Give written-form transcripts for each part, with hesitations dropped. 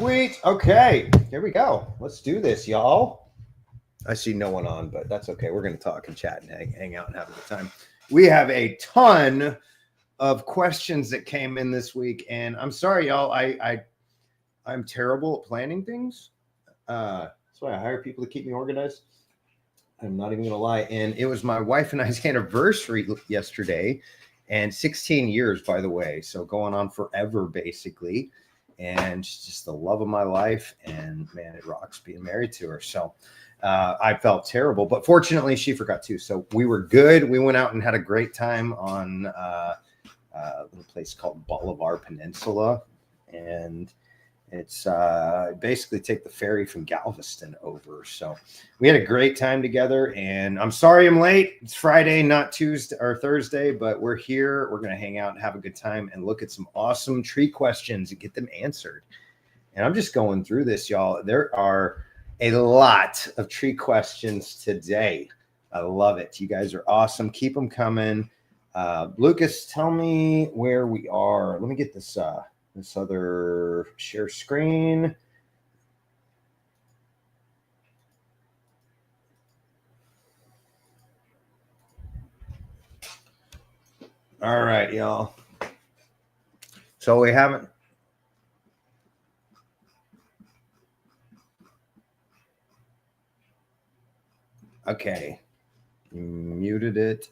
Sweet. Okay, here we go. Let's do this, y'all. I see no one on, but that's okay. We're going to talk and chat and hang out and have a good time. We have a ton of questions that came in this week, and I'm sorry, y'all. I'm terrible at planning things. That's why I hire people to keep me organized. I'm not even going to lie. And it was my wife and I's anniversary yesterday, and 16 years, by the way. So going on forever, basically. And she's just the love of my life. And man, it rocks being married to her. So I felt terrible, but fortunately she forgot too. So we were good. We went out and had a great time on a little place called Bolivar Peninsula. And it's basically take the ferry from Galveston over. So we had a great time together, and I'm sorry I'm late. It's Friday, not Tuesday or Thursday, but we're here. We're going to hang out and have a good time and look at some awesome tree questions and get them answered. And I'm just going through this, y'all. There are a lot of tree questions today. I love it. You guys are awesome. Keep them coming. Lucas, tell me where we are. Let me get this this other share screen. All right, y'all. So we haven't. Okay. Muted it.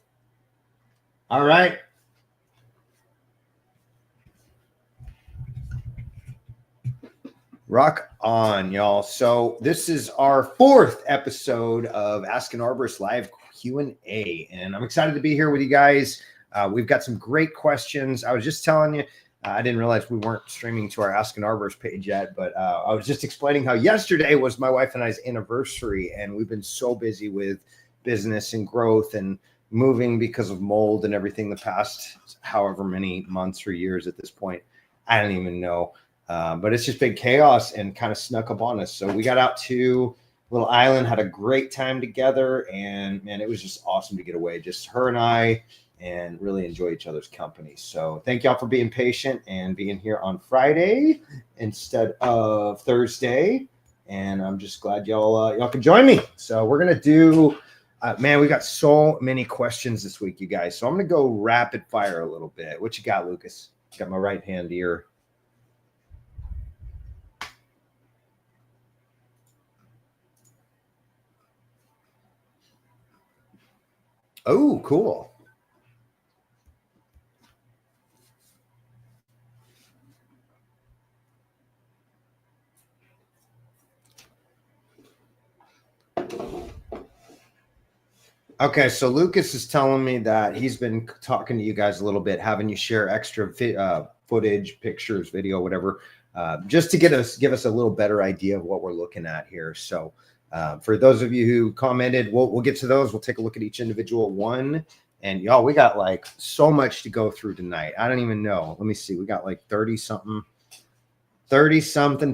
All right. Rock on, y'all. So this is our 4th episode of Ask an Arborist Live Q&A, and I'm excited to be here with you guys. We've got some great questions. I was just telling you, I didn't realize we weren't streaming to our Ask an Arborist page yet, but I was just explaining how yesterday was my wife and I's anniversary, and we've been so busy with business and growth and moving because of mold and everything the past however many months or years at this point. I don't even know. But it's just been chaos and kind of snuck up on us. So we got out to a little island, had a great time together, and man, it was just awesome to get away. Just her and I, and really enjoy each other's company. So thank y'all for being patient and being here on Friday instead of Thursday. And I'm just glad y'all can join me. So we're gonna do, man, we got so many questions this week, you guys. So I'm gonna go rapid fire a little bit. What you got, Lucas? Got my right hand here. Oh, cool. Okay, so Lucas is telling me that he's been talking to you guys a little bit, having you share extra footage, pictures, video, whatever, just to give us a little better idea of what we're looking at here. So for those of you who commented, we'll get to those. We'll take a look at each individual one. And y'all, we got like so much to go through tonight. I don't even know. Let me see. We got like 30 something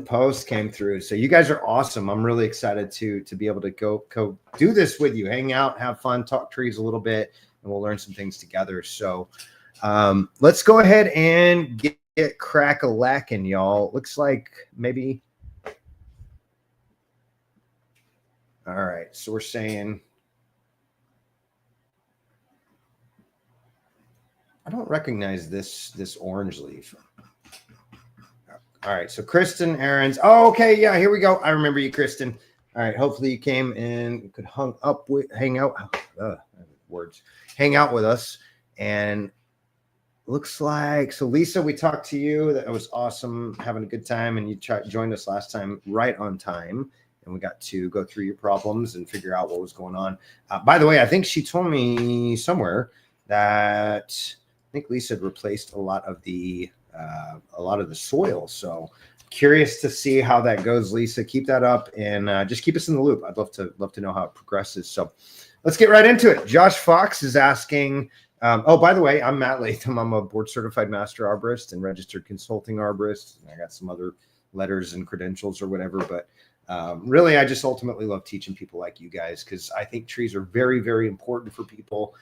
posts came through. So you guys are awesome. I'm really excited to be able to go do this with you, hang out, have fun, talk trees a little bit, and we'll learn some things together. So let's go ahead and get crack-a-lackin', y'all. Looks like maybe. All right. So we're saying, I don't recognize this orange leaf. All right, so Kristen Aarons. Oh, okay, yeah, here we go. I remember you, Kristen. All right, hopefully you came and could hang out with us. And looks like, so Lisa, we talked to you. That was awesome, having a good time, and you joined us last time right on time, and we got to go through your problems and figure out what was going on. By the way, I think she told me somewhere that I think Lisa had replaced a lot of the soil. So curious to see how that goes, Lisa. Keep that up and just keep us in the loop. I'd love to know how it progresses. So let's get right into it. Josh Fox is asking, oh, by the way, I'm Matt Latham. I'm a board certified master arborist and registered consulting arborist. I got some other letters and credentials or whatever, but really, I just ultimately love teaching people like you guys, because I think trees are very, very important for people.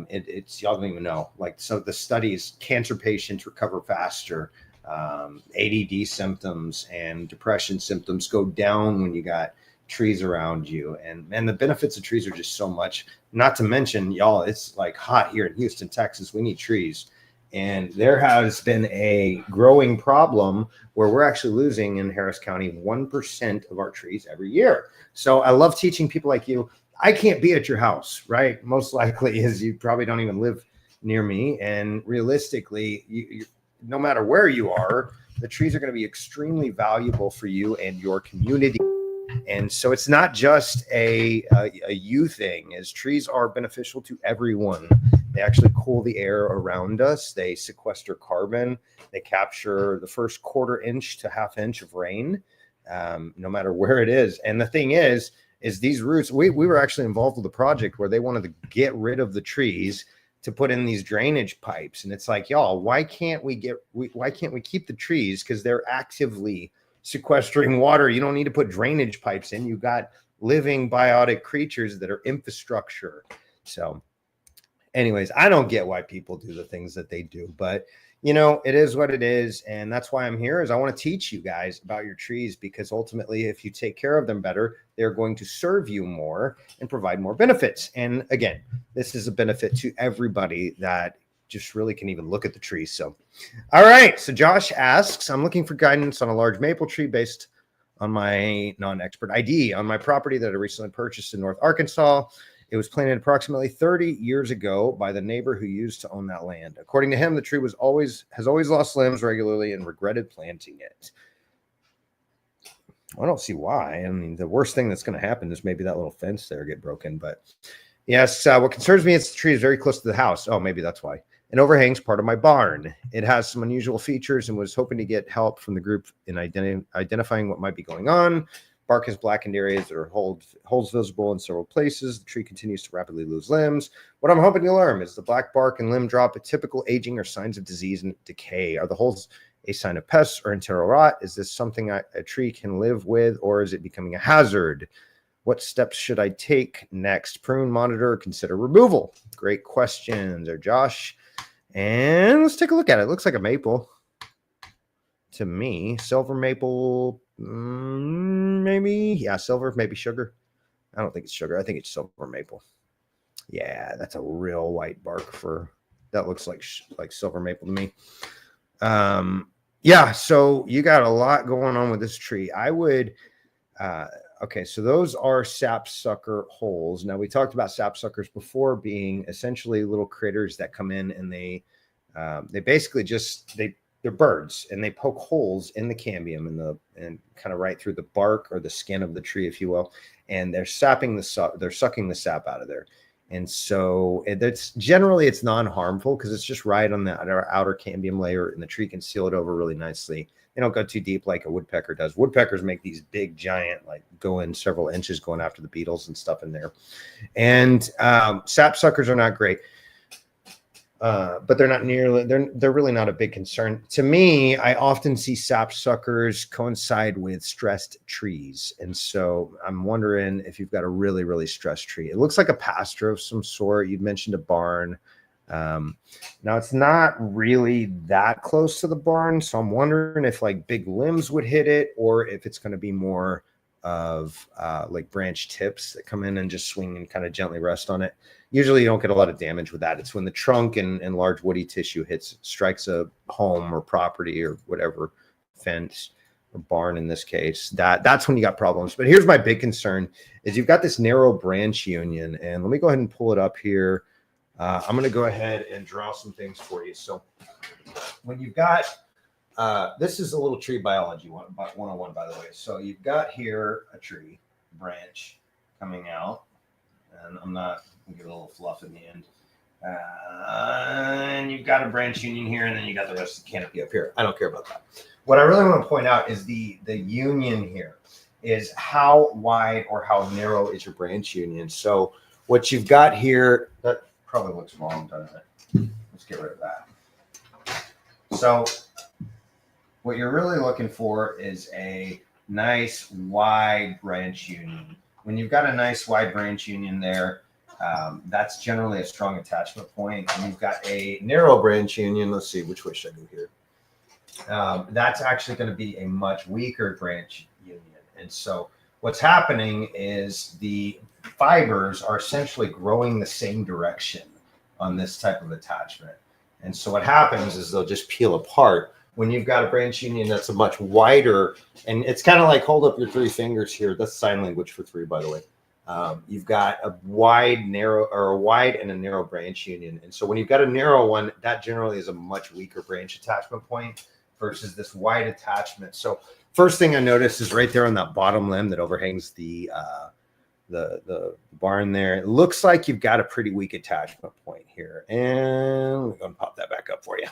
It's y'all don't even know, like, so the studies, cancer patients recover faster, ADD symptoms and depression symptoms go down when you got trees around you. And the benefits of trees are just so much. Not to mention, y'all, it's like hot here in Houston, Texas. We need trees. And there has been a growing problem where we're actually losing in Harris County 1% of our trees every year. So I love teaching people like you. I can't be at your house, right? Most likely is you probably don't even live near me. And realistically, you no matter where you are, the trees are going to be extremely valuable for you and your community. And so it's not just a you thing, as trees are beneficial to everyone. They actually cool the air around us. They sequester carbon. They capture the first quarter inch to half inch of rain, no matter where it is. And the thing is these roots, we were actually involved with a project where they wanted to get rid of the trees to put in these drainage pipes. And it's like, y'all, why can't we keep the trees? Because they're actively sequestering water. You don't need to put drainage pipes in. You got living biotic creatures that are infrastructure. So anyways, I don't get why people do the things that they do, but you know, it is what it is. And that's why I'm here, is I want to teach you guys about your trees, because ultimately, if you take care of them better, they're going to serve you more and provide more benefits. And again, this is a benefit to everybody that just really can even look at the trees. So, all right. So Josh asks, I'm looking for guidance on a large maple tree based on my non-expert ID on my property that I recently purchased in North Arkansas. It was planted approximately 30 years ago by the neighbor who used to own that land. According to him, the tree has always lost limbs regularly and regretted planting it. I don't see why. I mean, the worst thing that's going to happen is maybe that little fence there get broken. But yes, what concerns me is the tree is very close to the house. Oh, maybe that's why. It overhangs part of my barn. It has some unusual features and was hoping to get help from the group in identifying what might be going on. Bark has blackened areas that are holes visible in several places. The tree continues to rapidly lose limbs. What I'm hoping to learn is the black bark and limb drop a typical aging or signs of disease and decay. Are the holes a sign of pests or internal rot? Is this something a tree can live with, or is it becoming a hazard? What steps should I take next? Prune, monitor, consider removal? Great questions there, Josh. And let's take a look at it. It looks like a maple to me. Silver maple, maybe. Yeah, silver, maybe sugar. I don't think it's sugar. I think it's silver maple. Yeah, that's a real white bark for that. Looks like silver maple to me. Yeah, so you got a lot going on with this tree. I would okay, so those are sapsucker holes. Now, we talked about sapsuckers before being essentially little critters that come in and they basically just they're birds, and they poke holes in the cambium and kind of right through the bark or the skin of the tree, if you will, and they're sucking the sap out of there. And so it's non-harmful because it's just right on the outer cambium layer, and the tree can seal it over really nicely. They don't go too deep like a woodpecker does. Woodpeckers make these big, giant, like go in several inches going after the beetles and stuff in there. And sapsuckers are not great, but they're not nearly. They're really not a big concern to me. I often see sapsuckers coincide with stressed trees, and so I'm wondering if you've got a really, really stressed tree. It looks like a pasture of some sort. You mentioned a barn. Now it's not really that close to the barn, so I'm wondering if like big limbs would hit it, or if it's going to be more of like branch tips that come in and just swing and kind of gently rest on it. Usually you don't get a lot of damage with that. It's when the trunk and large woody tissue strikes a home or property or whatever, fence or barn in this case, that's when you got problems. But here's my big concern is you've got this narrow branch union, and let me go ahead and pull it up here. I'm going to go ahead and draw some things for you. So when you've got, this is a little tree biology 101, by the way. So you've got here a tree branch coming out, and I'm not going to get a little fluff in the end. And you've got a branch union here, and then you got the rest of the canopy up here. I don't care about that. What I really want to point out is the union here is how wide or how narrow is your branch union. So what you've got here, that probably looks wrong, doesn't it? Let's get rid of that. So what you're really looking for is a nice wide branch union. When you've got a nice wide branch union there, that's generally a strong attachment point. And you've got a narrow branch union. Let's see, which way should I go here? that's actually going to be a much weaker branch union. And so what's happening is the fibers are essentially growing the same direction on this type of attachment. And so what happens is they'll just peel apart. When you've got a branch union that's a much wider, and it's kind of like hold up your 3 fingers here. That's sign language for 3, by the way. You've got a wide, narrow, or a wide and a narrow branch union. And so when you've got a narrow one, that generally is a much weaker branch attachment point versus this wide attachment. So first thing I noticed is right there on that bottom limb that overhangs the barn there. It looks like you've got a pretty weak attachment point here. And we're going to pop that back up for you.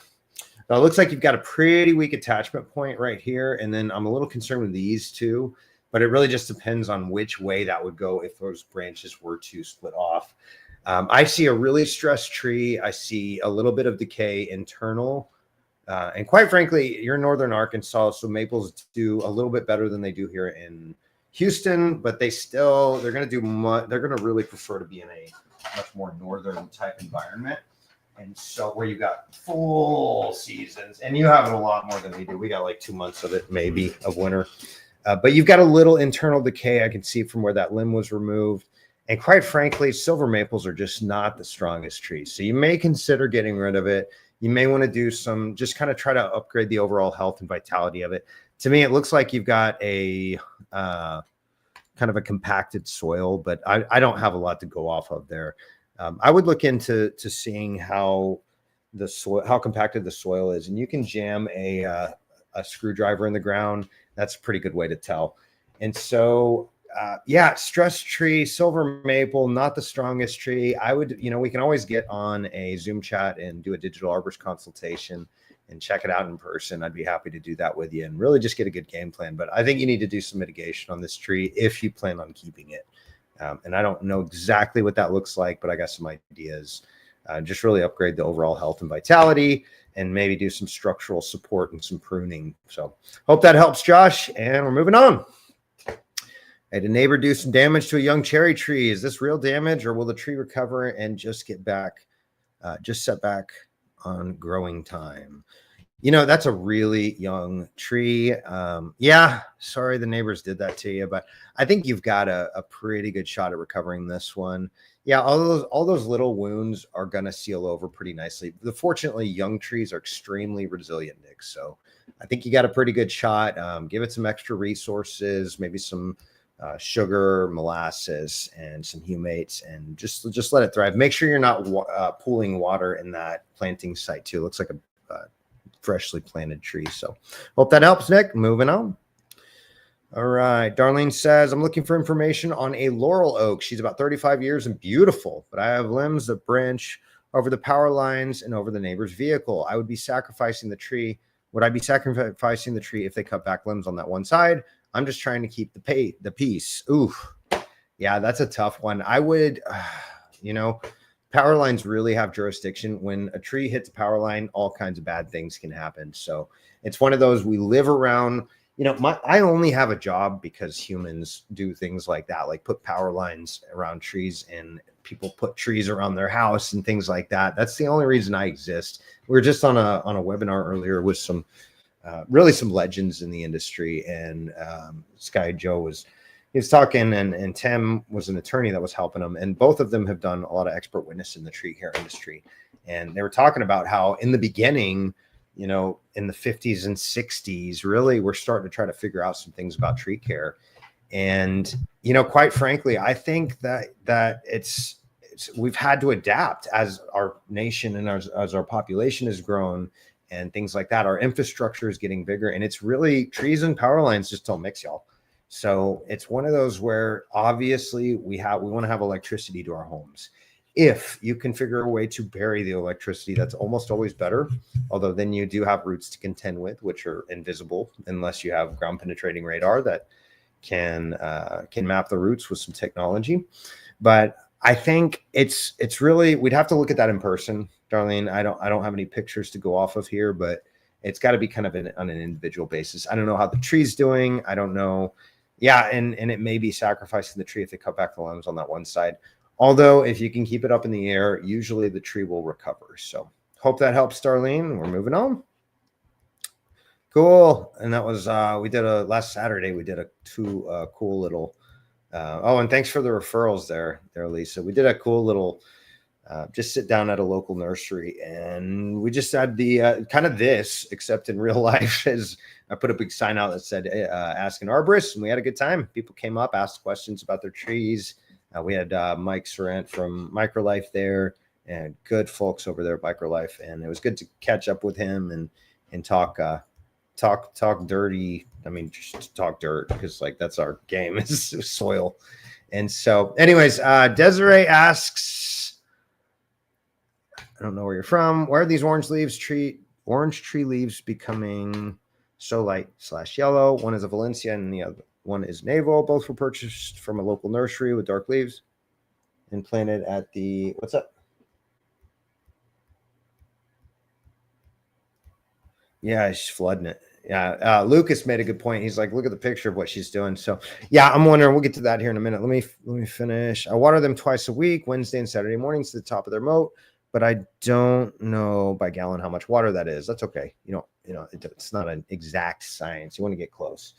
Now, it looks like you've got a pretty weak attachment point right here. And then I'm a little concerned with these two, but it really just depends on which way that would go if those branches were to split off. I see a really stressed tree. I see a little bit of decay internal. And quite frankly, you're in northern Arkansas, so maples do a little bit better than they do here in Houston, but they're going to do they're going to really prefer to be in a much more northern type environment. And so where you got full seasons, and you have it a lot more than we do. We got like 2 months of it, maybe, of winter. But you've got a little internal decay I can see from where that limb was removed. And quite frankly, silver maples are just not the strongest trees. So you may consider getting rid of it. You may want to do some, just kind of try to upgrade the overall health and vitality of it. To me, it looks like you've got a kind of a compacted soil, but I don't have a lot to go off of there. I would look into seeing how the soil, how compacted the soil is, and you can jam a screwdriver in the ground. That's a pretty good way to tell. And so, yeah, stress tree, silver maple, not the strongest tree. I would, we can always get on a Zoom chat and do a digital arborist consultation and check it out in person. I'd be happy to do that with you and really just get a good game plan. But I think you need to do some mitigation on this tree if you plan on keeping it. And I don't know exactly what that looks like, but I got some ideas. Just really upgrade the overall health and vitality and maybe do some structural support and some pruning. So hope that helps, Josh. And we're moving on. I had a neighbor do some damage to a young cherry tree. Is this real damage, or will the tree recover and just get back, just set back on growing time? That's a really young tree. Yeah, sorry the neighbors did that to you, but I think you've got a pretty good shot at recovering this one. Yeah, all those little wounds are going to seal over pretty nicely. Fortunately, young trees are extremely resilient, Nick. So I think you got a pretty good shot. Give it some extra resources, maybe some sugar, molasses, and some humates, and just let it thrive. Make sure you're not pooling water in that planting site too. It looks like a freshly planted tree. So hope that helps, Nick. Moving on. All right. Darlene says, I'm looking for information on a laurel oak. She's about 35 years and beautiful, but I have limbs that branch over the power lines and over the neighbor's vehicle. I would be sacrificing the tree. Would I be sacrificing the tree if they cut back limbs on that one side? I'm just trying to keep the peace. Ooh, yeah, that's a tough one. I would, power lines really have jurisdiction. When a tree hits a power line, all kinds of bad things can happen. So it's one of those we live around. I only have a job because humans do things like that, like put power lines around trees, and people put trees around their house and things like that. That's the only reason I exist. We were just on a webinar earlier with some really some legends in the industry, and Sky Joe was talking, and Tim was an attorney that was helping him, and both of them have done a lot of expert witness in the tree care industry. And they were talking about how in the beginning, in the 50s and 60s, really we're starting to try to figure out some things about tree care. And, quite frankly, I think that we've had to adapt as our nation and as our population has grown and things like that. Our infrastructure is getting bigger, and it's really, trees and power lines just don't mix, y'all. So it's one of those where obviously we want to have electricity to our homes. If you can figure a way to bury the electricity, that's almost always better. Although then you do have roots to contend with, which are invisible unless you have ground penetrating radar that can map the roots with some technology. But I think it's really, we'd have to look at that in person, Darlene. I don't have any pictures to go off of here, but it's got to be kind of on an individual basis. I don't know how the tree's doing. I don't know. Yeah, and it may be sacrificing the tree if they cut back the limbs on that one side. Although if you can keep it up in the air, usually the tree will recover. So hope that helps, Darlene. We're moving on. Cool. And that was we did a last Saturday. We did a two cool little. Oh, and thanks for the referrals there, Lisa. We did a cool little. Just sit down at a local nursery, and we just had the kind of this, except in real life. As I put a big sign out that said "Ask an Arborist," and we had a good time. People came up, asked questions about their trees. We had Mike Sorrent from Microlife there, and good folks over there at Microlife, and it was good to catch up with him and talk dirty. I mean, just talk dirt, because like that's our game is soil. And so, anyways, Desiree asks, I don't know where you're from. Why are these orange tree leaves becoming so light / yellow? One is a Valencia and the other one is Navel. Both were purchased from a local nursery with dark leaves and planted at the, what's up? Yeah, she's flooding it. Yeah, Lucas made a good point. He's like, look at the picture of what she's doing. So yeah, I'm wondering, we'll get to that here in a minute. Let me finish. I water them twice a week, Wednesday and Saturday mornings to the top of their moat, but I don't know by gallon how much water that is. That's okay. It's not an exact science. You want to get close.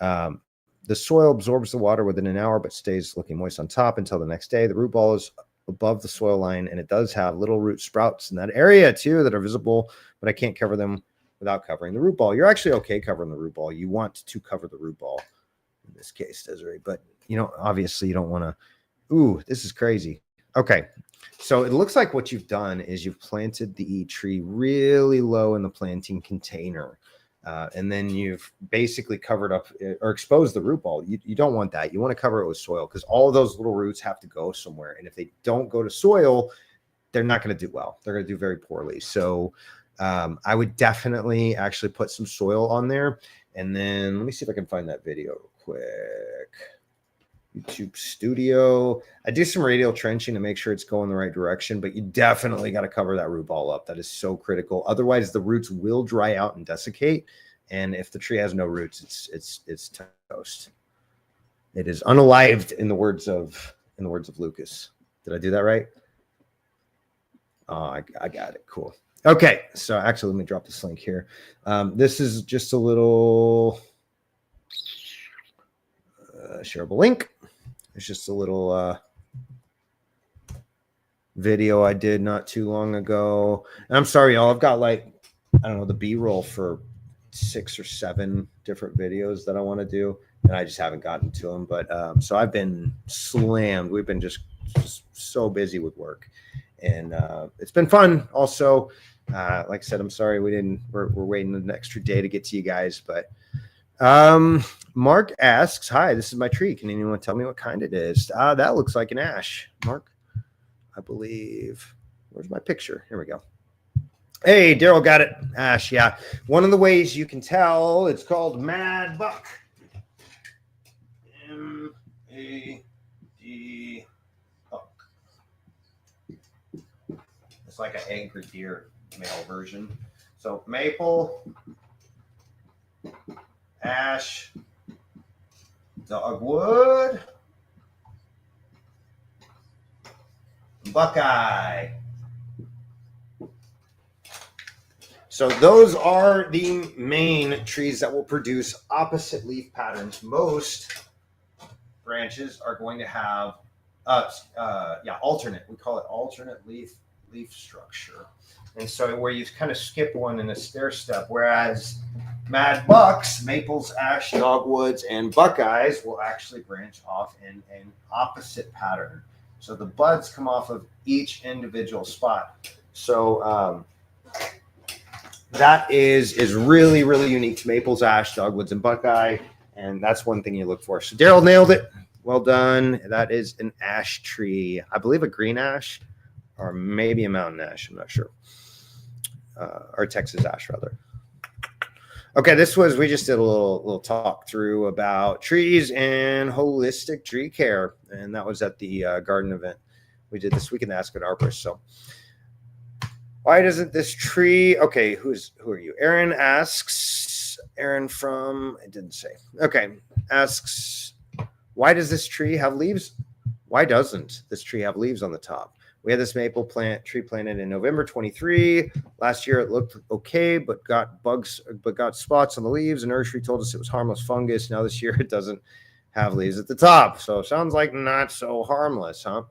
The soil absorbs the water within an hour, but stays looking moist on top until the next day. The root ball is above the soil line, and it does have little root sprouts in that area too that are visible, but I can't cover them without covering the root ball. You're actually okay covering the root ball. You want to cover the root ball in this case, Desiree, but obviously you don't want to. Ooh, this is crazy. Okay, so it looks like what you've done is you've planted the tree really low in the planting container, and then you've basically covered up or exposed the root ball. You don't want that. You want to cover it with soil, because all of those little roots have to go somewhere, and if they don't go to soil, they're not going to do well. They're going to do very poorly. So I would definitely actually put some soil on there. And then let me see if I can find that video real quick. YouTube Studio. I do some radial trenching to make sure it's going the right direction, but you definitely got to cover that root ball up. That is so critical. Otherwise, the roots will dry out and desiccate. And if the tree has no roots, it's toast. It is unalived, in the words of Lucas. Did I do that right? Oh, I got it. Cool. Okay, so actually, let me drop this link here. This is just a little shareable link. It's just a little video I did not too long ago. And I'm sorry, y'all. I've got the B-roll for 6 or 7 different videos that I want to do, and I just haven't gotten to them. But so I've been slammed. We've been just so busy with work, and it's been fun. Also, like I said, I'm sorry we're waiting an extra day to get to you guys, but Mark asks, hi, this is my tree. Can anyone tell me what kind it is? That looks like an ash, Mark, I believe. Where's my picture? Here we go. Hey, Daryl got it. Ash, yeah. One of the ways you can tell, it's called Mad Buck. M-A-D Buck. It's like an angry deer male version. So maple, ash, dogwood, buckeye. So those are the main trees that will produce opposite leaf patterns. Most branches are going to have alternate. We call it alternate leaf structure. And so where you kind of skip one in a stair step, whereas Mad Bucks, maples, ash, dogwoods, and buckeyes will actually branch off in an opposite pattern. So the buds come off of each individual spot. So that is really, really unique to maples, ash, dogwoods, and buckeye. And that's one thing you look for. So Daryl nailed it. Well done. That is an ash tree. I believe a green ash or maybe a mountain ash. I'm not sure. Or Texas ash, rather. Okay, we just did a little talk through about trees and holistic tree care. And that was at the garden event we did this week in the ASCA Arborist. So why doesn't this tree? Okay, who are you? Aaron asks. Aaron from, it didn't say. Okay, asks, why does this tree have leaves? Why doesn't this tree have leaves on the top? We had this tree planted in November 23. Last year it looked okay, but got spots on the leaves. The nursery told us it was harmless fungus. Now this year it doesn't have leaves at the top. So sounds like not so harmless, huh?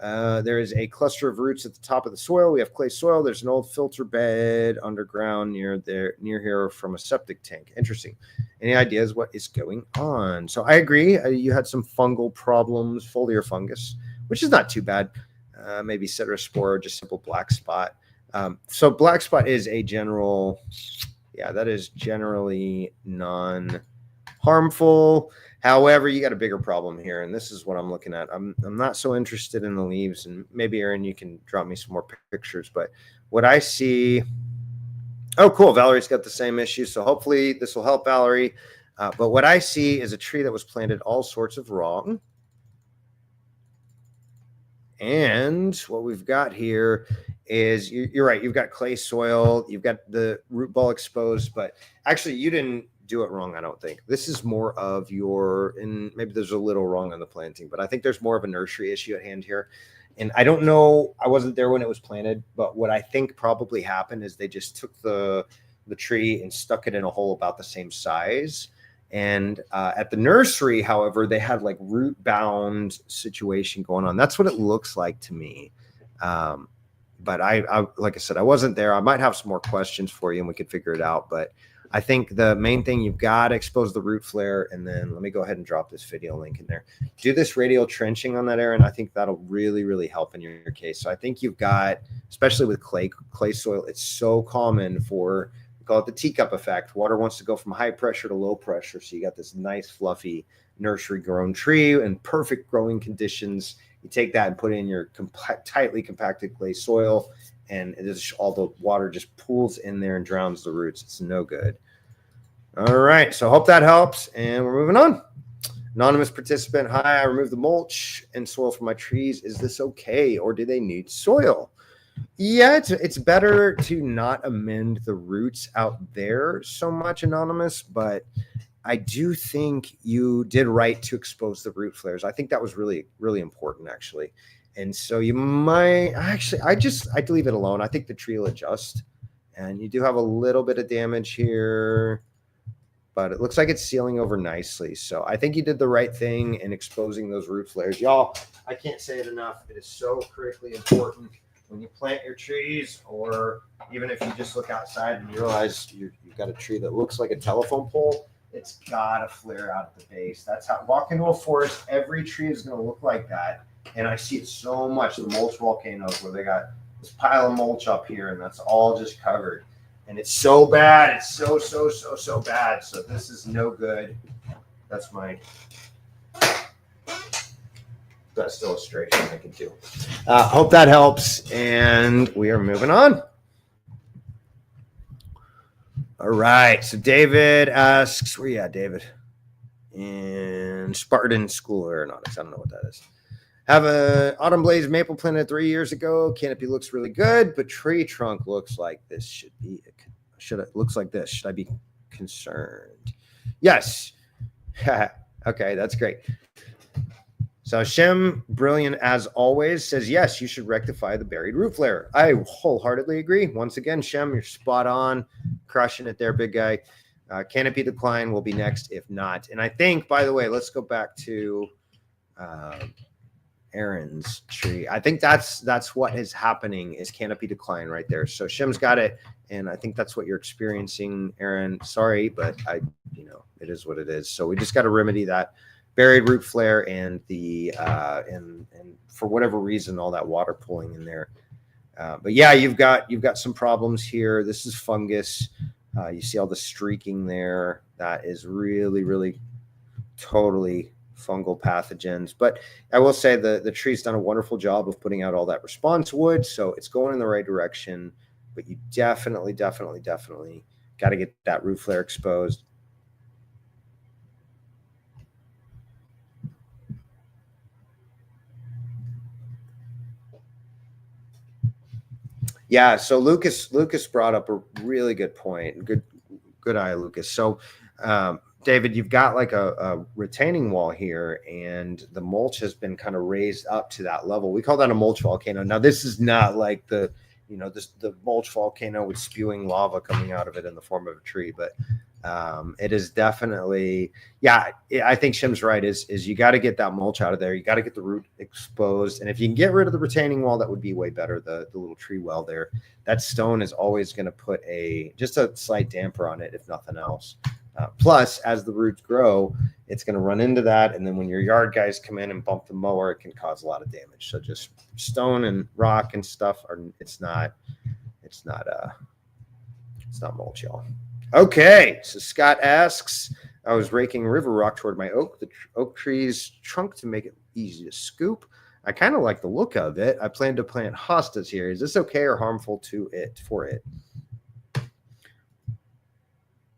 There is a cluster of roots at the top of the soil. We have clay soil. There's an old filter bed underground near here from a septic tank. Interesting. Any ideas what is going on? So I agree. You had some fungal problems, foliar fungus, which is not too bad. Maybe citrus spore, just simple black spot. So black spot is a general, that is generally non-harmful. However, you got a bigger problem here, and this is what I'm looking at. I'm not so interested in the leaves, and maybe, Aaron, you can drop me some more pictures. But what I see, oh, cool, Valerie's got the same issue, so hopefully this will help Valerie. But what I see is a tree that was planted all sorts of wrong. And what we've got here is, you're right, you've got clay soil, you've got the root ball exposed, but actually you didn't do it wrong, I don't think. This is more of and maybe there's a little wrong on the planting, but I think there's more of a nursery issue at hand here. And I don't know, I wasn't there when it was planted, but what I think probably happened is they just took the tree and stuck it in a hole about the same size. And at the nursery, however, they had like root bound situation going on. That's what it looks like to me. But I like I said, I wasn't there. I might have some more questions for you and we could figure it out. But I think the main thing, you've got to expose the root flare. And then let me go ahead and drop this video link in there. Do this radial trenching on that, Aaron. I think that'll really, really help in your case. So I think you've got, especially with clay soil, it's so common for, we call it the teacup effect. Water wants to go from high pressure to low pressure. So you got this nice, fluffy nursery grown tree in perfect growing conditions. You take that and put it in your tightly compacted clay soil, and all the water just pools in there and drowns the roots. It's no good. All right, so I hope that helps, and we're moving on. Anonymous participant, hi, I removed the mulch and soil from my trees. Is this okay, or do they need soil? Yeah, it's better to not amend the roots out there so much, Anonymous, but I do think you did right to expose the root flares. I think that was really, really important, actually. And so you might actually, I'd leave it alone. I think the tree will adjust, and you do have a little bit of damage here, but it looks like it's sealing over nicely. So I think you did the right thing in exposing those root flares. Y'all, I can't say it enough. It is so critically important when you plant your trees, or even if you just look outside and you realize you've got a tree that looks like a telephone pole, it's got to flare out at the base. That's how, walk into a forest, every tree is going to look like that. And I see it so much, the mulch volcanoes, where they got this pile of mulch up here, and that's all just covered. And it's so bad. It's so bad. So this is no good. That's my best illustration I can do. Hope that helps. And we are moving on. All right. So David asks, where you at, David? In Spartan School of Aeronautics. I don't know what that is. Have an autumn blaze maple planted 3 years ago. Canopy looks really good, but tree trunk looks like this. Looks like this. Should I be concerned? Yes. Okay, that's great. So Shem, brilliant as always, says, yes, you should rectify the buried root flare. I wholeheartedly agree. Once again, Shem, you're spot on. Crushing it there, big guy. Canopy decline will be next, if not. And I think, by the way, let's go back to Aaron's tree. I think that's what is happening, is canopy decline right there. So Shim's got it, and I think that's what you're experiencing, Aaron. Sorry, but it is what it is. So we just got to remedy that buried root flare and the and for whatever reason, all that water pooling in there. But yeah, you've got some problems here. This is fungus. You see all the streaking there. That is really, really totally fungal pathogens. But I will say the tree's done a wonderful job of putting out all that response wood, so it's going in the right direction. But you definitely got to get that root flare exposed. Yeah, so Lucas brought up a really good point. Good eye, Lucas. So David, you've got like a retaining wall here, and the mulch has been kind of raised up to that level. We call that a mulch volcano. Now, this is not like the mulch volcano with spewing lava coming out of it in the form of a tree, but it is definitely, yeah, I think Shim's right. Is you got to get that mulch out of there. You got to get the root exposed, and if you can get rid of the retaining wall, that would be way better. The little tree well there, that stone is always going to put just a slight damper on it, if nothing else. Plus, as the roots grow, it's going to run into that, and then when your yard guys come in and bump the mower, it can cause a lot of damage. So just stone and rock and stuff it's not mulch, y'all. Okay, so Scott asks, I was raking river rock toward my the oak tree's trunk to make it easy to scoop. I kind of like the look of it. I plan to plant hostas here. Is this okay or harmful for it?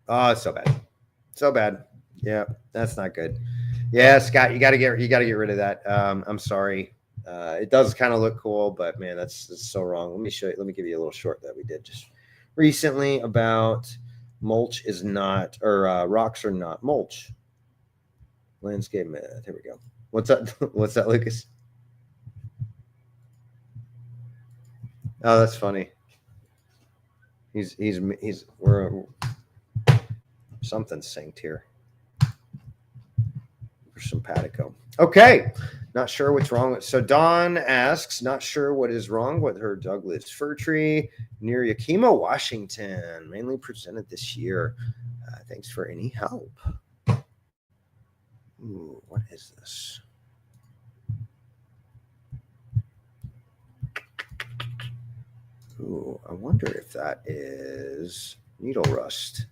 Oh, it's so bad. So bad. Yeah, that's not good. Yeah, Scott, you gotta get rid of that. I'm sorry. It does kind of look cool, but man, that's so wrong. Let me show you. Let me give you a little short that we did just recently about mulch is not, or rocks are not mulch. Landscape myth. Here we go. What's that? What's that, Lucas? Oh, that's funny. We're something synced here. For simpatico. Okay. Not sure what's wrong with. So Dawn asks, not sure what is wrong with her Douglas fir tree near Yakima, Washington, mainly presented this year. Thanks for any help. Ooh, what is this? Ooh, I wonder if that is needle rust.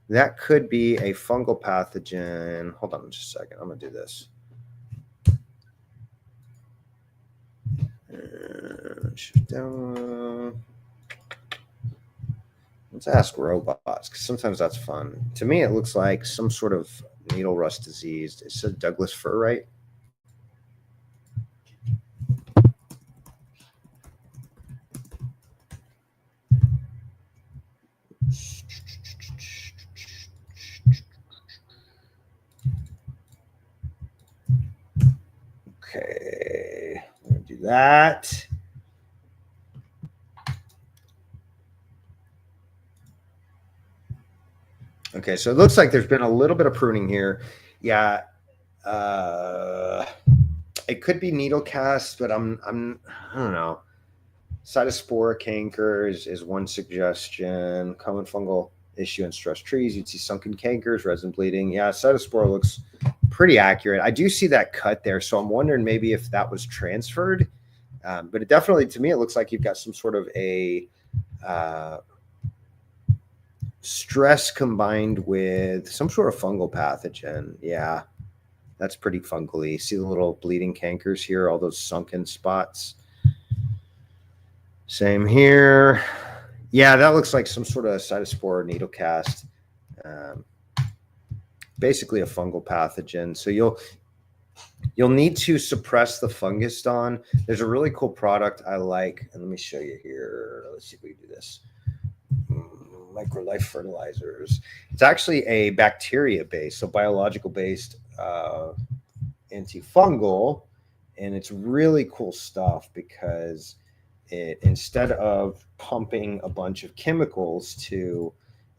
That could be a fungal pathogen. Hold on just a second. I'm going to do this. Shift down. Let's ask robots, because sometimes that's fun. To me, it looks like some sort of needle rust disease. It said Douglas fir, right? Okay, I'm going to do that. Okay, so it looks like there's been a little bit of pruning here. Yeah, it could be needle cast, but I don't know. Cytospora canker is one suggestion. Common fungal issue in stressed trees. You'd see sunken cankers, resin bleeding. Yeah, cytospora looks pretty accurate. I do see that cut there, so I'm wondering maybe if that was transferred. But it definitely, to me, it looks like you've got some sort of a stress combined with some sort of fungal pathogen. Yeah, that's pretty fungally. See the little bleeding cankers here, all those sunken spots. Same here. Yeah, that looks like some sort of cytospore needle cast. Basically a fungal pathogen. So you'll need to suppress the fungus, Don. There's a really cool product I like, and let me show you here. Let's see if we can do this. Microlife fertilizers. It's actually a bacteria-based, so biological-based antifungal, and it's really cool stuff because instead of pumping a bunch of chemicals to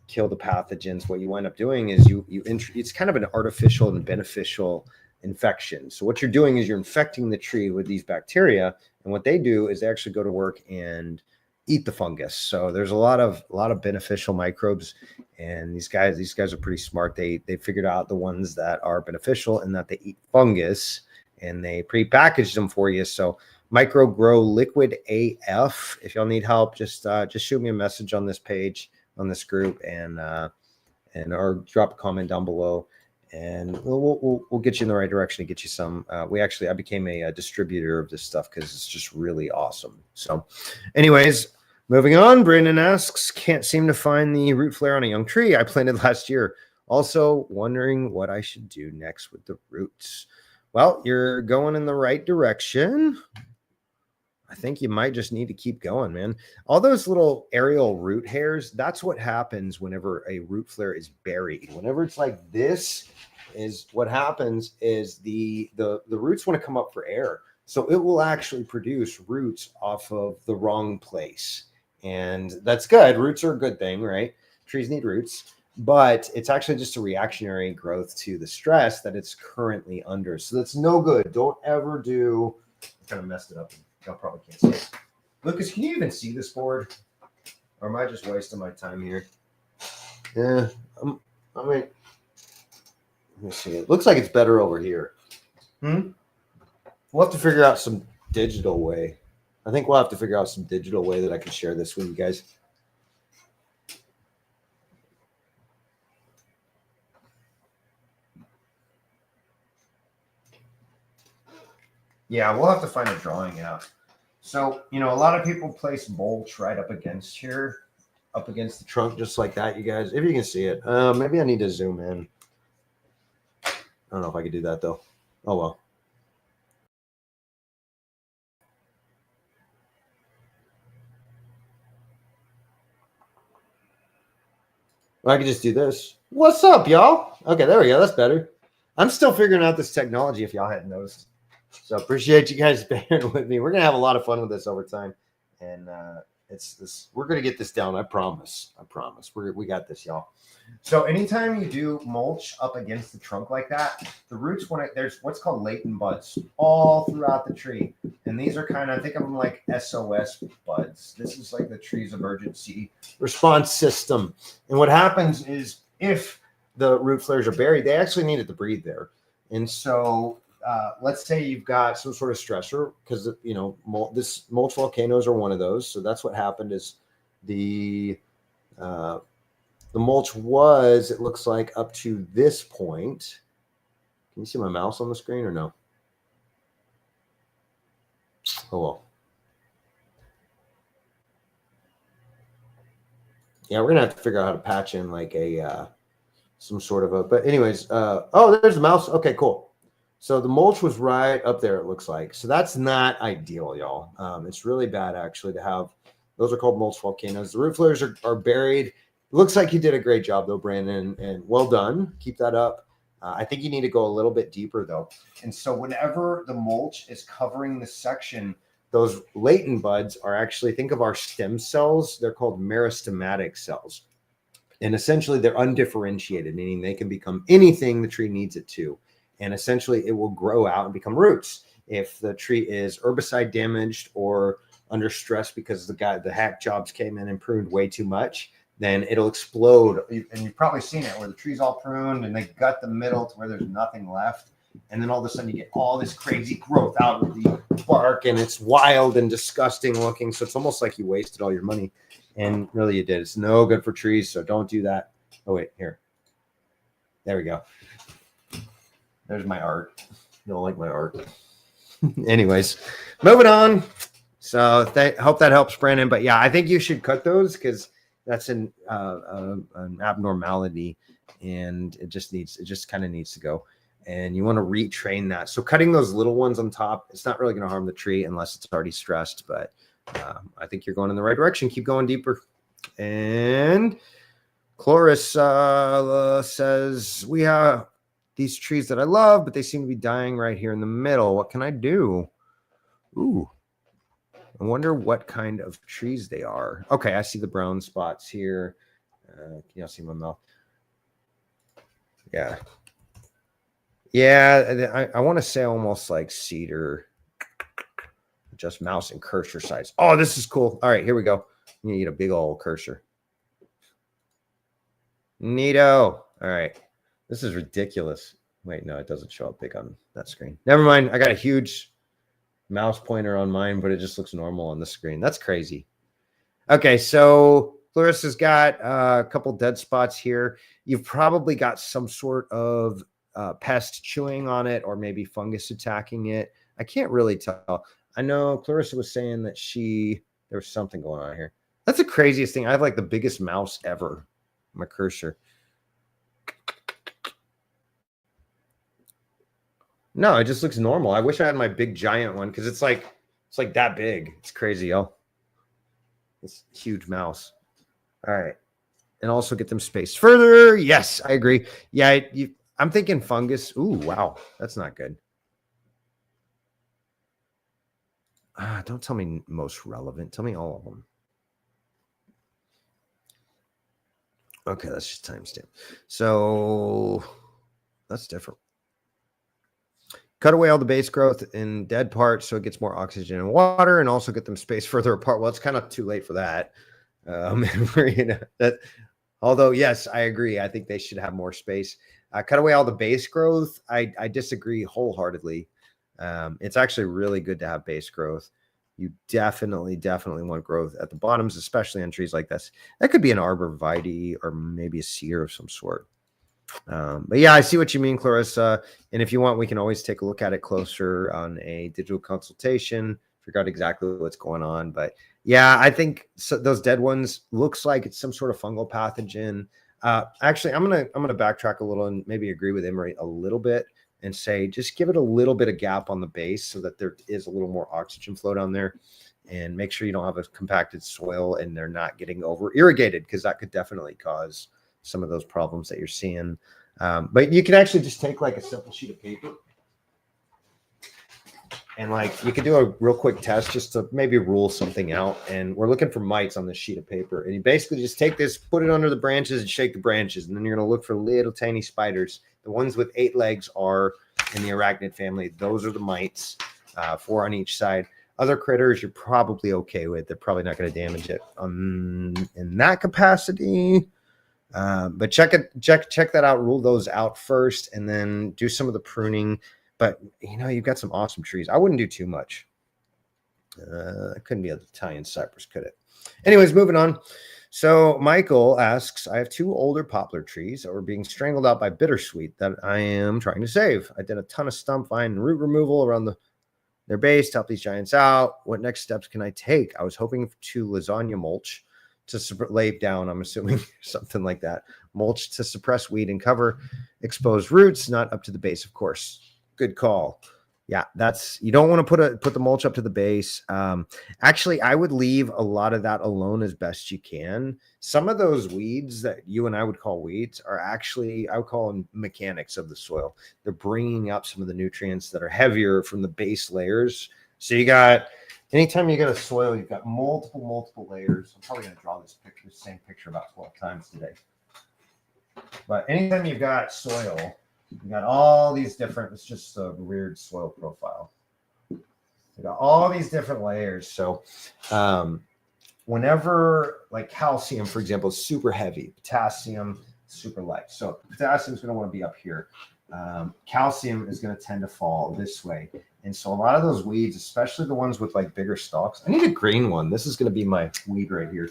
kill the pathogens, what you wind up doing is it's kind of an artificial and beneficial infection. So what you're doing is you're infecting the tree with these bacteria, and what they do is they actually go to work and eat the fungus. So there's a lot of beneficial microbes, and these guys are pretty smart. They figured out the ones that are beneficial and that they eat fungus, and they pre-packaged them for you. So Micro Grow Liquid AF. If y'all need help, just shoot me a message on this page, on this group, and or drop a comment down below, and we'll get you in the right direction to get you some. I became a distributor of this stuff because it's just really awesome. So anyways, moving on. Brandon asks, can't seem to find the root flare on a young tree I planted last year. Also wondering what I should do next with the roots. Well, you're going in the right direction. I think you might just need to keep going, man. All those little aerial root hairs, that's what happens whenever a root flare is buried. Whenever it's like this, is what happens is the roots want to come up for air. So it will actually produce roots off of the wrong place. And that's good. Roots are a good thing, right? Trees need roots, but it's actually just a reactionary growth to the stress that it's currently under. So that's no good. Don't ever do, I kind of messed it up. Y'all probably can't see it. Lucas, can you even see this board? Or am I just wasting my time here? Yeah, I mean, let me see. It looks like it's better over here. We'll have to figure out some digital way. I think we'll have to figure out some digital way that I can share this with you guys. Yeah, we'll have to find a drawing out. So, you know, a lot of people place mulch right up against here, up against the trunk, just like that, you guys. If you can see it. Maybe I need to zoom in. I don't know if I could do that, though. Oh, well. I could just do this. What's up, y'all? Okay, there we go. That's better. I'm still figuring out this technology, if y'all hadn't noticed. So appreciate you guys bearing with me. We're gonna have a lot of fun with this over time, and it's this. We're gonna get this down. I promise. I promise. We got this, y'all. So anytime you do mulch up against the trunk like that, the roots there's what's called latent buds all throughout the tree, and these are kind of, think of them like SOS buds. This is like the tree's emergency response system. And what happens is if the root flares are buried, they actually need it to breathe there, and so. Let's say you've got some sort of stressor, because you know this mulch volcanoes are one of those. So that's what happened. Is the mulch was, it looks like, up to this point. Can you see my mouse on the screen or no? Oh well. Yeah, we're gonna have to figure out how to patch in like a some sort of a. But anyways, oh, there's the mouse. Okay, cool. So the mulch was right up there, it looks like. So that's not ideal, y'all. It's really bad, actually, to have. Those are called mulch volcanoes. The root flares are buried. It looks like you did a great job, though, Brandon, and well done. Keep that up. I think you need to go a little bit deeper, though. And so whenever the mulch is covering the section, those latent buds are actually, think of our stem cells. They're called meristematic cells. And essentially, they're undifferentiated, meaning they can become anything the tree needs it to. And essentially, it will grow out and become roots. If the tree is herbicide damaged or under stress because the hack jobs came in and pruned way too much, then it'll explode. And you've probably seen it where the tree's all pruned and they gut the middle to where there's nothing left. And then all of a sudden you get all this crazy growth out of the bark, and it's wild and disgusting looking. So it's almost like you wasted all your money. And really you did. It's no good for trees, so don't do that. Oh, wait, here. There we go. There's my art. You don't like my art. Anyways, moving on. So hope that helps, Brandon. But yeah, I think you should cut those because that's an abnormality, and it just kind of needs to go. And you want to retrain that. So cutting those little ones on top, it's not really going to harm the tree unless it's already stressed. But I think you're going in the right direction. Keep going deeper. And Cloris says, we have these trees that I love, but they seem to be dying right here in the middle. What can I do? Ooh, I wonder what kind of trees they are. Okay, I see the brown spots here. Can y'all see my mouth? Yeah. Yeah, I want to say almost like cedar, just mouse and cursor size. Oh, this is cool. All right, here we go. You need a big old cursor. Neato. All right. This is ridiculous. Wait, no, it doesn't show up big on that screen. Never mind. I got a huge mouse pointer on mine, but it just looks normal on the screen. That's crazy. Okay, so Clarissa's got a couple dead spots here. You've probably got some sort of pest chewing on it, or maybe fungus attacking it. I can't really tell. I know Clarissa was saying that there was something going on here. That's the craziest thing. I have like the biggest mouse ever. My cursor. No, it just looks normal. I wish I had my big giant one because it's like It's like that big. It's crazy, y'all. This huge mouse. All right. And also get them spaced further. Yes, I agree. Yeah, I'm thinking fungus. Ooh, wow. That's not good. Don't tell me most relevant. Tell me all of them. Okay, that's just timestamp. So that's different. Cut away all the base growth in dead parts so it gets more oxygen and water, and also get them spaced further apart. Well, it's kind of too late for that. Although, yes, I agree. I think they should have more space. Cut away all the base growth. I disagree wholeheartedly. It's actually really good to have base growth. You definitely want growth at the bottoms, especially on trees like this. That could be an arborvitae or maybe a cedar of some sort. But yeah, I see what you mean, Clarissa. And if you want, we can always take a look at it closer on a digital consultation, figure out exactly what's going on. But yeah, I think those dead ones looks like it's some sort of fungal pathogen. Actually, I'm gonna backtrack a little and maybe agree with Emery a little bit and say just give it a little bit of gap on the base so that there is a little more oxygen flow down there, and make sure you don't have a compacted soil and they're not getting over irrigated, because that could definitely cause some of those problems that you're seeing. But you can actually just take like a simple sheet of paper and like you could do a real quick test just to maybe rule something out. And we're looking for mites on this sheet of paper. And you basically just take this, put it under the branches and shake the branches. And then you're going to look for little tiny spiders. The ones with 8 legs are in the arachnid family. Those are the mites, 4 on each side. Other critters you're probably okay with. They're probably not going to damage it in that capacity. But check that out, rule those out first, and then do some of the pruning. But you've got some awesome trees. I wouldn't do too much. It couldn't be an Italian cypress, could it? Anyways, moving on. So Michael asks, I have 2 older poplar trees that were being strangled out by bittersweet that I am trying to save. I did a ton of stump vine and root removal around their base to help these giants out. What next steps can I take? I was hoping to lasagna mulch to lay down, I'm assuming something like that. Mulch to suppress weed and cover exposed roots, not up to the base, of course. Good call. Yeah, you don't want to put the mulch up to the base. Actually, I would leave a lot of that alone as best you can. Some of those weeds that you and I would call weeds are actually, I would call them mechanics of the soil. They're bringing up some of the nutrients that are heavier from the base layers. So anytime you get a soil, you've got multiple layers. I'm probably going to draw this same picture about 12 times today. But anytime you've got soil, you got all these different, it's just a weird soil profile. You got all these different layers. So whenever like calcium, for example, is super heavy, potassium, super light. So potassium is going to want to be up here. Calcium is going to tend to fall this way. And so a lot of those weeds, especially the ones with like bigger stalks, I need a green one. This is going to be my weed right here.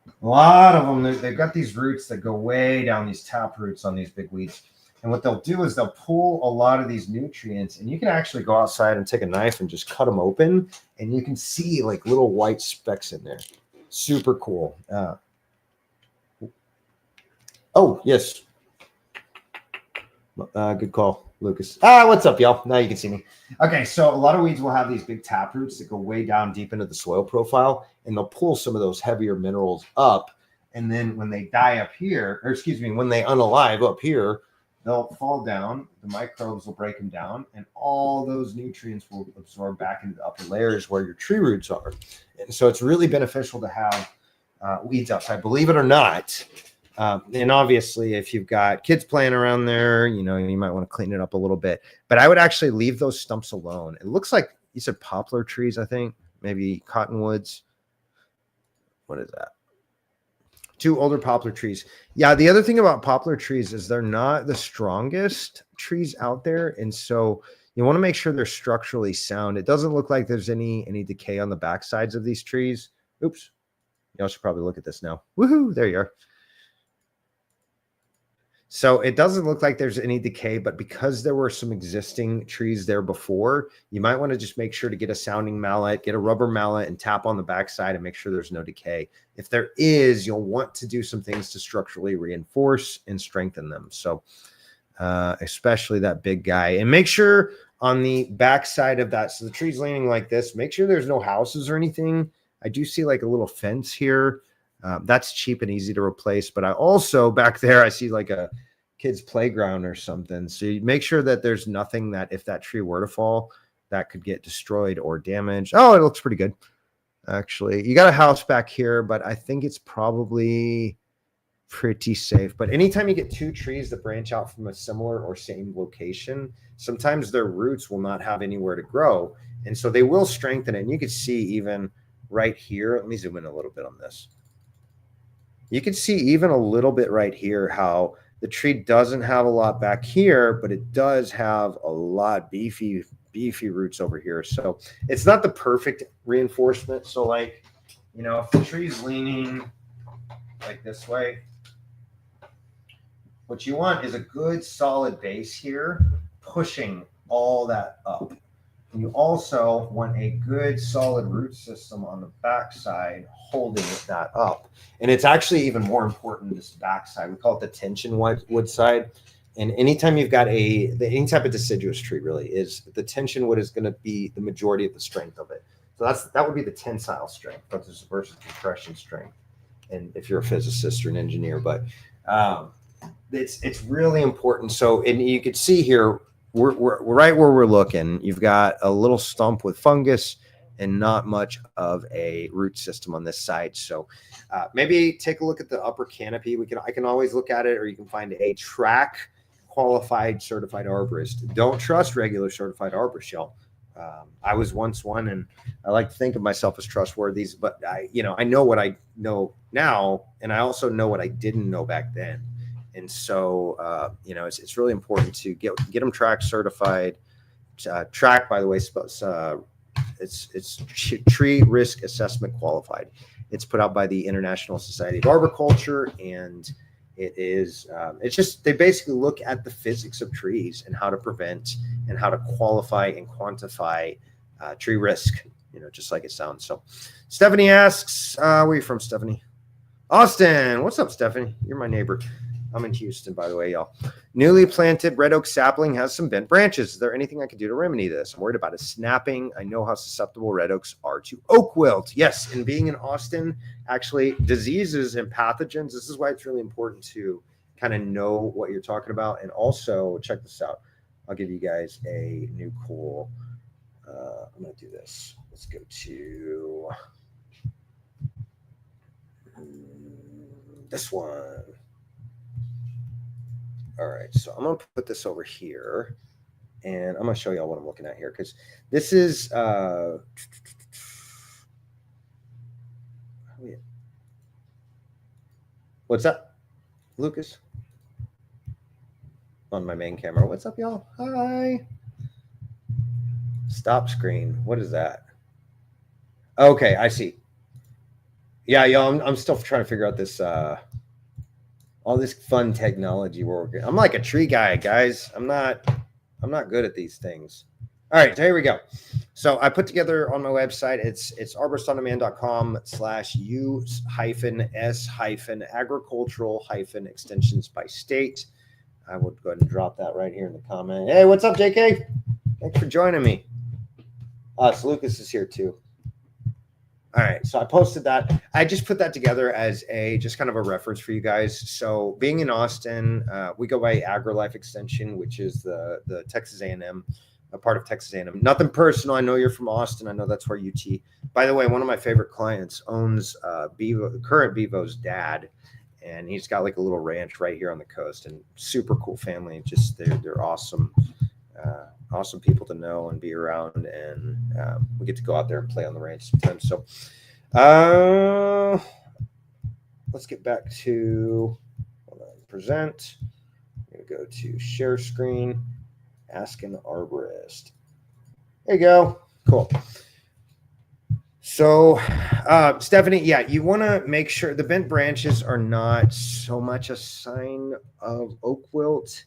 A lot of them, they've got these roots that go way down, these tap roots on these big weeds. And what they'll do is they'll pull a lot of these nutrients, and you can actually go outside and take a knife and just cut them open, and you can see like little white specks in there. Super cool. Oh, yes. Good call, Lucas. What's up, y'all? Now you can see me. Okay, so a lot of weeds will have these big tap roots that go way down deep into the soil profile, and they'll pull some of those heavier minerals up. And then when they die up here, when they unalive up here, they'll fall down, the microbes will break them down, and all those nutrients will absorb back into the upper layers where your tree roots are. And so it's really beneficial to have weeds outside, believe it or not. And obviously, if you've got kids playing around there, you might want to clean it up a little bit. But I would actually leave those stumps alone. It looks like you said poplar trees, I think, maybe cottonwoods. What is that? 2 older poplar trees. Yeah, the other thing about poplar trees is they're not the strongest trees out there. And so you want to make sure they're structurally sound. It doesn't look like there's any decay on the back sides of these trees. Oops. Y'all should probably look at this now. Woohoo, there you are. So it doesn't look like there's any decay, but because there were some existing trees there before, you might want to just make sure to get a sounding mallet, get a rubber mallet, and tap on the backside and make sure there's no decay. If there is, you'll want to do some things to structurally reinforce and strengthen them. So especially that big guy. And make sure on the back side of that, so the tree's leaning like this, make sure there's no houses or anything. I do see like a little fence here. That's cheap and easy to replace. But I also, back there, I see like a kid's playground or something. So you make sure that there's nothing that if that tree were to fall, that could get destroyed or damaged. Oh, it looks pretty good. Actually, you got a house back here, but I think it's probably pretty safe. But anytime you get two trees that branch out from a similar or same location, sometimes their roots will not have anywhere to grow. And so they will strengthen it. And you can see even right here, let me zoom in a little bit on this. You can see even a little bit right here how the tree doesn't have a lot back here, but it does have a lot beefy roots over here. So it's not the perfect reinforcement. So like, you know, if the tree's leaning like this way, what you want is a good solid base here, pushing all that up. And you also want a good solid root system on the backside, holding that up. And it's actually even more important, this backside. We call it the tension wood side. And anytime you've got any type of deciduous tree, really, is the tension wood is going to be the majority of the strength of it. So that would be the tensile strength versus compression strength. And if you're a physicist or an engineer, but it's really important. So, and you can see here, we're right where we're looking. You've got a little stump with fungus and not much of a root system on this side. So maybe take a look at the upper canopy. I can always look at it, or you can find a track qualified certified arborist. Don't trust regular certified arborist, y'all. I was once one, and I like to think of myself as trustworthy, but I know what I know now, and I also know what I didn't know back then. And so, it's really important to get them track certified. Track, by the way, it's tree risk assessment qualified. It's put out by the International Society of Arboriculture, and it is it's just, they basically look at the physics of trees and how to prevent and how to qualify and quantify tree risk, just like it sounds. So Stephanie asks, where are you from, Stephanie? Austin. What's up, Stephanie? You're my neighbor. I'm in Houston, by the way, y'all. Newly planted red oak sapling has some bent branches. Is there anything I can do to remedy this? I'm worried about it snapping. I know how susceptible red oaks are to oak wilt. Yes, and being in Austin, actually, diseases and pathogens, this is why it's really important to kind of know what you're talking about. And also, check this out. I'll give you guys a new cool, I'm going to do this. Let's go to this one. All right, so I'm going to put this over here, and I'm going to show y'all what I'm looking at here, because this is what's up, Lucas? On my main camera. What's up, y'all? Hi. Stop screen. What is that? Okay, I see. Yeah, y'all, I'm still trying to figure out this all this fun technology we're working. I'm like a tree guy, guys. I'm not good at these things. All right, so here we go. So I put together on my website, it's arboristonaman.com/use-s-agricultural-extensions by state. I will go ahead and drop that right here in the comment. Hey, what's up, JK? Thanks for joining me. So Lucas is here too. All right, so I posted that. I just put that together as just kind of a reference for you guys. So being in Austin, we go by AgriLife Extension, which is the Texas A&M, a part of Texas A&M. Nothing personal. I know you're from Austin. I know that's where UT. By the way, one of my favorite clients owns current Bevo's dad, and he's got like a little ranch right here on the coast, and super cool family. Just they're awesome. Awesome people to know and be around, and we get to go out there and play on the range sometimes. So let's get back to present. I'm going to go to share screen, ask an arborist. There you go. Cool. So Stephanie, yeah, you want to make sure the bent branches are not so much a sign of oak wilt.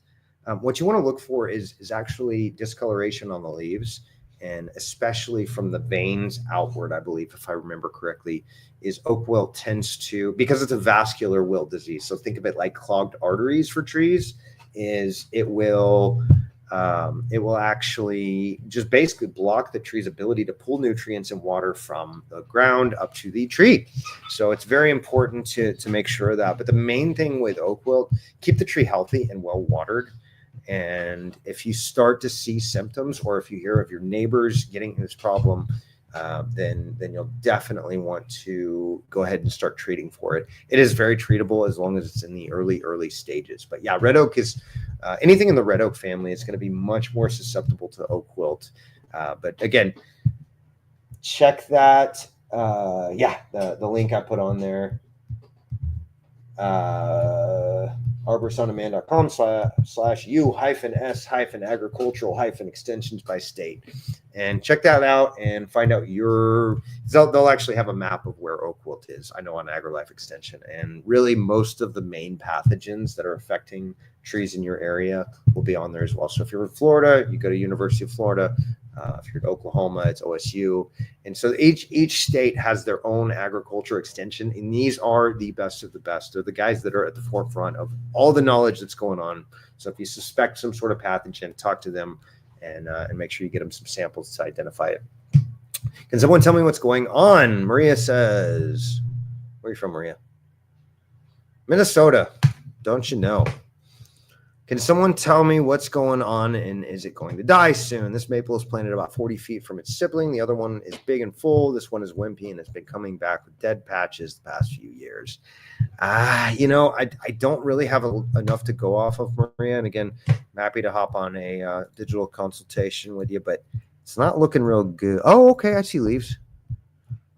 What you want to look for is actually discoloration on the leaves, and especially from the veins outward, I believe, if I remember correctly, is oak wilt tends to, because it's a vascular wilt disease. So think of it like clogged arteries for trees. is it will actually just basically block the tree's ability to pull nutrients and water from the ground up to the tree. So it's very important to make sure of that. But the main thing with oak wilt, keep the tree healthy and well watered. And if you start to see symptoms, or if you hear of your neighbors getting this problem, then you'll definitely want to go ahead and start treating for it. It is very treatable as long as it's in the early stages. But yeah, red oak is anything in the red oak family is going to be much more susceptible to oak wilt. But again, check that. The link I put on there. arboristonaman.com/u-s-agricultural-extensions by state, and check that out and find out they'll actually have a map of where oak wilt is. I know on AgriLife Extension, and really most of the main pathogens that are affecting trees in your area will be on there as well. So if you're in Florida, you go to University of Florida. If you're in Oklahoma, it's OSU. And so each state has their own agriculture extension, and these are the best of the best. They're the guys that are at the forefront of all the knowledge that's going on. So if you suspect some sort of pathogen, talk to them and make sure you get them some samples to identify it. Can someone tell me what's going on? Maria says, where are you from, Maria? Minnesota. Don't you know? Can someone tell me what's going on, and is it going to die soon? This maple is planted about 40 feet from its sibling. The other one is big and full. This one is wimpy, and it's been coming back with dead patches the past few years. I don't really have enough to go off of, Maria. And again, I'm happy to hop on a digital consultation with you, but it's not looking real good. Oh, okay. I see leaves.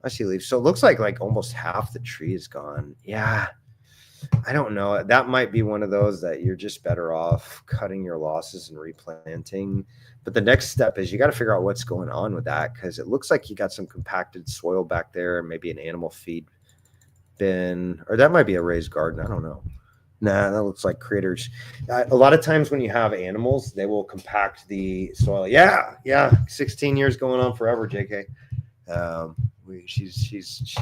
So it looks like almost half the tree is gone. Yeah. I don't know. That might be one of those that you're just better off cutting your losses and replanting. But the next step is you got to figure out what's going on with that, because it looks like you got some compacted soil back there, maybe an animal feed bin, or that might be a raised garden. I don't know. Nah, that looks like critters. A lot of times when you have animals, they will compact the soil. Yeah. 16 years going on forever, JK. She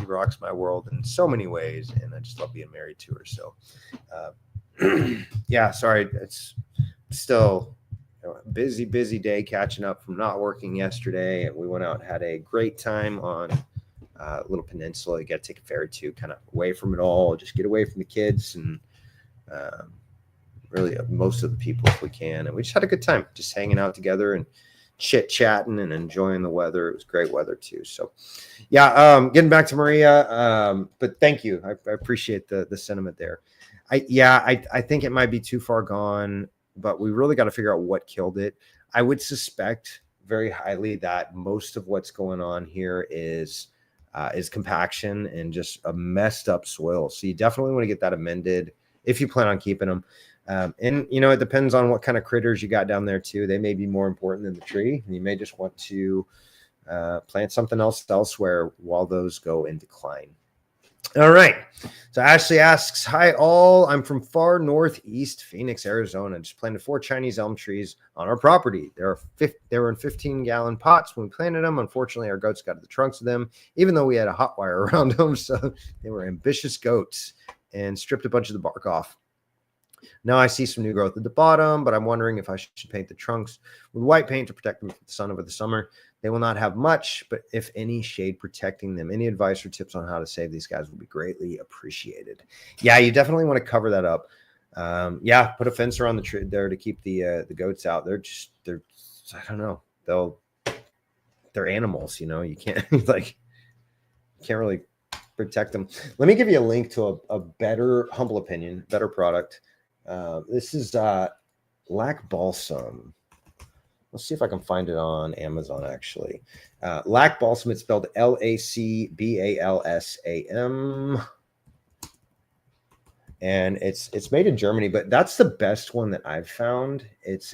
rocks my world in so many ways, and I just love being married to her. So, yeah, sorry, it's still a busy day catching up from not working yesterday, and we went out and had a great time on a little peninsula. You got to take a ferry to, kind of away from it all, just get away from the kids and really most of the people if we can, and we just had a good time just hanging out together and chit-chatting and enjoying the weather. It was great weather too. So yeah, getting back to Maria, but thank you. I appreciate the sentiment there. I think it might be too far gone, but we really got to figure out what killed it. I would suspect very highly that most of what's going on here is compaction and just a messed up soil. So you definitely want to get that amended if you plan on keeping them. And it depends on what kind of critters you got down there too. They may be more important than the tree, and you may just want to plant something else elsewhere while those go in decline. All right. So Ashley asks, hi all, I'm from far northeast Phoenix, Arizona. Just planted 4 Chinese elm trees on our property. They were in 15-gallon pots when we planted them. Unfortunately, our goats got to the trunks of them, even though we had a hot wire around them. So they were ambitious goats and stripped a bunch of the bark off. Now I see some new growth at the bottom, but I'm wondering if I should paint the trunks with white paint to protect them from the sun over the summer. They will not have much, but if any, shade protecting them. Any advice or tips on how to save these guys will be greatly appreciated. Yeah, you definitely want to cover that up. Put a fence around the tree there to keep the goats out. They're I don't know. They're animals, you can't can't really protect them. Let me give you a link to a better, humble opinion, better product. This is Lac Balsam. Let's see if I can find it on Amazon, actually. Lac Balsam, it's spelled Lacbalsam. And it's made in Germany, but that's the best one that I've found. It's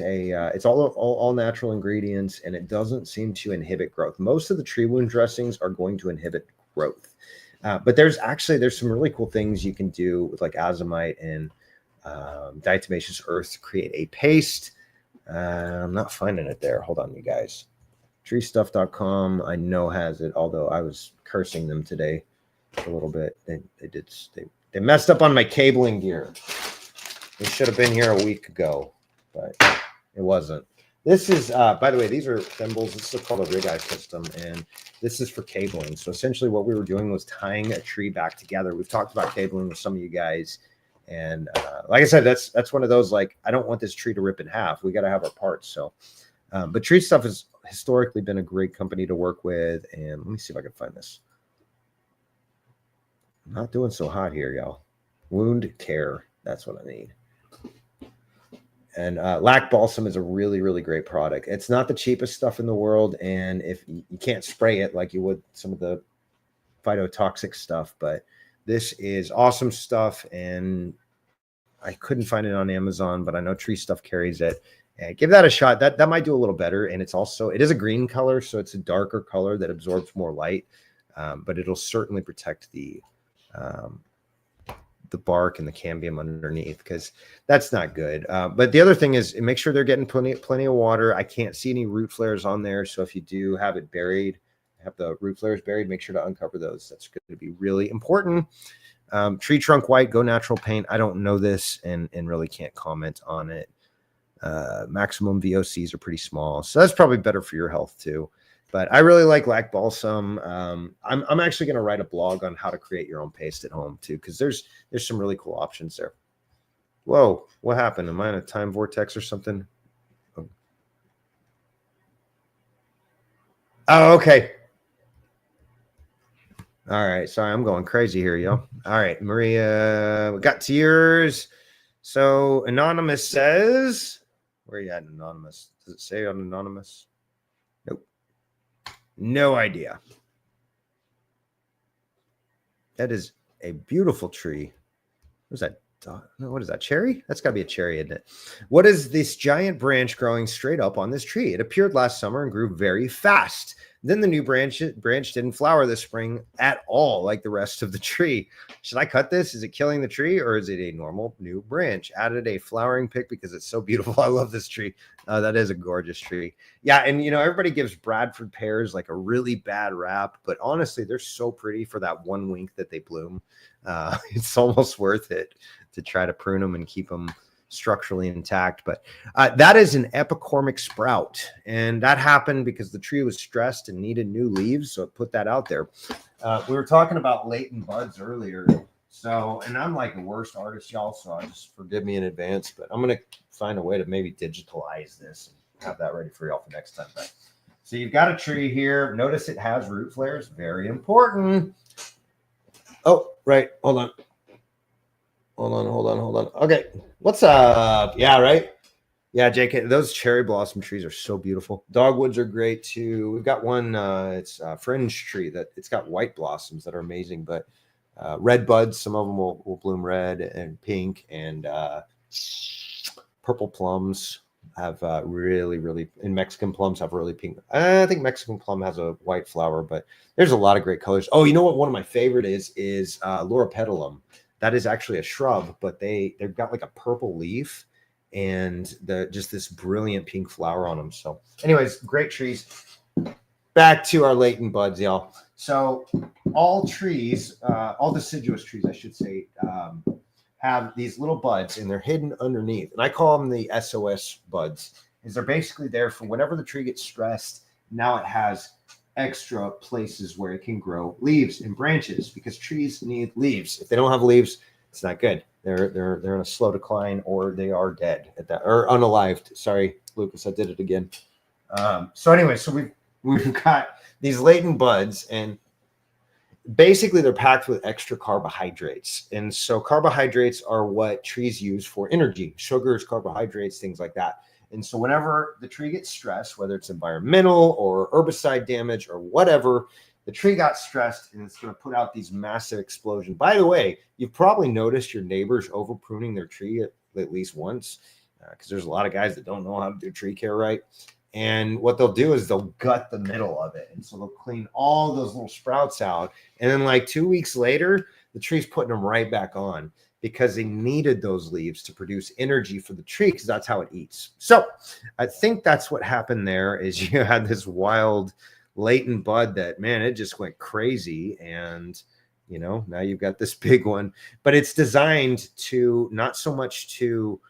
all natural ingredients, and it doesn't seem to inhibit growth. Most of the tree wound dressings are going to inhibit growth. But there's some really cool things you can do with like azomite and diatomaceous earth to create a paste. I'm not finding it there. Hold on, you guys. Treestuff.com I know has it, although I was cursing them today a little bit. They messed up on my cabling gear. It should have been here a week ago, but it wasn't. This is, by the way, these are thimbles. This is called a rig eye system, and this is for cabling. So essentially what we were doing was tying a tree back together. We've talked about cabling with some of you guys. And like I said, that's one of those, like, I don't want this tree to rip in half. We got to have our parts. So, but Tree Stuff has historically been a great company to work with. And let me see if I can find this. I'm not doing so hot here, y'all. Wound care. That's what I need. And Lac Balsam is a really, really great product. It's not the cheapest stuff in the world. And if you can't spray it like you would some of the phytotoxic stuff, but this is awesome stuff. And I couldn't find it on Amazon, but I know Tree Stuff carries it. And give that a shot. That might do a little better. And it's also, it is a green color, so it's a darker color that absorbs more light. But it'll certainly protect the bark and the cambium underneath, because that's not good. But the other thing is, make sure they're getting plenty of water. I can't see any root flares on there. So if you do have it buried, have the root flares buried, make sure to uncover those. That's going to be really important. Tree trunk white, go natural paint. I don't know this and really can't comment on it. Maximum VOCs are pretty small, so that's probably better for your health too. But I really like Lac Balsam. I'm actually going to write a blog on how to create your own paste at home too, because there's some really cool options there. Whoa, what happened? Am I in a time vortex or something? Oh, okay. All right. Sorry, I'm going crazy here, yo. All right, Maria, we got to yours. So Anonymous says, where are you at, Anonymous? Does it say on Anonymous? Nope. No idea. That is a beautiful tree. What is that? What is that? Cherry? That's got to be a cherry, isn't it? What is this giant branch growing straight up on this tree? It appeared last summer and grew very fast. Then the new branch didn't flower this spring at all, like the rest of the tree. Should I cut this? Is it killing the tree, or is it a normal new branch? Added a flowering pick because it's so beautiful. I love this tree. That is a gorgeous tree. Yeah, and everybody gives Bradford pears like a really bad rap, but honestly, they're so pretty for that one wink that they bloom. It's almost worth it to try to prune them and keep them structurally intact. But that is an epicormic sprout, and that happened because the tree was stressed and needed new leaves, so it put that out there. We were talking about latent buds earlier, so, and I'm like the worst artist, y'all, so I just forgive me in advance, but I'm gonna find a way to maybe digitalize this and have that ready for y'all for next time. So you've got a tree here. Notice it has root flares. Very important. Oh, right. Hold on. Okay. What's up? Yeah, right. Yeah, JK, those cherry blossom trees are so beautiful. Dogwoods are great too. We've got one, it's a fringe tree that it's got white blossoms that are amazing, but red buds, some of them will bloom red and pink, and purple plums have really, and Mexican plums have really pink. I think Mexican plum has a white flower, but there's a lot of great colors. Oh, you know what? One of my favorite is Loropetalum. That is actually a shrub, but they've got like a purple leaf and just this brilliant pink flower on them. So anyways, great trees. Back to our latent buds, y'all. So all trees, all deciduous trees, I should say, have these little buds, and they're hidden underneath. And I call them the SOS buds, because they're basically there for whenever the tree gets stressed. Now it has extra places where it can grow leaves and branches, because trees need leaves. If they don't have leaves, it's not good. They're in a slow decline, or they are dead at that, or unalived. Sorry, Lucas, I did it again. So anyway, so we've got these latent buds, and basically they're packed with extra carbohydrates. And so carbohydrates are what trees use for energy, sugars, carbohydrates, things like that. And so whenever the tree gets stressed, whether it's environmental or herbicide damage or whatever, the tree got stressed and it's going to put out these massive explosions. By the way, you've probably noticed your neighbors over pruning their tree at least once, because there's a lot of guys that don't know how to do tree care right. And what they'll do is they'll gut the middle of it. And so they'll clean all those little sprouts out. And then like 2 weeks later, the tree's putting them right back on, because they needed those leaves to produce energy for the tree, because that's how it eats. So I think that's what happened there, is you had this wild latent bud that, man, it just went crazy. And You know, now you've got this big one, but it's designed to not so much to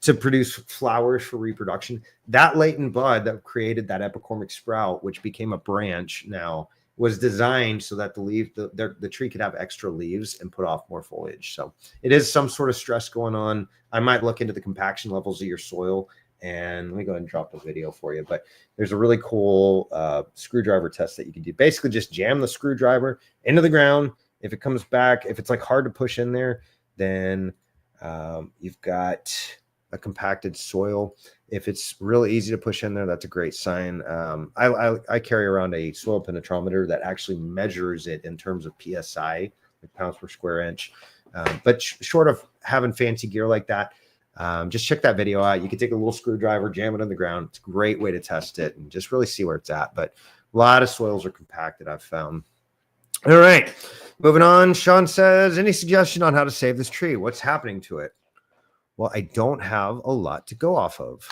produce flowers for reproduction. That latent bud that created that epicormic sprout, which became a branch now, was designed so that the tree could have extra leaves and put off more foliage. So it is some sort of stress going on. I might look into the compaction levels of your soil, and let me go ahead and drop the video for you. But there's a really cool screwdriver test that you can do. Basically, just jam the screwdriver into the ground. If it comes back, if it's like hard to push in there, then you've got a compacted soil. If it's really easy to push in there, that's a great sign. I carry around a soil penetrometer that actually measures it in terms of PSI, like pounds per square inch. But short of having fancy gear like that, just check that video out. You can take a little screwdriver, jam it in the ground. It's a great way to test it and just really see where it's at. But a lot of soils are compacted, I've found. All right, moving on. Sean says, any suggestion on how to save this tree? What's happening to it? Well, I don't have a lot to go off of.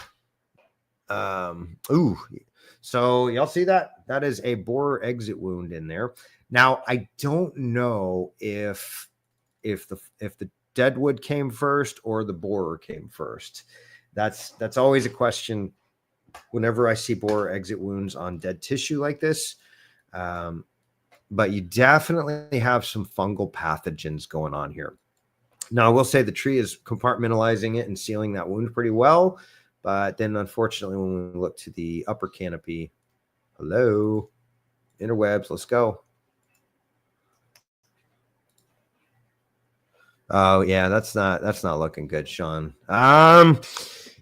So y'all see that? That is a borer exit wound in there. Now, I don't know if the deadwood came first or the borer came first. That's always a question whenever I see borer exit wounds on dead tissue like this. But you definitely have some fungal pathogens going on here. Now, I will say the tree is compartmentalizing it and sealing that wound pretty well. But then, unfortunately, when we look to the upper canopy, hello, interwebs, let's go. Oh, yeah, that's not looking good, Sean.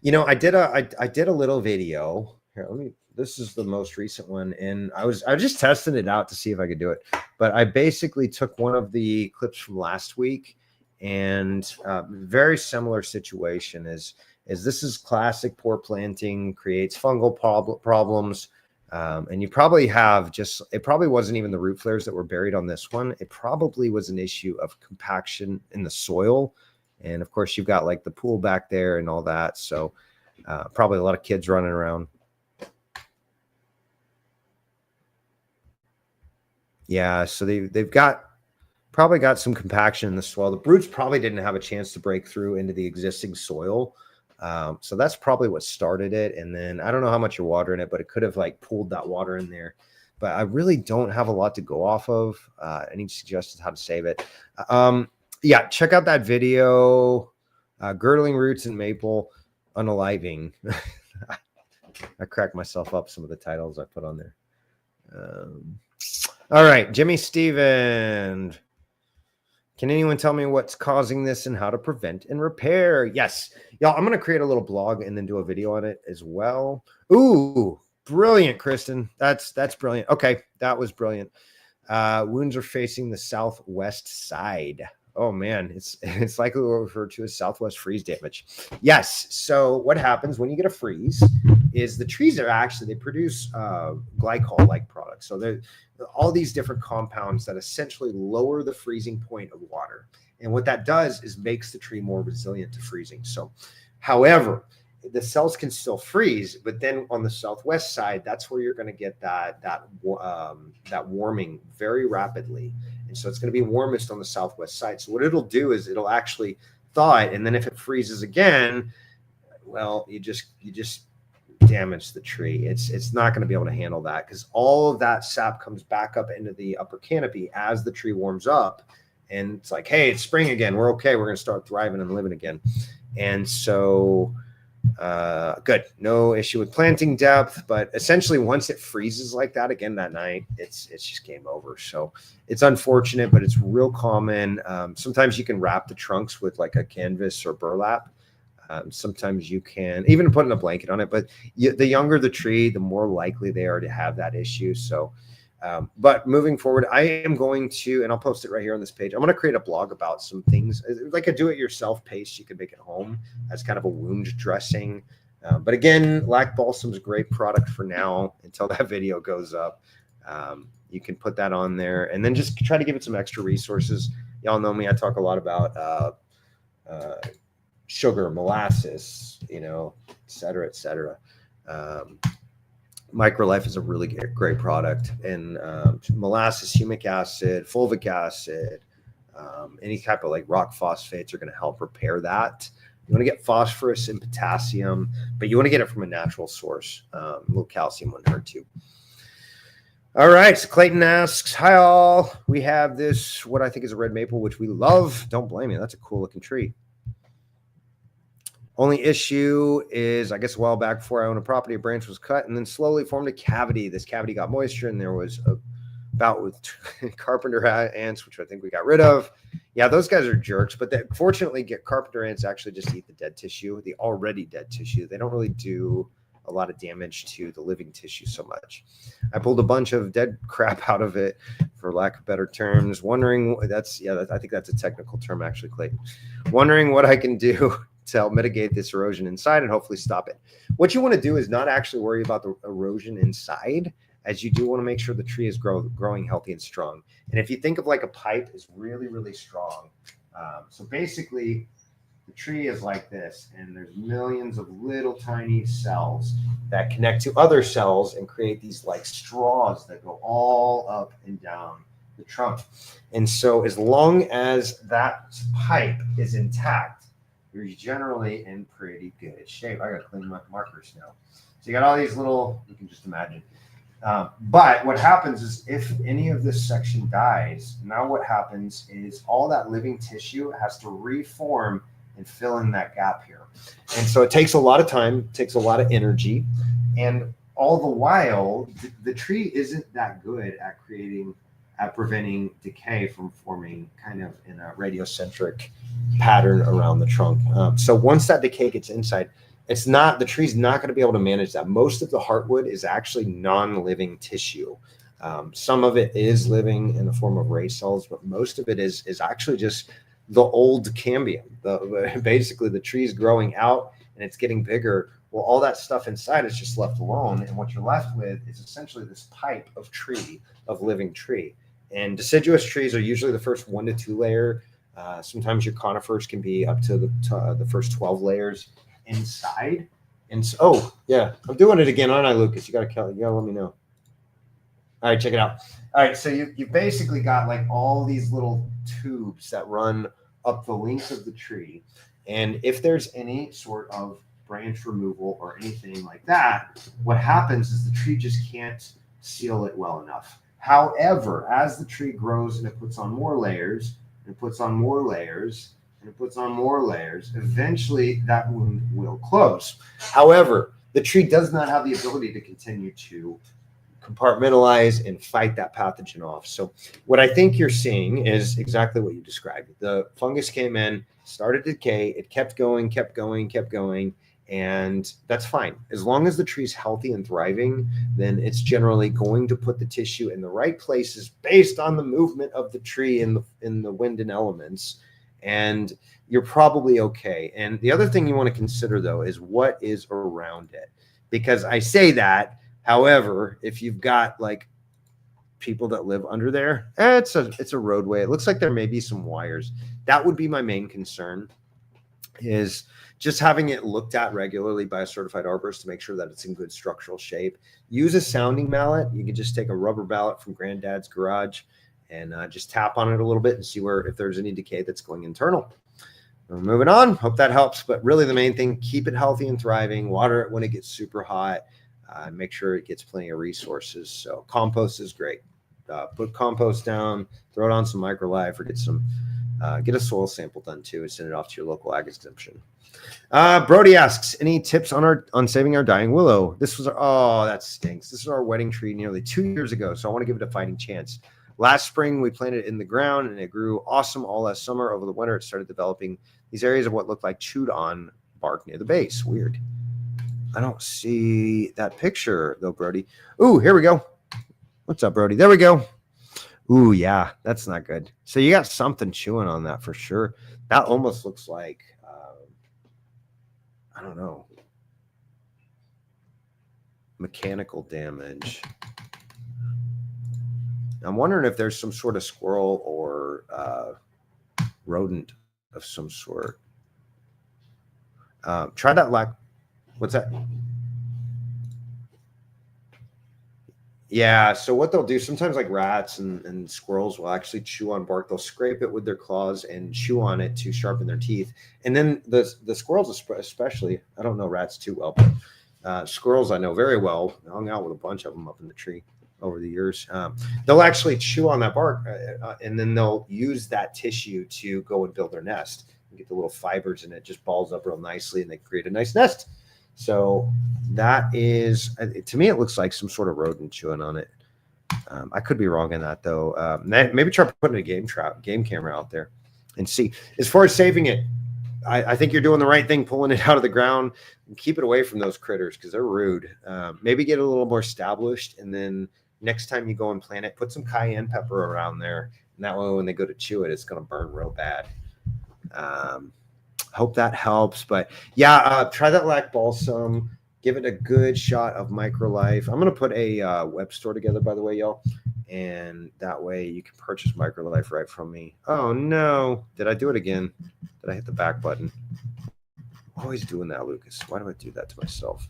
You know, I did a little video. Here, this is the most recent one, and I was just testing it out to see if I could do it. But I basically took one of the clips from last week, and very similar situation is this is classic poor planting, creates fungal problems. And you probably have it probably wasn't even the root flares that were buried on this one. It probably was an issue of compaction in the soil. And of course, you've got like the pool back there and all that. So probably a lot of kids running around. Yeah, so they've probably got some compaction in the soil. The roots probably didn't have a chance to break through into the existing soil. So that's probably what started it. And then I don't know how much you're watering it, but it could have like pooled that water in there. But I really don't have a lot to go off of. Any suggestions how to save it? Yeah, check out that video, girdling roots and maple unaliving. I cracked myself up some of the titles I put on there. All right, Jimmy Steven. Can anyone tell me what's causing this and how to prevent and repair? Yes. Y'all, I'm going to create a little blog and then do a video on it as well. Ooh, brilliant, Kristen. That's brilliant. Okay, that was brilliant. Wounds are facing the southwest side. Oh, man, it's likely referred to as southwest freeze damage. Yes. So what happens when you get a freeze is the trees are actually, they produce glycol-like products. So they're all these different compounds that essentially lower the freezing point of water. And what that does is makes the tree more resilient to freezing. So, however, the cells can still freeze, but then on the southwest side, that's where you're going to get that warming very rapidly. And so it's going to be warmest on the southwest side. So what it'll do is it'll actually thaw it. And then if it freezes again, well, you just damage the tree. It's not going to be able to handle that because all of that sap comes back up into the upper canopy as the tree warms up. And it's like, hey, it's spring again. We're okay. We're going to start thriving and living again. And so good. No issue with planting depth, but essentially once it freezes like that again that night, it's just game over. So it's unfortunate, but it's real common. Sometimes you can wrap the trunks with like a canvas or burlap. Sometimes you can even put in a blanket on it, but the younger the tree, the more likely they are to have that issue. So, but moving forward, I am going to, and I'll post it right here on this page. I'm going to create a blog about some things like a do-it-yourself paste you can make at home as kind of a wound dressing. But again, Lac Balsam's a great product for now until that video goes up. You can put that on there and then just try to give it some extra resources. Y'all know me. I talk a lot about, sugar, molasses, et cetera, et cetera. Microlife is a really great product, and molasses, humic acid, fulvic acid, any type of like rock phosphates are going to help repair that. You want to get phosphorus and potassium, but you want to get it from a natural source. A little calcium wouldn't hurt too. All right, so Clayton asks, hi all, we have this, what I think is a red maple, which we love. Don't blame me, that's a cool looking tree. Only issue is, I guess a while back before I owned a property, a branch was cut and then slowly formed a cavity. This cavity got moisture and there was a bout with carpenter ants, which I think we got rid of. Yeah, those guys are jerks, but fortunately carpenter ants actually just eat the dead tissue, the already dead tissue. They don't really do a lot of damage to the living tissue so much. I pulled a bunch of dead crap out of it, for lack of better terms, wondering, I think that's a technical term actually, Clayton. Wondering what I can do to help mitigate this erosion inside and hopefully stop it. What you want to do is not actually worry about the erosion inside, as you do want to make sure the tree is growing healthy and strong. And if you think of like a pipe is really, really strong. So basically the tree is like this, and there's millions of little tiny cells that connect to other cells and create these like straws that go all up and down the trunk. And so as long as that pipe is intact, you're generally in pretty good shape. I got to clean my markers now. So you got all these little, you can just imagine. But what happens is if any of this section dies, now what happens is all that living tissue has to reform and fill in that gap here. And so it takes a lot of time, takes a lot of energy. And all the while, the tree isn't that good at preventing decay from forming kind of in a radiocentric pattern around the trunk. So once that decay gets inside, the tree's not going to be able to manage that. Most of the heartwood is actually non-living tissue. Some of it is living in the form of ray cells, but most of it is actually just the old cambium. Basically the tree's growing out and it's getting bigger. Well, all that stuff inside is just left alone. And what you're left with is essentially this pipe of living tree. And deciduous trees are usually the first 1 to 2 layer. Sometimes your conifers can be up to the first 12 layers inside. And so, oh yeah, I'm doing it again, aren't I, Lucas? You gotta let me know. All right, check it out. All right, so you basically got like all these little tubes that run up the length of the tree. And if there's any sort of branch removal or anything like that, what happens is the tree just can't seal it well enough. However, as the tree grows and it puts on more layers, and it puts on more layers, and it puts on more layers, eventually that wound will close. However, the tree does not have the ability to continue to compartmentalize and fight that pathogen off. So what I think you're seeing is exactly what you described. The fungus came in, started to decay, it kept going, and that's fine. As long as the tree's healthy and thriving, then it's generally going to put the tissue in the right places based on the movement of the tree in the wind and elements, and you're probably okay. And the other thing you want to consider though is what is around it, because I say that, however, if you've got like people that live under there, it's a roadway. It looks like there may be some wires. That would be my main concern, is just having it looked at regularly by a certified arborist to make sure that it's in good structural shape. Use a sounding mallet. You can just take a rubber mallet from granddad's garage and just tap on it a little bit and see if there's any decay that's going internal. We're moving on. Hope that helps. But really the main thing, keep it healthy and thriving. Water it when it gets super hot. Make sure it gets plenty of resources. So compost is great. Put compost down, throw it on some Microlife, or get a soil sample done too and send it off to your local ag exemption. Brody asks, any tips on saving our dying willow? That stinks. This is our wedding tree nearly 2 years ago, so I want to give it a fighting chance. Last spring, we planted it in the ground and it grew awesome all last summer. Over the winter, it started developing these areas of what looked like chewed on bark near the base. Weird. I don't see that picture though, Brody. Ooh, here we go. What's up, Brody? There we go. Ooh, yeah, that's not good. So you got something chewing on that for sure. That almost looks like, I don't know, mechanical damage. I'm wondering if there's some sort of squirrel or rodent of some sort. Try that what's that? Yeah, so what they'll do sometimes, like rats and squirrels will actually chew on bark. They'll scrape it with their claws and chew on it to sharpen their teeth. And then the squirrels, especially, I don't know rats too well, but squirrels I know very well. I hung out with a bunch of them up in the tree over the years. They'll actually chew on that bark, and then they'll use that tissue to go and build their nest. You get the little fibers, and it just balls up real nicely, and they create a nice nest. So that is, to me, it looks like some sort of rodent chewing on it. I could be wrong in that though. Maybe try putting a game camera out there and see. As far as saving it, I think you're doing the right thing, pulling it out of the ground and keep it away from those critters because they're rude. Maybe get a little more established, and then next time you go and plant it, put some cayenne pepper around there, and that way when they go to chew it, it's going to burn real bad. Hope that helps. But yeah, try that lac balsam. Give it a good shot of MicroLife. I'm going to put a web store together, by the way, y'all. And that way you can purchase MicroLife right from me. Oh, no. Did I do it again? Did I hit the back button? I'm always doing that, Lucas. Why do I do that to myself?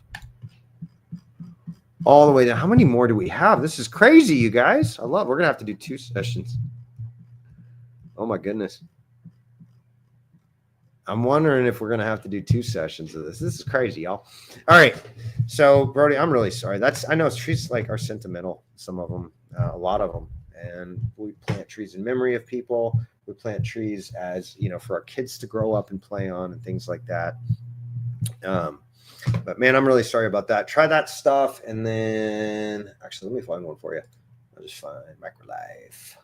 All the way down. How many more do we have? This is crazy, you guys. We're going to have to do 2 sessions. Oh, my goodness. I'm wondering if we're going to have to do 2 sessions of this. This is crazy, y'all. All right. So, Brody, I'm really sorry. I know trees like are sentimental, some of them, a lot of them. And we plant trees in memory of people. We plant trees as, for our kids to grow up and play on and things like that. But, man, I'm really sorry about that. Try that stuff. And then, actually, let me find one for you. I'll just find MicroLife.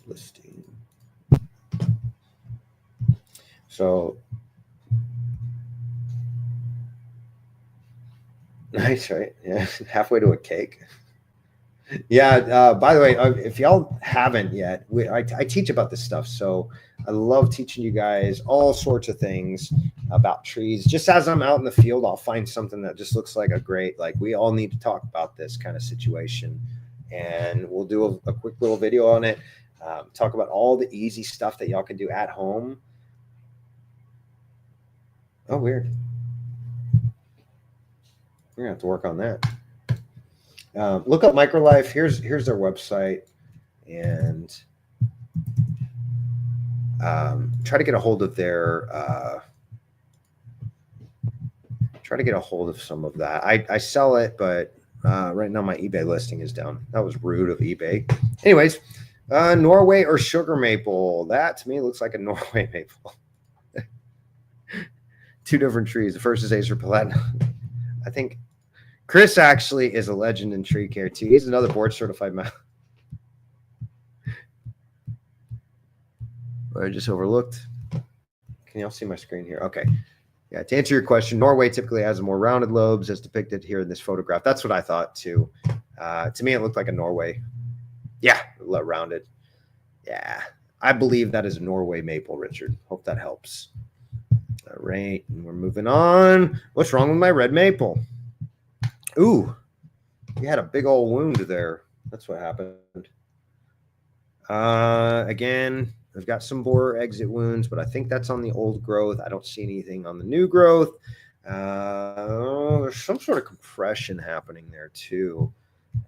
Listing. So nice, right? Yeah, halfway to a cake. Yeah. By the way, if y'all haven't yet, I teach about this stuff. So I love teaching you guys all sorts of things about trees. Just as I'm out in the field, I'll find something that just looks like we all need to talk about this kind of situation, and we'll do a quick little video on it. Talk about all the easy stuff that y'all can do at home. Oh, weird. We're gonna have to work on that. Look up MicroLife. Here's their website, and try to get a hold of their. Try to get a hold of some of that. I sell it, but right now my eBay listing is down. That was rude of eBay. Anyways. Norway or sugar maple. That to me looks like a Norway maple. 2 different trees. The first is Acer Platinum. I think Chris actually is a legend in tree care too. He's another board certified man. I just overlooked. Can y'all see my screen here? Okay. Yeah, to answer your question, Norway typically has more rounded lobes as depicted here in this photograph. That's what I thought too. To me, it looked like a Norway. Yeah, rounded. Yeah, I believe that is a Norway maple, Richard. Hope that helps. All right, and we're moving on. What's wrong with my red maple? Ooh, you had a big old wound there. That's what happened. Again, I've got some borer exit wounds, but I think that's on the old growth. I don't see anything on the new growth. There's some sort of compression happening there too.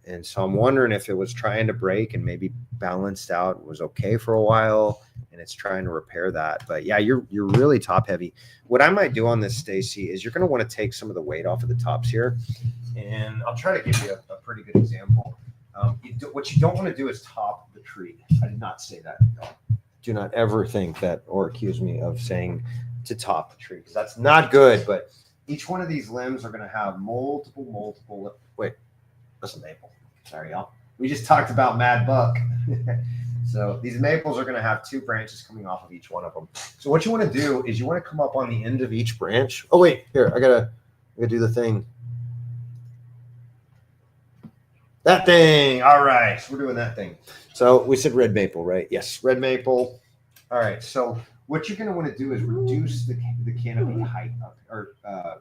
And so I'm wondering if it was trying to break and maybe balanced out, was okay for a while, and it's trying to repair that. But yeah, you're really top heavy. What I might do on this, Stacy, is you're going to want to take some of the weight off of the tops here, and I'll try to give you a pretty good example. What you don't want to do is top the tree. I did not say that. Do not ever think that or accuse me of saying to top the tree, because that's not good. But each one of these limbs are going to have multiple. Wait. That's a maple. Sorry, y'all. We just talked about Mad Buck. So these maples are going to have 2 branches coming off of each one of them. So what you want to do is you want to come up on the end of each branch. Oh, wait. Here, I gotta do the thing. That thing. All right. So we're doing that thing. So we said red maple, right? Yes, red maple. All right. So what you're going to want to do is reduce the canopy height or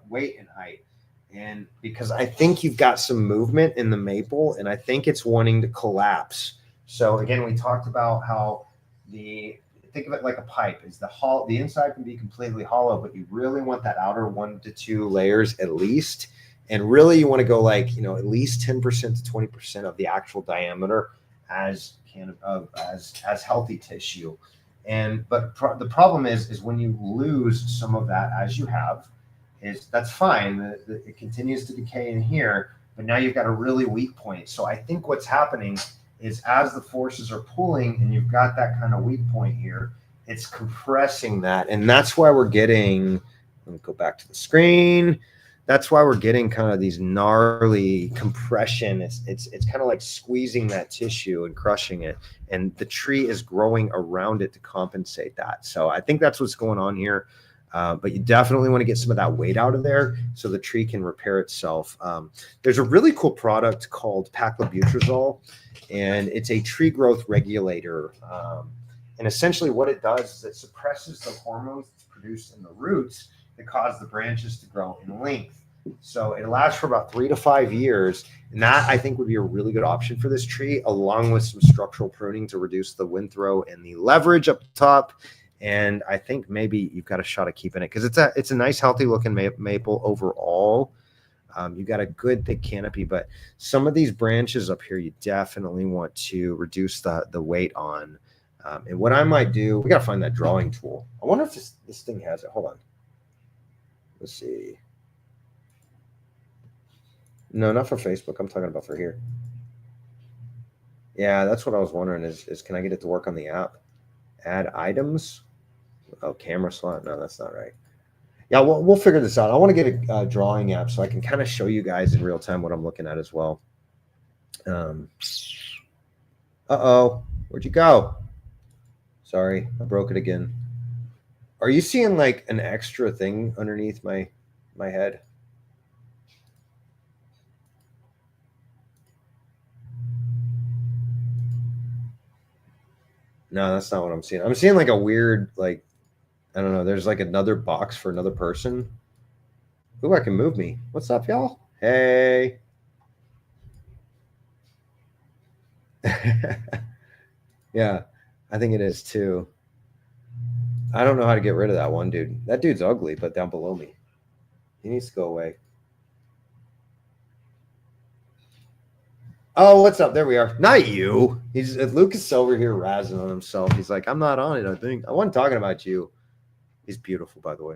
weight and height. And because I think you've got some movement in the maple, and I think it's wanting to collapse. So again, we talked about how think think of it like a pipe. Is the inside can be completely hollow, but you really want that outer 1 to 2 layers at least. And really you want to go like, at least 10% to 20% of the actual diameter as healthy tissue. But the problem is when you lose some of that, as you have, that's fine. It continues to decay in here, but now you've got a really weak point. So I think what's happening is as the forces are pulling and you've got that kind of weak point here, it's compressing that. And that's why we're getting, let me go back to the screen. That's why we're getting kind of these gnarly compression. It's kind of like squeezing that tissue and crushing it. And the tree is growing around it to compensate that. So I think that's what's going on here. But you definitely want to get some of that weight out of there so the tree can repair itself. There's a really cool product called paclobutrazol, and it's a tree growth regulator. And essentially what it does is it suppresses the hormones that's produced in the roots that cause the branches to grow in length. So it lasts for about 3 to 5 years. And that I think would be a really good option for this tree, along with some structural pruning to reduce the wind throw and the leverage up top. And I think maybe you've got a shot at keeping it because it's a nice, healthy looking maple overall. You got a good thick canopy, but some of these branches up here, you definitely want to reduce the weight on. And what I might do, we got to find that drawing tool. I wonder if this thing has it. Hold on. Let's see. No, not for Facebook. I'm talking about for here. Yeah, that's what I was wondering is can I get it to work on the app? Add items. Oh, camera slot. No, that's not right. Yeah, we'll figure this out. I want to get a drawing app so I can kind of show you guys in real time what I'm looking at as well. Uh-oh. Where'd you go? Sorry, I broke it again. Are you seeing like an extra thing underneath my head? No, that's not what I'm seeing. I'm seeing like a weird, like, I don't know. There's like another box for another person. Ooh, I can move me. What's up, y'all? Hey. Yeah, I think it is too. I don't know how to get rid of that one dude. That dude's ugly, but down below me. He needs to go away. Oh, what's up? There we are. Not you. Lucas over here razzing on himself. He's like, I'm not on it, I think. I wasn't talking about you. He's beautiful, by the way.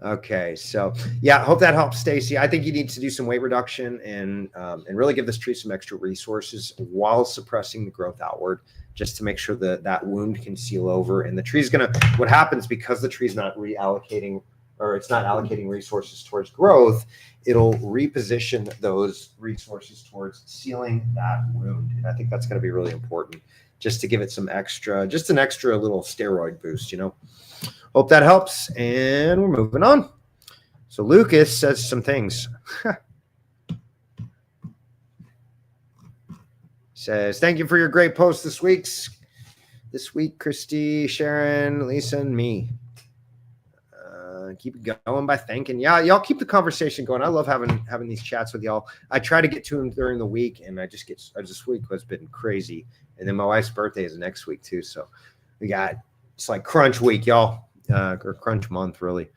Okay, so yeah, hope that helps, Stacy. I think you need to do some weight reduction and really give this tree some extra resources while suppressing the growth outward, just to make sure that that wound can seal over. And the tree's gonna, what happens because the tree's not reallocating, or it's not allocating resources towards growth, it'll reposition those resources towards sealing that wound. And I think that's going to be really important, just to give it some extra, just an extra little steroid boost, Hope that helps. And we're moving on. So Lucas says some things. Says, thank you for your great post this week, Christy, Sharon, Lisa, and me. Keep it going by thanking. Yeah, y'all keep the conversation going. I love having these chats with y'all. I try to get to them during the week, and this week has been crazy. And then my wife's birthday is next week too. So it's like crunch week, y'all, or crunch month, really.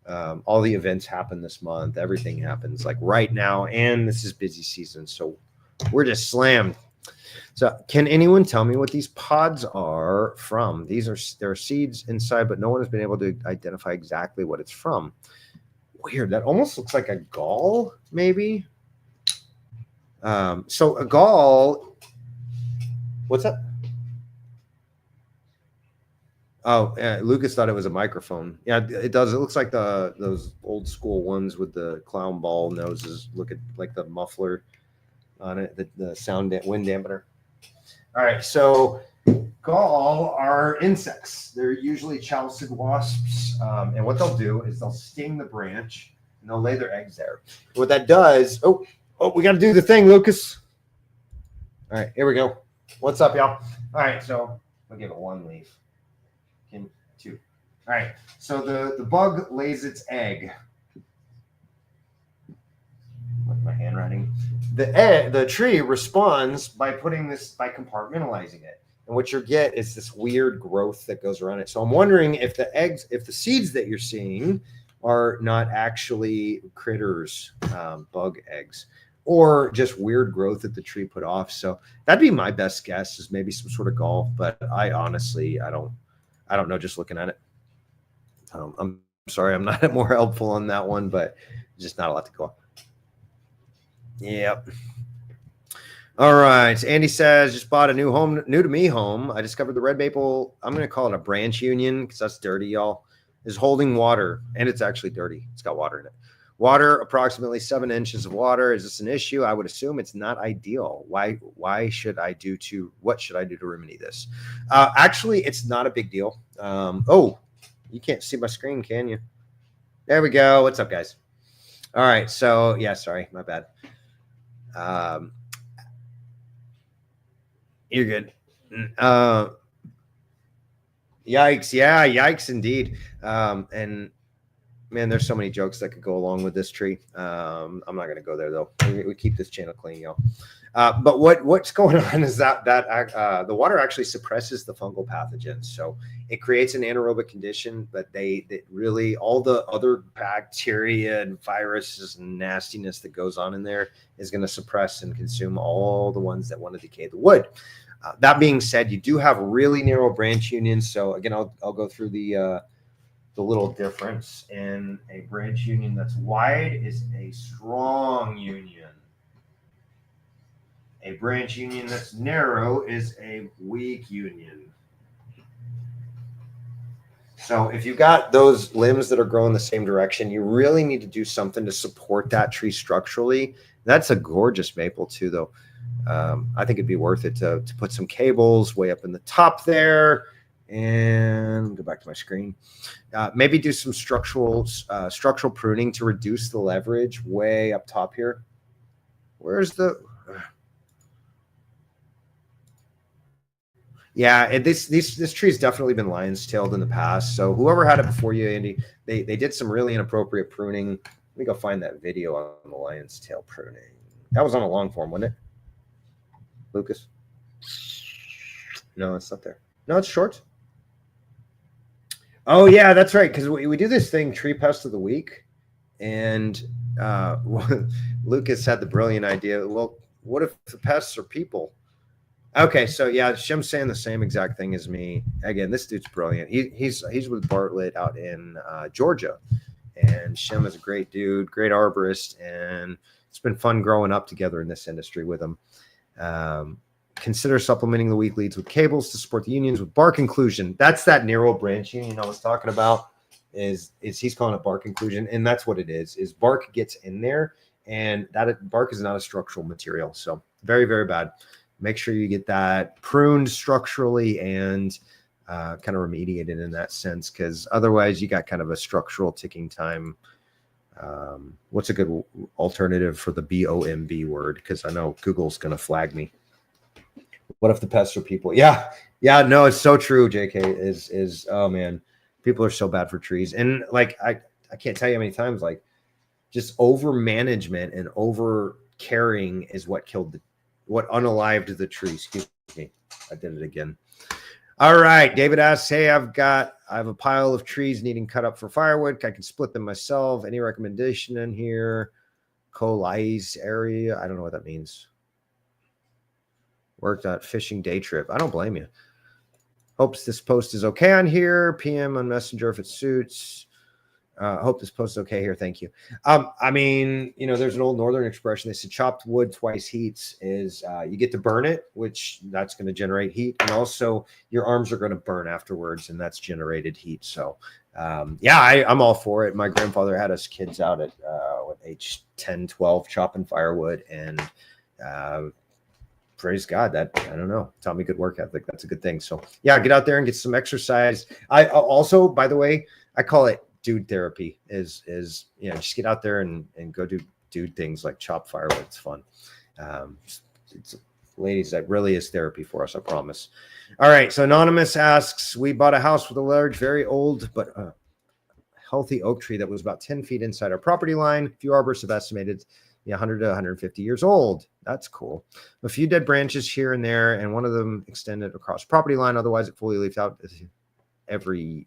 All the events happen this month. Everything happens like right now, and this is busy season. So we're just slammed. So can anyone tell me what these pods are from? There are seeds inside, but no one has been able to identify exactly what it's from. Weird. That almost looks like a gall, maybe. So a gall, what's that? Oh, Lucas thought it was a microphone. Yeah, it does. It looks like those old school ones with the clown ball noses. Look at like the muffler on it, the wind dampener. All right, so gall are insects. They're usually chalcid wasps, and what they'll do is they'll sting the branch and they'll lay their eggs there. What that does, we got to do the thing, Lucas. All right, here we go. What's up, y'all? All right, so I'll give it one leaf. 2. All right, so the bug lays its egg. With my handwriting. The tree responds by compartmentalizing it. And what you get is this weird growth that goes around it. So I'm wondering if the seeds that you're seeing are not actually critters, bug eggs, or just weird growth that the tree put off. So that'd be my best guess, is maybe some sort of golf. But I honestly, I don't know just looking at it. I'm sorry, I'm not more helpful on that one, but just not a lot to go on. Yep. All right. Andy says, just bought a new to me home. I discovered the red maple. I'm going to call it a branch union because that's dirty, y'all. Is holding water, and it's actually dirty. It's got water in it. Water, approximately 7 inches of water. Is this an issue? I would assume it's not ideal. What should I do to remedy this? Actually, it's not a big deal. Oh, you can't see my screen, can you? There we go. What's up, guys? All right. So yeah, sorry, my bad. You're good. Yikes. Yeah, yikes indeed. And man, there's so many jokes that could go along with this tree. I'm not going to go there, though. We keep this channel clean, y'all. But what's going on is that the water actually suppresses the fungal pathogens. So it creates an anaerobic condition, but they really, all the other bacteria and viruses and nastiness that goes on in there is going to suppress and consume all the ones that want to decay the wood. That being said, you do have really narrow branch unions. So again, I'll go through the little difference. In a branch union that's wide is a strong union. A branch union that's narrow is a weak union. So if you've got those limbs that are growing the same direction, you really need to do something to support that tree structurally. That's a gorgeous maple too, though. I think it'd be worth it to put some cables way up in the top there. And go back to my screen. Maybe do some structural pruning to reduce the leverage way up top here. Where's the... Yeah, this tree's definitely been lion's tailed in the past. So whoever had it before you, Andy, they did some really inappropriate pruning. Let me go find that video on the lion's tail pruning. That was on a long form, wasn't it, Lucas? No, it's not there. No, it's short. Oh yeah, that's right. Because we do this thing, Tree Pest of the Week, and Lucas had the brilliant idea. Well, what if the pests are people? Okay, so yeah, Shim's saying the same exact thing as me. Again, this dude's brilliant. He's with Bartlett out in Georgia, and Shim is a great dude, great arborist, and it's been fun growing up together in this industry with him. Consider supplementing the weak leads with cables to support the unions with bark inclusion. That's that narrow branch union I was talking about. Is he's calling it bark inclusion, and that's what it is. Is bark gets in there, and that bark is not a structural material, so very, very bad. Make sure you get that pruned structurally and kind of remediated in that sense, because otherwise you got kind of a structural ticking time. What's a good alternative for the BOMB word? Because I know Google's going to flag me. What if the pests are people? Yeah, no, it's so true, JK. Is oh man, people are so bad for trees. And like I can't tell you how many times, like, just over management and over caring is what unalived the tree. Excuse me. I did it again. All right. David asks, hey, I have a pile of trees needing cut up for firewood. I can split them myself. Any recommendation in here? Colais area. I don't know what that means. Worked out fishing day trip. I don't blame you. Hopes this post is okay on here. PM on Messenger if it suits. Hope this post is okay here. Thank you. I mean, there's an old Northern expression. They say chopped wood twice heats is you get to burn it, which that's going to generate heat. And also your arms are going to burn afterwards, and that's generated heat. So, yeah, I'm all for it. My grandfather had us kids out at age 10, 12 chopping firewood, and praise God, that, I don't know, taught me good work ethic. That's a good thing. So yeah, get out there and get some exercise. I also, by the way, I call it dude therapy. Is just get out there and go do dude things like chop firewood. It's fun. It's ladies, that really is therapy for us, I promise. All right, so Anonymous asks, we bought a house with a large, very old but healthy oak tree that was about 10 feet inside our property line. A few arborists have estimated Yeah, 100 to 150 years old. That's cool. A few dead branches here and there, and one of them extended across property line. Otherwise, it fully leafed out every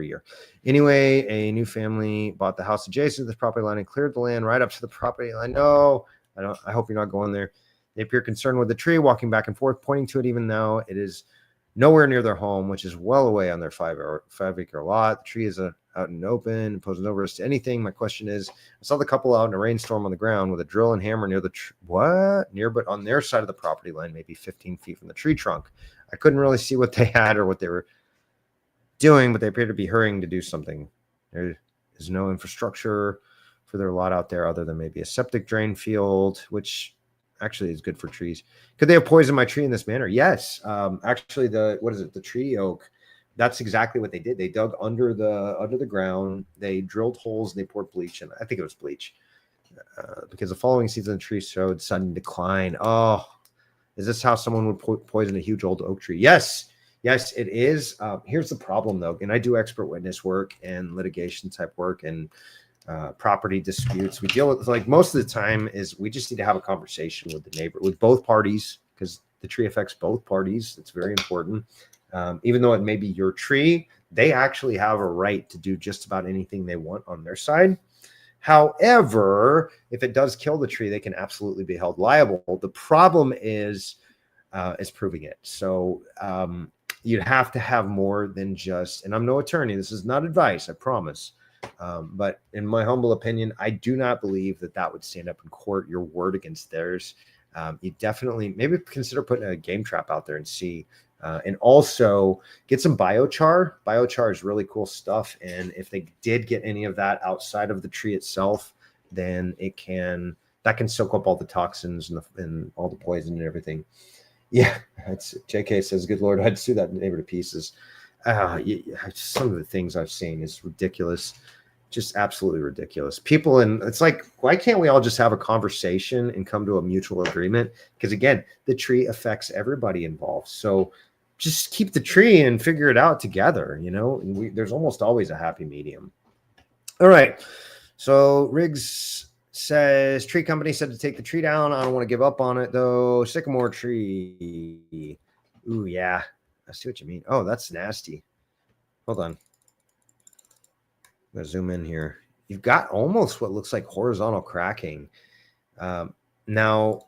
year. Anyway, a new family bought the house adjacent to the property line and cleared the land right up to the property line. No, I hope you're not going there. They appear concerned with the tree, walking back and forth, pointing to it, even though it is nowhere near their home, which is well away on their 5-acre lot. The tree is out in the open, poses no risk to anything. My question is, I saw the couple out in a rainstorm on the ground with a drill and hammer near the but on their side of the property line, maybe 15 feet from the tree trunk. I couldn't really see what they had or what they were doing, but they appear to be hurrying to do something. There is no infrastructure for their lot out there other than maybe a septic drain field, which actually is good for trees. Could they have poisoned my tree in this manner? Yes. Actually, the tree oak, that's exactly what they did. They dug under the ground, they drilled holes, and they poured bleach in. I think it was bleach. Because the following season, the tree showed sudden decline. Oh, is this how someone would poison a huge old oak tree? Yes, it is. Here's the problem, though, and I do expert witness work and litigation type work and property disputes. We deal with, like, most of the time is we just need to have a conversation with the neighbor, with both parties, because the tree affects both parties. It's very important. Even though it may be your tree, they actually have a right to do just about anything they want on their side. However, if it does kill the tree, they can absolutely be held liable. The problem is proving it. So you'd have to have more than just, and I'm no attorney, this is not advice, I promise. But in my humble opinion, I do not believe that would stand up in court, your word against theirs. You definitely maybe consider putting a game trap out there and see. And also get some biochar. Biochar is really cool stuff. And if they did get any of that outside of the tree itself, then that can soak up all the toxins and all the poison and everything. Yeah, JK says, good Lord, I'd sue that neighbor to pieces. Some of the things I've seen is ridiculous. Just absolutely ridiculous. People, and it's like, why can't we all just have a conversation and come to a mutual agreement? Because again, the tree affects everybody involved. So just keep the tree and figure it out together, and there's almost always a happy medium. All right. So Riggs says, tree company said to take the tree down. I don't want to give up on it though. Sycamore tree. Ooh, yeah. I see what you mean. Oh, that's nasty. Hold on. I'm going to zoom in here. You've got almost what looks like horizontal cracking. Now,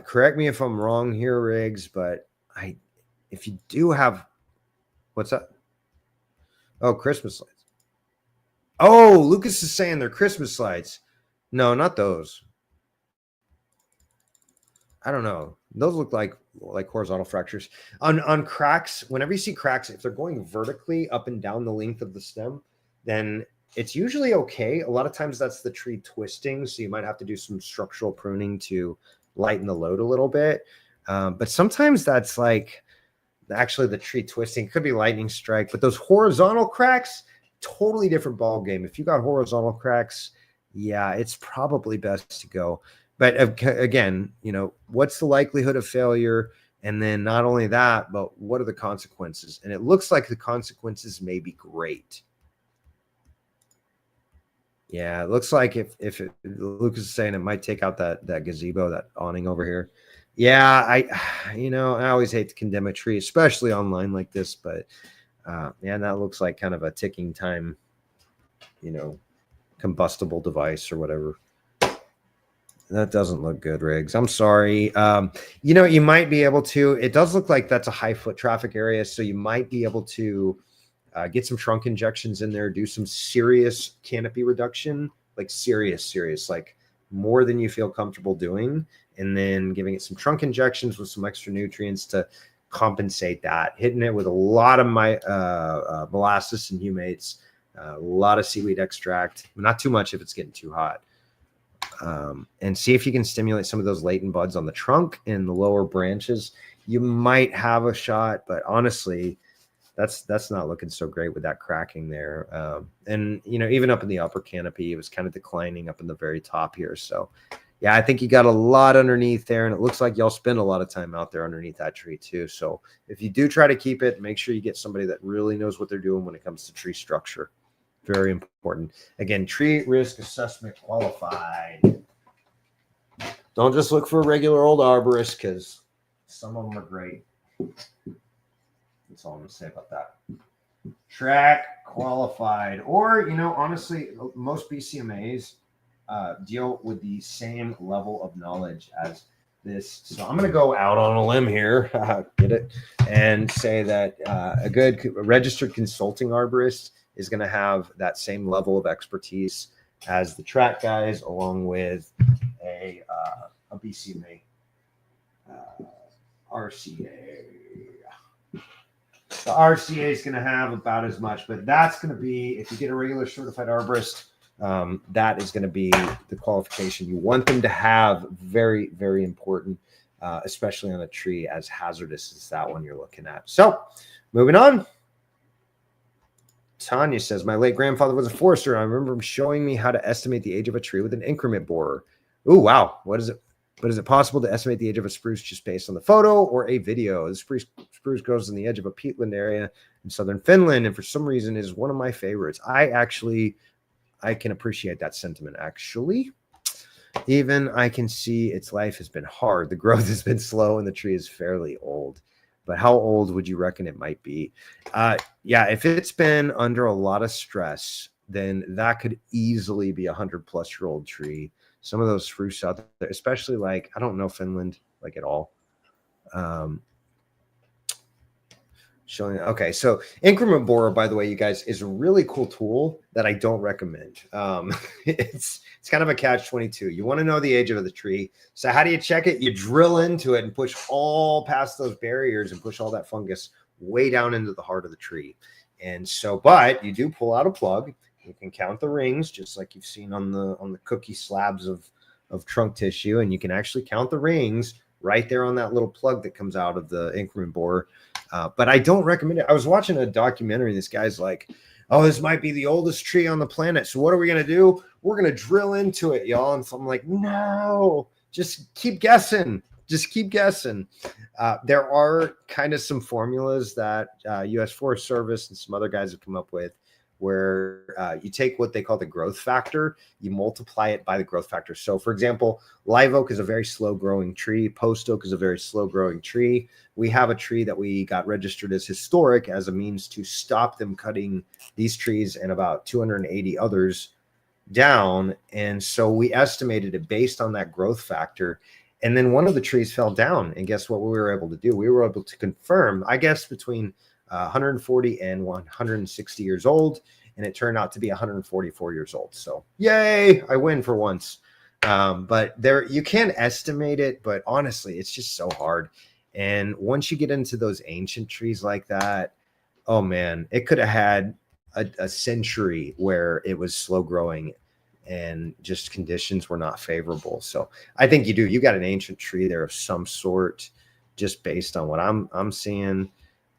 correct me if I'm wrong here, Riggs, but if you do have, what's that? Oh, Christmas lights. Oh, Lucas is saying they're Christmas lights. No, not those. I don't know. Those look like horizontal fractures. On cracks, whenever you see cracks, if they're going vertically up and down the length of the stem, then it's usually okay. A lot of times that's the tree twisting, so you might have to do some structural pruning to lighten the load a little bit. But sometimes that's like actually the tree twisting. It could be lightning strike, but those horizontal cracks, totally different ball game. If you got horizontal cracks, yeah, it's probably best to go. But again, what's the likelihood of failure? And then not only that, but what are the consequences? And it looks like the consequences may be great. Yeah, it looks like if Lucas is saying it might take out that gazebo, that awning over here. Yeah, I always hate to condemn a tree, especially online like this, but that looks like kind of a ticking time, combustible device or whatever. That doesn't look good, Riggs. I'm sorry. You might be able to, it does look like that's a high foot traffic area, so you might be able to get some trunk injections in there, do some serious canopy reduction, like serious, like more than you feel comfortable doing, and then giving it some trunk injections with some extra nutrients to compensate that, hitting it with a lot of molasses and humates, a lot of seaweed extract, not too much if it's getting too hot, and see if you can stimulate some of those latent buds on the trunk and the lower branches. You might have a shot, but honestly, that's not looking so great with that cracking there. And even up in the upper canopy, it was kind of declining up in the very top here. So yeah, I think you got a lot underneath there, and it looks like y'all spend a lot of time out there underneath that tree too. So if you do try to keep it, make sure you get somebody that really knows what they're doing when it comes to tree structure. Very important. Again, tree risk assessment qualified. Don't just look for a regular old arborist because some of them are great. That's all I'm going to say about that. Track qualified, or honestly, most BCMAs deal with the same level of knowledge as this. So I'm going to go out on a limb here, get it, and say that a good registered consulting arborist is going to have that same level of expertise as the track guys, along with a BCMA RCA. The RCA is going to have about as much, but that's going to be, if you get a regular certified arborist, that is going to be the qualification you want them to have. Very, very important, especially on a tree as hazardous as that one you're looking at. So moving on. Tanya says, my late grandfather was a forester. I remember him showing me how to estimate the age of a tree with an increment borer. Oh, wow. What is it? But is it possible to estimate the age of a spruce just based on the photo or a video? The spruce grows on the edge of a peatland area in southern Finland, and for some reason is one of my favorites. I can appreciate that sentiment, actually. Even I can see its life has been hard. The growth has been slow, and the tree is fairly old. But how old would you reckon it might be? Yeah, if it's been under a lot of stress, then that could easily be a 100-plus-year-old tree. Some of those spruce out there, especially like, I don't know Finland like at all. Showing, okay, so increment borer, by the way, you guys, is a really cool tool that I don't recommend. It's kind of a catch-22. You want to know the age of the tree. So how do you check it? You drill into it and push all past those barriers and push all that fungus way down into the heart of the tree. And so, but you do pull out a plug. You can count the rings, just like you've seen on the cookie slabs of trunk tissue, and you can actually count the rings right there on that little plug that comes out of the increment borer. But I don't recommend it. I was watching a documentary, and this guy's like, oh, this might be the oldest tree on the planet. So what are we going to do? We're going to drill into it, y'all. And so I'm like, no, just keep guessing. Just keep guessing. There are kind of some formulas that U.S. Forest Service and some other guys have come up with, where you take what they call the growth factor, you multiply it by the growth factor. So, for example, live oak is a very slow-growing tree. Post oak is a very slow-growing tree. We have a tree that we got registered as historic as a means to stop them cutting these trees and about 280 others down. And so we estimated it based on that growth factor. And then one of the trees fell down. And guess what we were able to do? We were able to confirm, I guess, between 140 and 160 years old, and it turned out to be 144 years old. So yay, I win for once. But there, you can estimate it, but honestly, it's just so hard. And once you get into those ancient trees like that, oh man, it could have had a century where it was slow growing and just conditions were not favorable. So I think you got an ancient tree there of some sort, just based on what I'm seeing.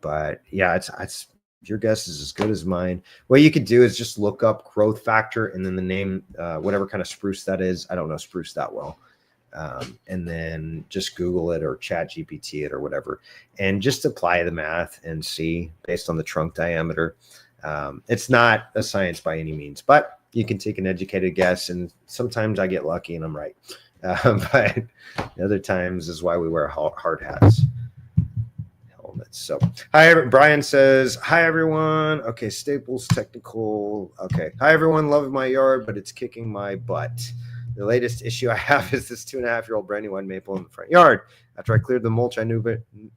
But yeah, it's your guess is as good as mine. What you could do is just look up growth factor and then the name, whatever kind of spruce that is. I don't know spruce that well. And then just Google it or Chat GPT it or whatever, and just apply the math and see based on the trunk diameter. It's not a science by any means, but you can take an educated guess. And sometimes I get lucky and I'm right. But other times is why we wear hard hats. So hi, Brian says, hi, everyone. Okay, Staples Technical. Okay. Hi, everyone. Love my yard, but it's kicking my butt. The latest issue I have is this 2.5-year-old Brandywine maple in the front yard. After I cleared the mulch, I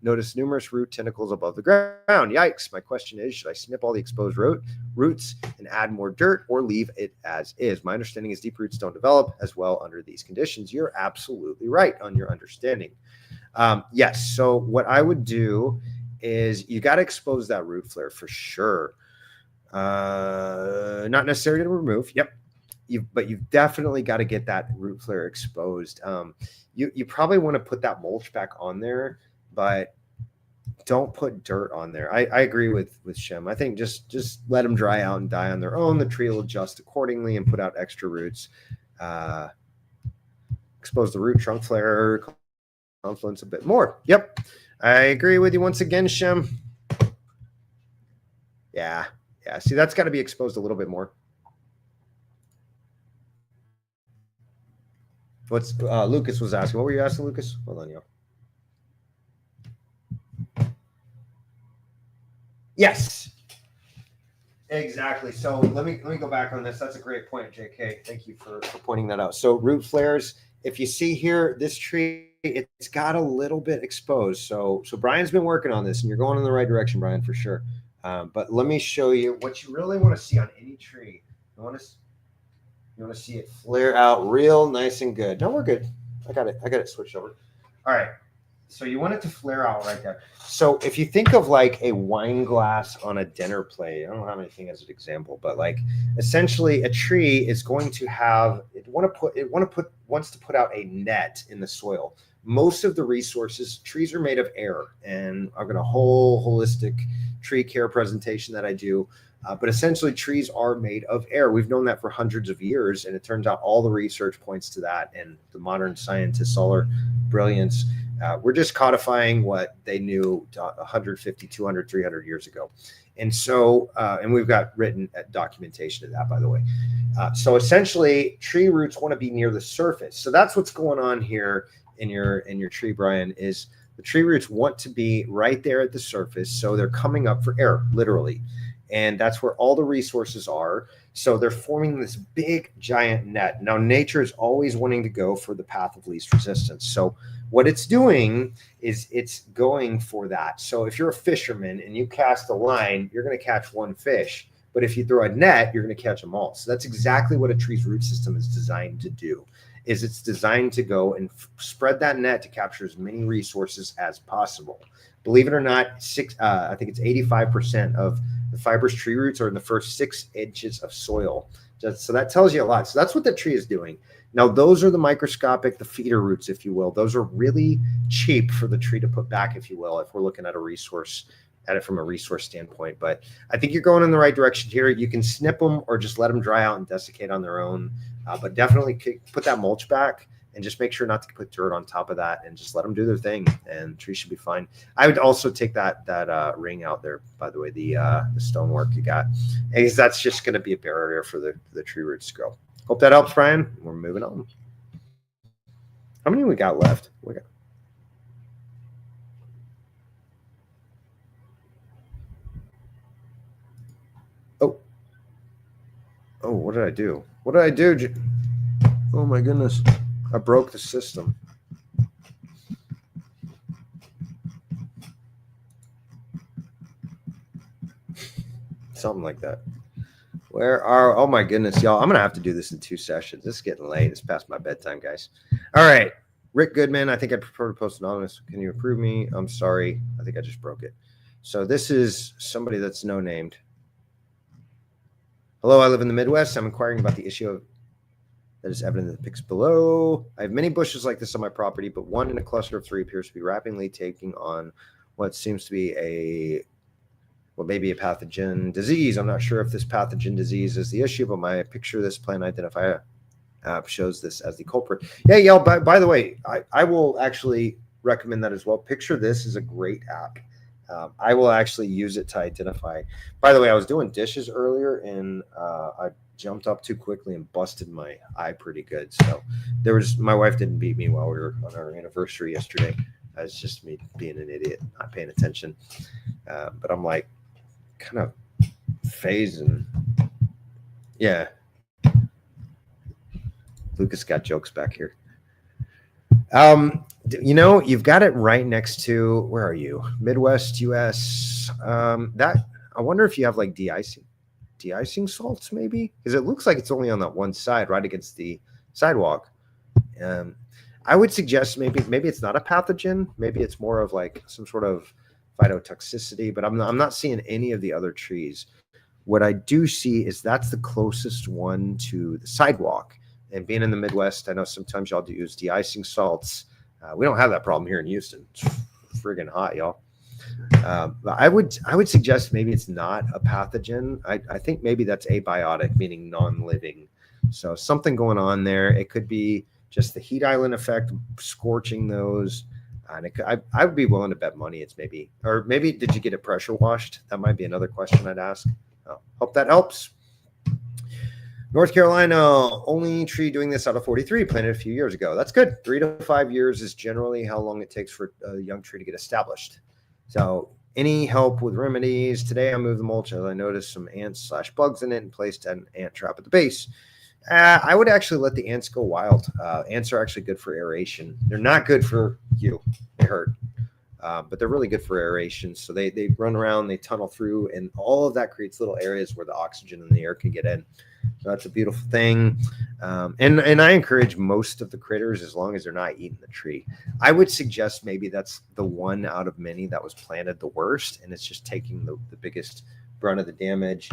noticed numerous root tentacles above the ground. Yikes. My question is, should I snip all the exposed roots and add more dirt or leave it as is? My understanding is deep roots don't develop as well under these conditions. You're absolutely right on your understanding. Yes. So what I would do is you got to expose that root flare for sure. Not necessarily to remove. Yep. But you've definitely got to get that root flare exposed. You probably want to put that mulch back on there, but don't put dirt on there. I agree with Shem. I think just let them dry out and die on their own. The tree will adjust accordingly and put out extra roots. Expose the root trunk flare confluence a bit more. Yep. I agree with you once again, Shem. Yeah. See, that's got to be exposed a little bit more. What's Lucas was asking? What were you asking, Lucas? Hold on, yo. Yes, exactly. So let me go back on this. That's a great point, JK. Thank you for pointing that out. So root flares. If you see here, this tree, it's got a little bit exposed. So Brian's been working on this, and you're going in the right direction, Brian, for sure. But let me show you what you really want to see on any tree. You want to see it flare out real nice and good. No, we're good. I got it switched over. All right. So you want it to flare out right there. So if you think of like a wine glass on a dinner plate, I don't have anything as an example, but like essentially a tree is going to have wants to put out a net in the soil. Most of the resources, trees are made of air, and I've got a whole holistic tree care presentation that I do. But essentially, trees are made of air. We've known that for hundreds of years, and it turns out all the research points to that. And the modern scientists, all our brilliance, we're just codifying what they knew 150, 200, 300 years ago. And so, and we've got written documentation of that, by the way. So essentially, tree roots want to be near the surface. So that's what's going on here in your tree, Brian, is the tree roots want to be right there at the surface. So they're coming up for air, literally. And that's where all the resources are. So they're forming this big giant net. Now, nature is always wanting to go for the path of least resistance. So what it's doing is it's going for that. So if you're a fisherman and you cast a line, you're going to catch one fish. But if you throw a net, you're going to catch them all. So that's exactly what a tree's root system is designed to do. Is it's designed to go and spread that net to capture as many resources as possible. Believe it or not, I think it's 85% of the fibrous tree roots are in the first 6 inches of soil. So that tells you a lot. So that's what the tree is doing. Now, those are the microscopic, the feeder roots, if you will. Those are really cheap for the tree to put back, if you will, if we're looking at it from a resource standpoint. But I think you're going in the right direction here. You can snip them or just let them dry out and desiccate on their own. But definitely put that mulch back and just make sure not to put dirt on top of that and just let them do their thing, and the tree should be fine. I would also take that ring out there, by the way, the stonework you got, because that's just going to be a barrier for the tree roots to grow. Hope that helps, Brian. We're moving on. How many we got left? Oh, what did I do? What did I do? Oh my goodness. I broke the system. Something like that. Oh my goodness, y'all. I'm going to have to do this in 2 sessions. This is getting late. It's past my bedtime, guys. All right. Rick Goodman, I think I'd prefer to post anonymous. Can you approve me? I'm sorry. I think I just broke it. So this is somebody that's no named. Hello, I live in the Midwest. I'm inquiring about the issue that is evident in the pics below. I have many bushes like this on my property, but one in a cluster of 3 appears to be rapidly taking on what seems to be maybe a pathogen disease. I'm not sure if this pathogen disease is the issue, but my picture of this plant identifier app shows this as the culprit. Yeah, y'all, by the way, I will actually recommend that as well. Picture this is a great app. I will actually use it to identify. By the way, I was doing dishes earlier, and I jumped up too quickly and busted my eye pretty good. So my wife didn't beat me while we were on our anniversary yesterday. It's just me being an idiot, not paying attention. But I'm like kind of phasing. Yeah. Lucas got jokes back here. You've got it right next to, where are you? Midwest US. I wonder if you have like de-icing salts, maybe, because it looks like it's only on that one side, right against the sidewalk. I would suggest maybe it's not a pathogen. Maybe it's more of like some sort of phytotoxicity, but I'm not seeing any of the other trees. What I do see is that's the closest one to the sidewalk. And being in the Midwest, I know sometimes y'all do use de-icing salts. We don't have that problem here in Houston. It's friggin' hot, y'all. But I would suggest maybe it's not a pathogen. I think maybe that's abiotic, meaning non-living. So something going on there. It could be just the heat island effect scorching those. And I would be willing to bet money it's maybe did you get it pressure washed? That might be another question I'd ask. Hope that helps. North Carolina, only tree doing this out of 43, planted a few years ago. That's good. 3 to 5 years is generally how long it takes for a young tree to get established. So any help with remedies? Today I moved the mulch as I noticed some ants/bugs in it and placed an ant trap at the base. I would actually let the ants go wild. Ants are actually good for aeration. They're not good for you. They hurt. But they're really good for aeration. So they run around, they tunnel through, and all of that creates little areas where the oxygen in the air can get in. So that's a beautiful thing. And I encourage most of the critters, as long as they're not eating the tree. I would suggest maybe that's the one out of many that was planted the worst, and it's just taking the biggest brunt of the damage.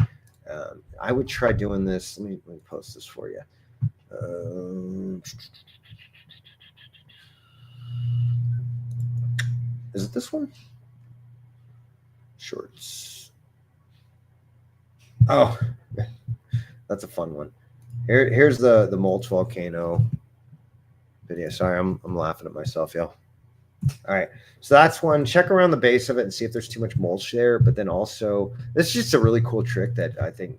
I would try doing this. Let me post this for you. Is it this one? Shorts. Oh, that's a fun one. Here's the mulch volcano video. Sorry, I'm laughing at myself, y'all. All right, so that's one. Check around the base of it and see if there's too much mulch there. But then also, this is just a really cool trick that I think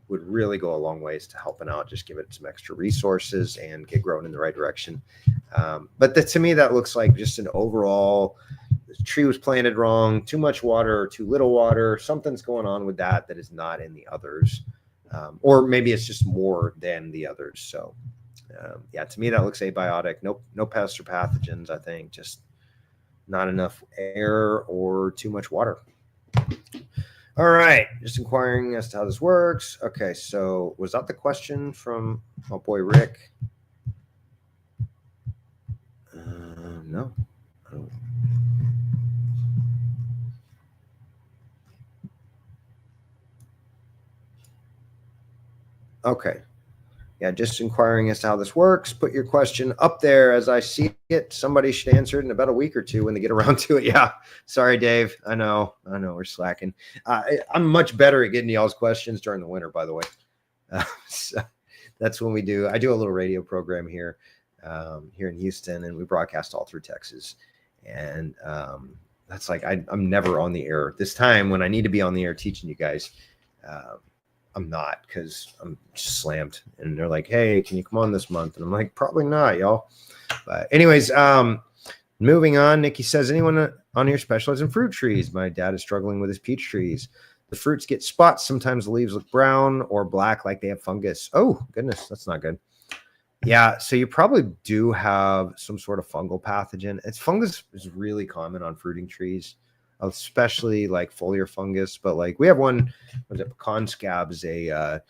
would really go a long ways to helping out. Just give it some extra resources and get growing in the right direction. But to me, that looks like just an overall, the tree was planted wrong, too much water or too little water. Something's going on with that is not in the others. Or maybe it's just more than the others. So yeah, to me, that looks abiotic. No pests or pathogens, I think. Just not enough air or too much water. All right, just inquiring as to how this works. Okay, so was that the question from my boy Rick? No. I don't. Okay. Yeah, just inquiring as to how this works. Put your question up there as I see it. Somebody should answer it in about a week or two when they get around to it. Yeah. Sorry, Dave. I know we're slacking. I'm much better at getting y'all's questions during the winter, by the way. So that's when I do a little radio program here in Houston, and we broadcast all through Texas. And that's like, I'm never on the air. This time when I need to be on the air teaching you guys, I'm not, because I'm just slammed. And they're like, hey, can you come on this month? And I'm like, probably not, y'all. But anyways, moving on. Nikki says, anyone on here specializes in fruit trees? My dad is struggling with his peach trees. The fruits get spots. Sometimes the leaves look brown or black, like they have fungus. Oh, goodness, that's not good. Yeah, so you probably do have some sort of fungal pathogen. Fungus is really common on fruiting trees, especially like foliar fungus. But like we have one, was it pecan scabs? It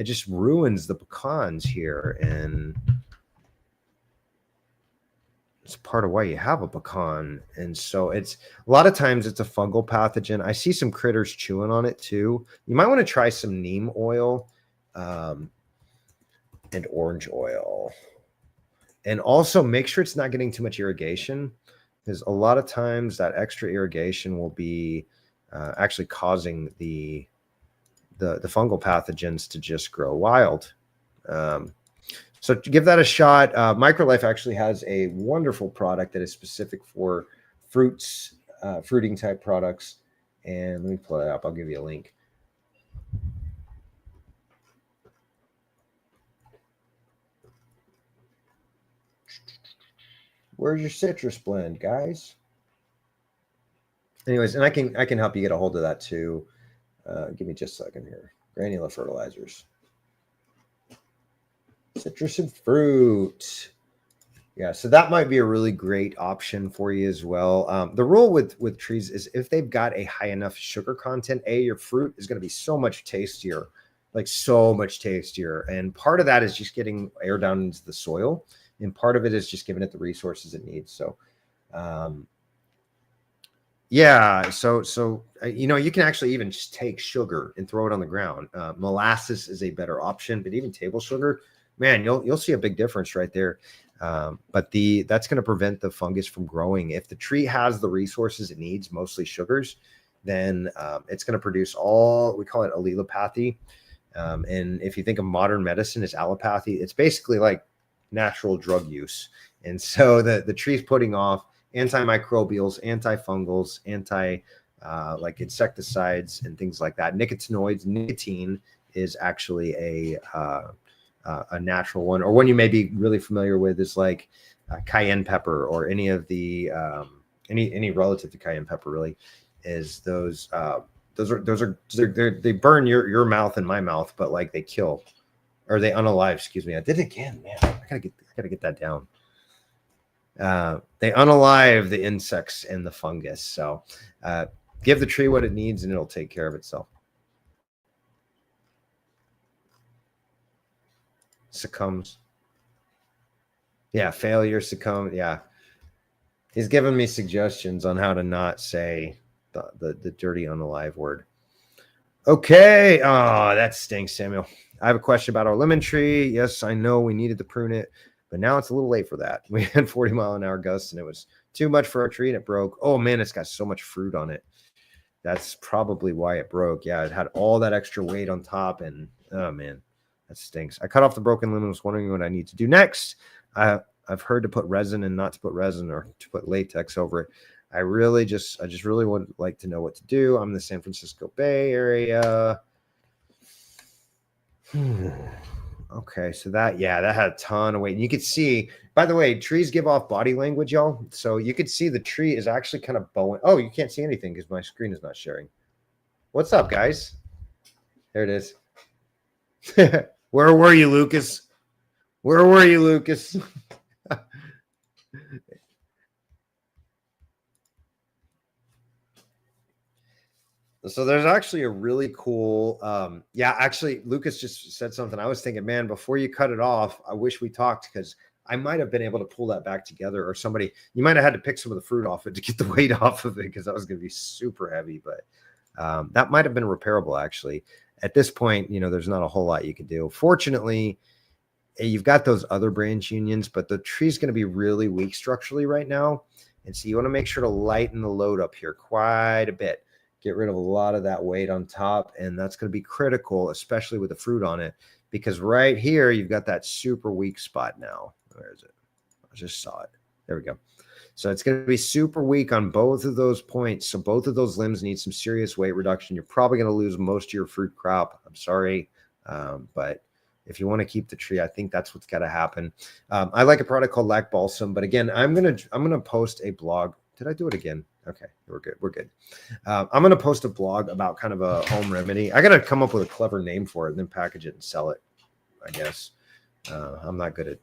just ruins the pecans here, and it's part of why you have a pecan. And so it's a lot of times it's a fungal pathogen. I see some critters chewing on it too. You might want to try some neem oil and orange oil, and also make sure it's not getting too much irrigation, because a lot of times that extra irrigation will be actually causing the fungal pathogens to just grow wild. So give that a shot. Microlife actually has a wonderful product that is specific for fruits, fruiting type products. And let me pull it up. I'll give you a link. Where's your citrus blend, guys? Anyways, and I can help you get a hold of that too. Give me just a second here. Granular fertilizers. Citrus and fruit. Yeah, so that might be a really great option for you as well. The rule with trees is if they've got a high enough sugar content, your fruit is going to be so much tastier, like so much tastier. And part of that is just getting air down into the soil, and part of it is just giving it the resources it needs. So, yeah, so you can actually even just take sugar and throw it on the ground. Molasses is a better option, but even table sugar, man, you'll see a big difference right there. But that's going to prevent the fungus from growing. If the tree has the resources it needs, mostly sugars, then it's going to produce we call it allelopathy. And if you think of modern medicine as allopathy, it's basically like natural drug use. And so the tree's putting off antimicrobials, antifungals, like insecticides and things like that. Nicotinoids. Nicotine is actually a natural one, or one you may be really familiar with is like cayenne pepper, or any of the any relative to cayenne pepper really, is those they burn your mouth and my mouth, but like they kill, or they unalive. Excuse me, I did it again, man. I gotta get that down. They unalive the insects and the fungus. So give the tree what it needs, and it'll take care of itself. Succumbs. Yeah, failure, succumb. Yeah, he's giving me suggestions on how to not say the dirty unalive word. Okay. Oh, that stinks, Samuel. I have a question about our lemon tree. Yes, I know we needed to prune it, but now it's a little late for that. We had 40-mile-an-hour gusts, and it was too much for our tree, and it broke. Oh man, it's got so much fruit on it. That's probably why it broke. Yeah, it had all that extra weight on top, and oh man, that stinks. I cut off the broken lemon. Was wondering what I need to do next. I've heard to put resin and not to put resin, or to put latex over it. I just really would like to know what to do. I'm in the San Francisco Bay Area. Okay, so that had a ton of weight. And you could see, by the way, trees give off body language, y'all. So you could see the tree is actually kind of bowing. Oh, you can't see anything because my screen is not sharing. What's up, guys? There it is. Where were you, Lucas? Where were you, Lucas? So there's actually a really cool, actually, Lucas just said something. I was thinking, man, before you cut it off, I wish we talked, because I might have been able to pull that back together, or somebody, you might have had to pick some of the fruit off it to get the weight off of it, because that was going to be super heavy. But that might have been repairable, actually. At this point, there's not a whole lot you can do. Fortunately, you've got those other branch unions, but the tree's going to be really weak structurally right now. And so you want to make sure to lighten the load up here quite a bit. Get rid of a lot of that weight on top, and that's going to be critical, especially with the fruit on it, because right here you've got that super weak spot now. Where is it? I just saw it. There we go. So it's going to be super weak on both of those points. So both of those limbs need some serious weight reduction. You're probably going to lose most of your fruit crop. I'm sorry, but if you want to keep the tree, I think that's what's got to happen. I like a product called Lac Balsam, but again, I'm gonna post a blog. Did I do it again? Okay, we're good. We're good. I'm going to post a blog about kind of a home remedy. I got to come up with a clever name for it and then package it and sell it, I guess. I'm not good at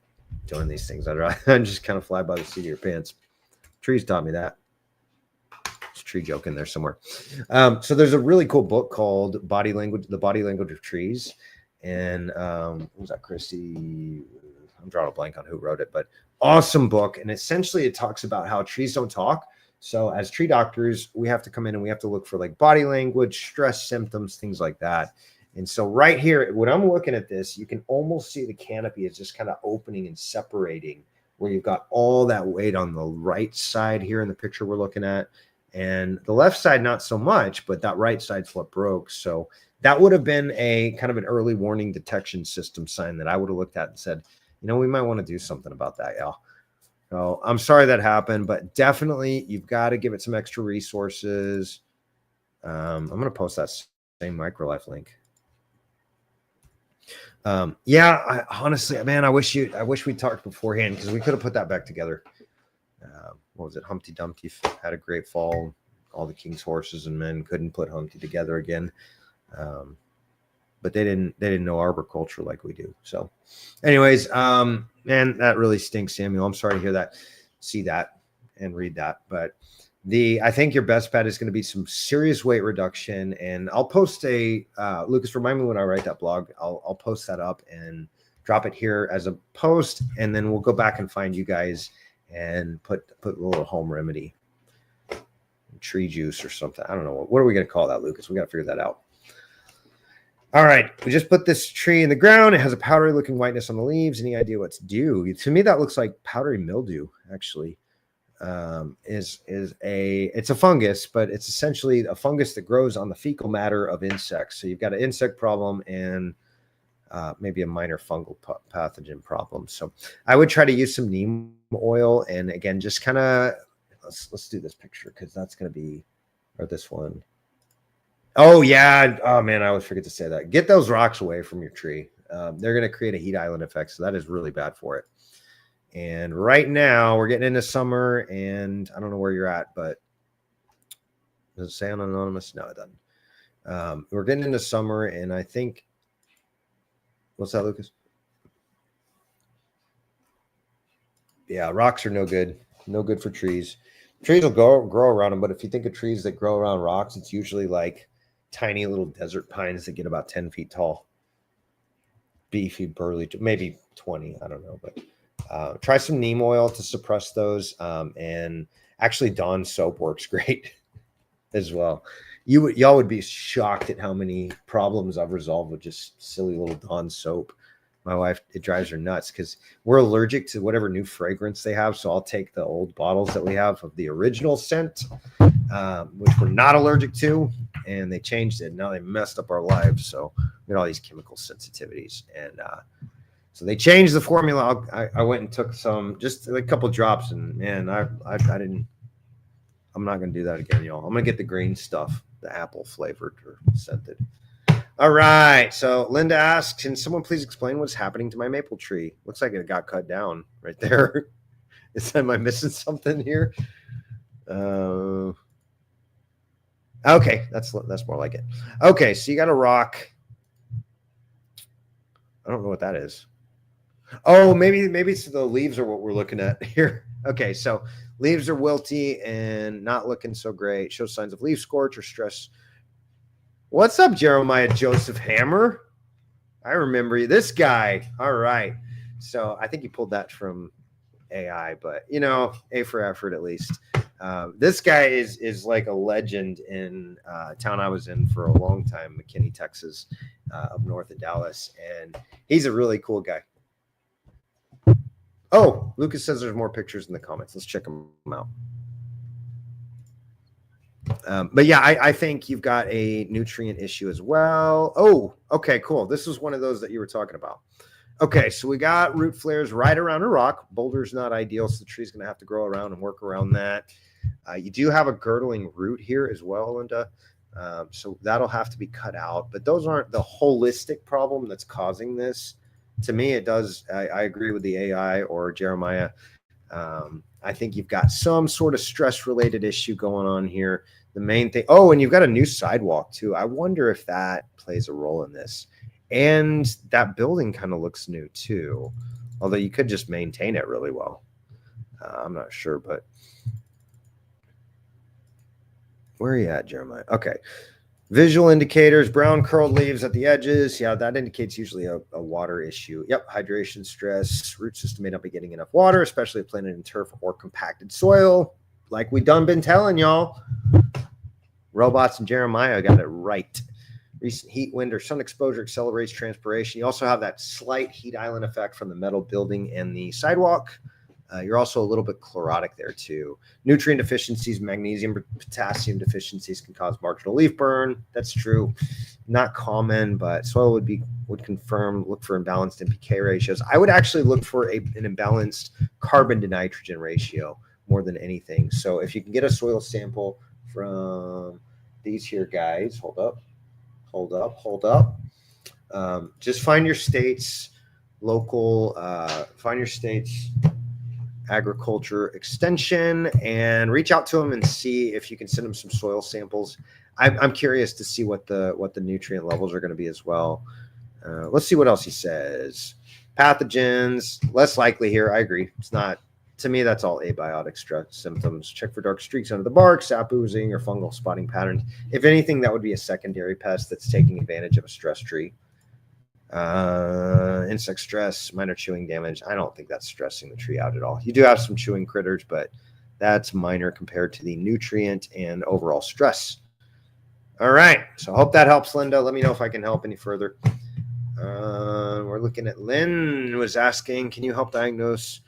doing these things. I just kind of fly by the seat of your pants. Trees taught me that. There's a tree joke in there somewhere. So there's a really cool book called The Body Language of Trees. And what was that, Christy? I'm drawing a blank on who wrote it, but awesome book. And essentially it talks about how trees don't talk. So as tree doctors, we have to come in and we have to look for like body language, stress symptoms, things like that. And so right here, when I'm looking at this, you can almost see the canopy is just kind of opening and separating, where you've got all that weight on the right side here in the picture we're looking at. And the left side, not so much, but that right side's what broke. So that would have been a kind of an early warning detection system sign that I would have looked at and said, we might want to do something about that, y'all. So I'm sorry that happened, but definitely you've got to give it some extra resources. I'm going to post that same MicroLife link. Honestly, man, I wish we talked beforehand, because we could have put that back together. What was it? Humpty Dumpty had a great fall. All the king's horses and men couldn't put Humpty together again. But they didn't know arboriculture like we do. So anyways, man, that really stinks, Samuel. I'm sorry to hear that, see that and read that. But I think your best bet is going to be some serious weight reduction. And I'll post Lucas, remind me when I write that blog, I'll post that up and drop it here as a post. And then we'll go back and find you guys and put a little home remedy, tree juice or something. I don't know. What are we going to call that, Lucas? We got to figure that out. All right, we just put this tree in the ground. It has a powdery looking whiteness on the leaves. Any idea what to do? To me, that looks like powdery mildew, actually. It's a fungus, but it's essentially a fungus that grows on the fecal matter of insects. So you've got an insect problem and maybe a minor fungal pathogen problem. So I would try to use some neem oil. And again, just kind of, let's do this picture, because that's going to be, or this one. Oh, yeah. Oh, man, I always forget to say that. Get those rocks away from your tree. They're going to create a heat island effect. So that is really bad for it. And right now we're getting into summer, and I don't know where you're at, but does it say on anonymous? No, it doesn't. We're getting into summer, and I think, what's that, Lucas? Yeah, rocks are no good. No good for trees. Trees will grow around them, but if you think of trees that grow around rocks, it's usually like tiny little desert pines that get about 10 feet tall. Beefy, burly, maybe 20. I don't know, but try some neem oil to suppress those. And actually, Dawn soap works great as well. Y'all would be shocked at how many problems I've resolved with just silly little Dawn soap. My wife, it drives her nuts because we're allergic to whatever new fragrance they have. So I'll take the old bottles that we have of the original scent, which we're not allergic to, and they changed it. Now they messed up our lives. So we got all these chemical sensitivities. And so they changed the formula. I went and took some, just a couple drops, and man, I didn't. I'm not going to do that again, y'all. I'm going to get the green stuff, the apple flavored or scented. All right. So Linda asks, can someone please explain what's happening to my maple tree? Looks like it got cut down right there. Am I missing something here? Okay. That's more like it. Okay. So you got a rock. I don't know what that is. Oh, maybe it's the leaves are what we're looking at here. Okay. So leaves are wilty and not looking so great. Show signs of leaf scorch or stress. What's up, Jeremiah Joseph Hammer? I remember you. This guy. All right. So I think you pulled that from AI, but you know, A for effort at least. This guy is like a legend in town I was in for a long time, McKinney, Texas, up north of Dallas, and he's a really cool guy. Oh, Lucas says there's more pictures in the comments. Let's check them out. But yeah, I think you've got a nutrient issue as well. Oh, okay, cool. This was one of those that you were talking about. Okay, so we got root flares right around a rock. Boulder's not ideal, so the tree's going to have to grow around and work around that. You do have a girdling root here as well, Linda. So that'll have to be cut out. But those aren't the holistic problem that's causing this. To me, it does. I agree with the AI or Jeremiah. I think you've got some sort of stress-related issue going on here. The main thing. Oh, and you've got a new sidewalk too. I wonder if that plays a role in this. And that building kind of looks new too, although you could just maintain it really well. I'm not sure, but where are you at, Jeremiah? Okay. Visual indicators, brown curled leaves at the edges. Yeah, that indicates usually a water issue. Yep, hydration, stress, root system may not be getting enough water, especially if planted in turf or compacted soil. Like we done been telling y'all. Robots and Jeremiah got it right. Recent heat, wind, or sun exposure accelerates transpiration. You also have that slight heat island effect from the metal building and the sidewalk. You're also a little bit chlorotic there too. Nutrient deficiencies, magnesium, potassium deficiencies can cause marginal leaf burn. That's true. Not common, but soil would confirm, look for imbalanced NPK ratios. I would actually look for an imbalanced carbon to nitrogen ratio more than anything. So if you can get a soil sample from these here guys, hold up. Just find your state's local, find your state's agriculture extension and reach out to them and see if you can send them some soil samples. I'm curious to see what the nutrient levels are going to be as well. Let's see what else he says. Pathogens, less likely here. I agree. It's not, to me, that's all abiotic stress symptoms. Check for dark streaks under the bark, sap oozing, or fungal spotting patterns. If anything, that would be a secondary pest that's taking advantage of a stress tree. Insect stress, minor chewing damage. I don't think that's stressing the tree out at all. You do have some chewing critters, but that's minor compared to the nutrient and overall stress. All right. So I hope that helps, Linda. Let me know if I can help any further. We're looking at Lynn was asking, can you help diagnose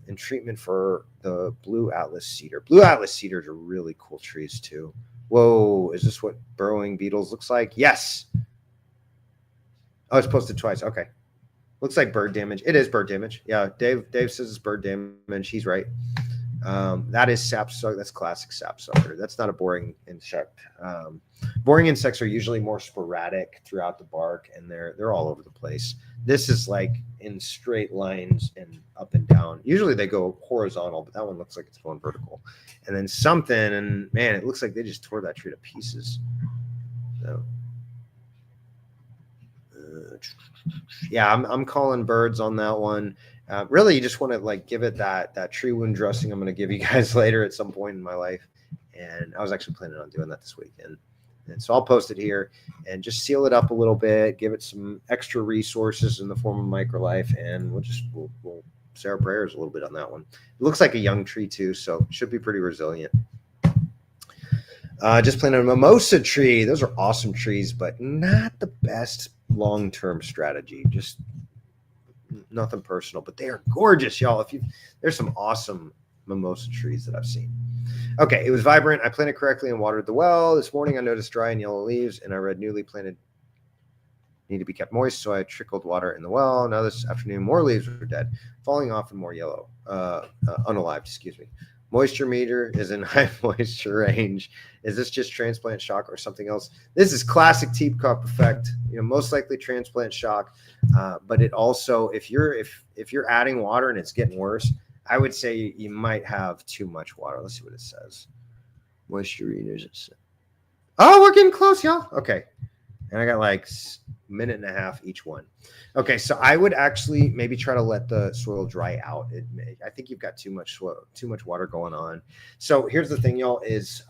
and treatment for the blue atlas cedar? Blue atlas cedars are really cool trees too. Whoa, is this what burrowing beetles looks like? Yes. Oh, it's posted twice. Okay. Looks like bird damage. It is bird damage. Yeah, Dave says it's bird damage. He's right. That is sapsucker. That's classic sapsucker. That's not a boring insect. Boring insects are usually more sporadic throughout the bark, and they're all over the place. This is like in straight lines and up and down. Usually they go horizontal, but that one looks like it's going vertical. And then something, and man, it looks like they just tore that tree to pieces. So, yeah, I'm calling birds on that one. Really, you just want to like give it that tree wound dressing I'm going to give you guys later at some point in my life. And I was actually planning on doing that this weekend. And so I'll post it here and just seal it up a little bit, give it some extra resources in the form of microlife, and we'll say our prayers a little bit on that one. It looks like a young tree too, so it should be pretty resilient. Just planted a mimosa tree. Those are awesome trees, but not the best long-term strategy. Just nothing personal, but they are gorgeous, y'all. There's some awesome mimosa trees that I've seen. Okay, it was vibrant. I planted correctly and watered the well. This morning I noticed dry and yellow leaves, and I read newly planted need to be kept moist, so I trickled water in the well. Now this afternoon, more leaves were dead, falling off and more yellow, unalived, excuse me. Moisture meter is in high moisture range. Is this just transplant shock or something else? This is classic teacup effect. Most likely transplant shock, but it also, if you're adding water and it's getting worse, I would say you might have too much water. Let's see what it says. Moisture readers. Oh, we're getting close, y'all. Okay, and I got like a minute and a half each one. Okay, so I would actually maybe try to let the soil dry out. I think you've got too much water going on. So here's the thing, y'all, is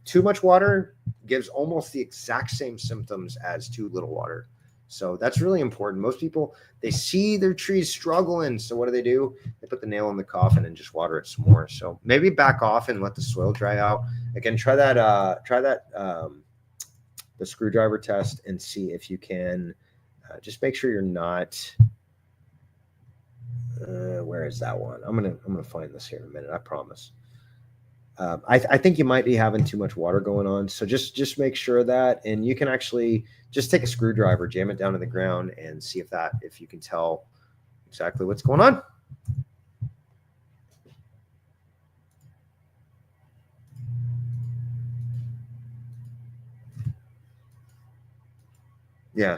too much water gives almost the exact same symptoms as too little water. So that's really important. Most people, they see their trees struggling. So what do? They put the nail in the coffin and just water it some more. So maybe back off and let the soil dry out. Again, try that the screwdriver test and see if you can just make sure you're not where is that one? I'm gonna find this here in a minute, I promise. I think you might be having too much water going on, so just make sure that, and you can actually just take a screwdriver, jam it down to the ground, and see if you can tell exactly what's going on. Yeah.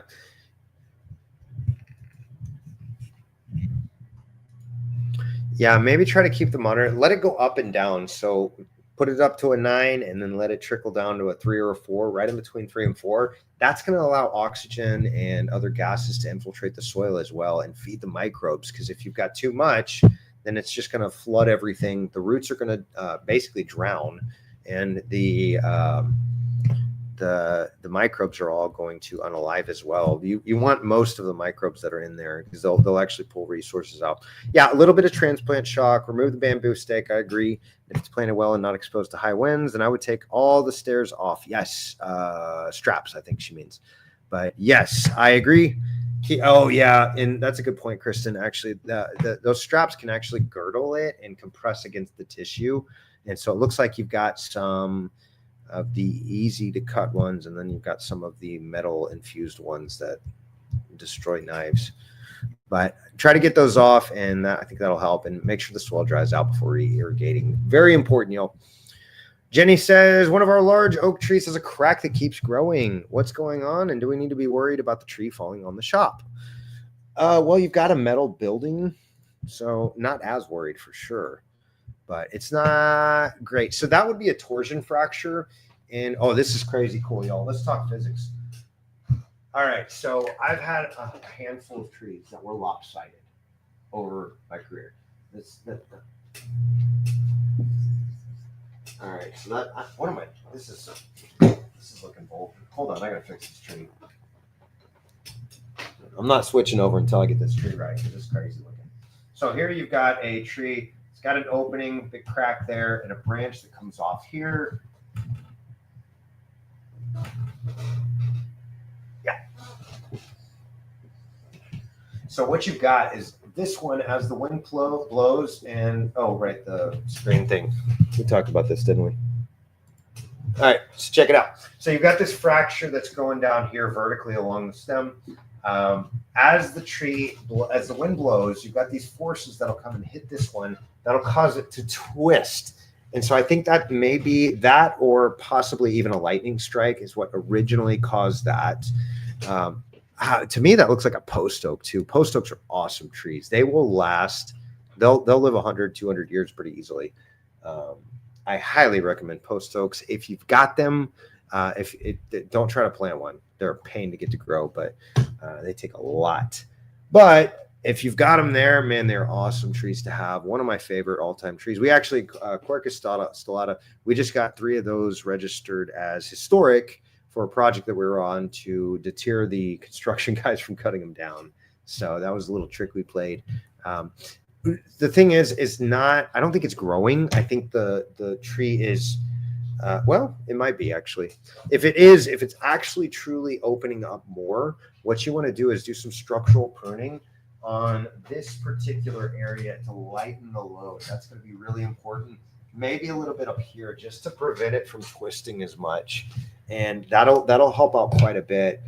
Yeah, maybe try to keep the monitor, let it go up and down. So put it up to a 9 and then let it trickle down to a 3 or a 4, right in between 3 and 4. That's going to allow oxygen and other gases to infiltrate the soil as well and feed the microbes. Because if you've got too much, then it's just going to flood everything. The roots are going to basically drown, and the microbes are all going to unalive as well. You want most of the microbes that are in there, because they'll actually pull resources out. Yeah, a little bit of transplant shock. Remove the bamboo stake. I agree. If it's planted well and not exposed to high winds, then I would take all the stairs off. Yes, straps, I think she means. But yes, I agree. Oh yeah, and that's a good point, Kristen. Actually, those straps can actually girdle it and compress against the tissue, and so it looks like you've got some of the easy to cut ones, and then you've got some of the metal infused ones that destroy knives. But try to get those off, and I think that'll help. And make sure the soil dries out before irrigating. Very important, y'all. Jenny says, one of our large oak trees has a crack that keeps growing. What's going on? And do we need to be worried about the tree falling on the shop? Well, you've got a metal building, so not as worried for sure, but it's not great. So that would be a torsion fracture. And oh, this is crazy cool, y'all. Let's talk physics. All right, so I've had a handful of trees that were lopsided over my career. All right, so what am I? This is looking bold. Hold on, I gotta fix this tree. I'm not switching over until I get this tree right, because it's crazy looking. So here you've got a tree. It's got an opening, big crack there, and a branch that comes off here. Yeah. So what you've got is this one, as the wind blows, and oh, right, the screen thing. We talked about this, didn't we? All right, so check it out. So you've got this fracture that's going down here vertically along the stem. As the wind blows, you've got these forces that'll come and hit this one that'll cause it to twist. And so I think that maybe that, or possibly even a lightning strike, is what originally caused that. To me, that looks like a post oak too. Post oaks are awesome trees. They will last. They'll live 100, 200 years pretty easily. I highly recommend post oaks if you've got them. Don't try to plant one. They're a pain to get to grow, but they take a lot. But if you've got them there, man, they're awesome trees to have. One of my favorite all-time trees. We actually, Quercus stellata, we just got 3 of those registered as historic for a project that we were on to deter the construction guys from cutting them down. So that was a little trick we played. The thing is not, I don't think it's growing. I think the tree is, well, it might be actually. If it's actually truly opening up more, what you want to do is do some structural pruning on this particular area to lighten the load. That's going to be really important. Maybe a little bit up here just to prevent it from twisting as much. And that'll help out quite a bit.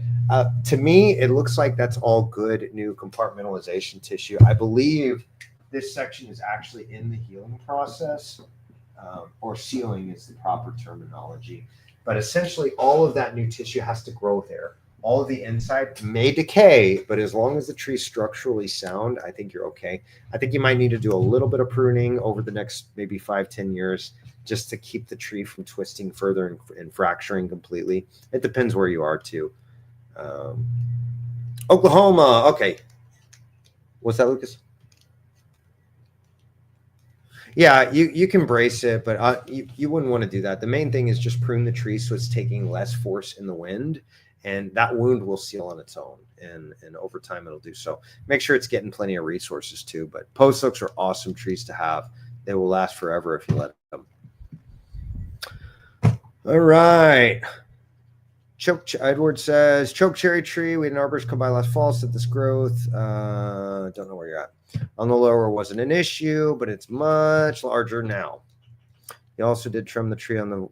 To me, it looks like that's all good new compartmentalization tissue. I believe this section is actually in the healing process, or sealing is the proper terminology. But essentially, all of that new tissue has to grow there. All of the inside may decay, but as long as the tree's structurally sound, I think you're okay. I think you might need to do a little bit of pruning over the next maybe 5-10 years just to keep the tree from twisting further and fracturing completely. It depends where you are too. Oklahoma. Okay. What's that, Lucas? Yeah, you can brace it, but you wouldn't want to do that. The main thing is just prune the tree so it's taking less force in the wind, and that wound will seal on its own, and over time it'll do so. Make sure it's getting plenty of resources too, but post oaks are awesome trees to have. They will last forever if you let them. All right. Edward says, choke cherry tree. We had an arborist come by last fall, said this growth. Don't know where you're at. On the lower wasn't an issue, but it's much larger now. He also did trim the tree in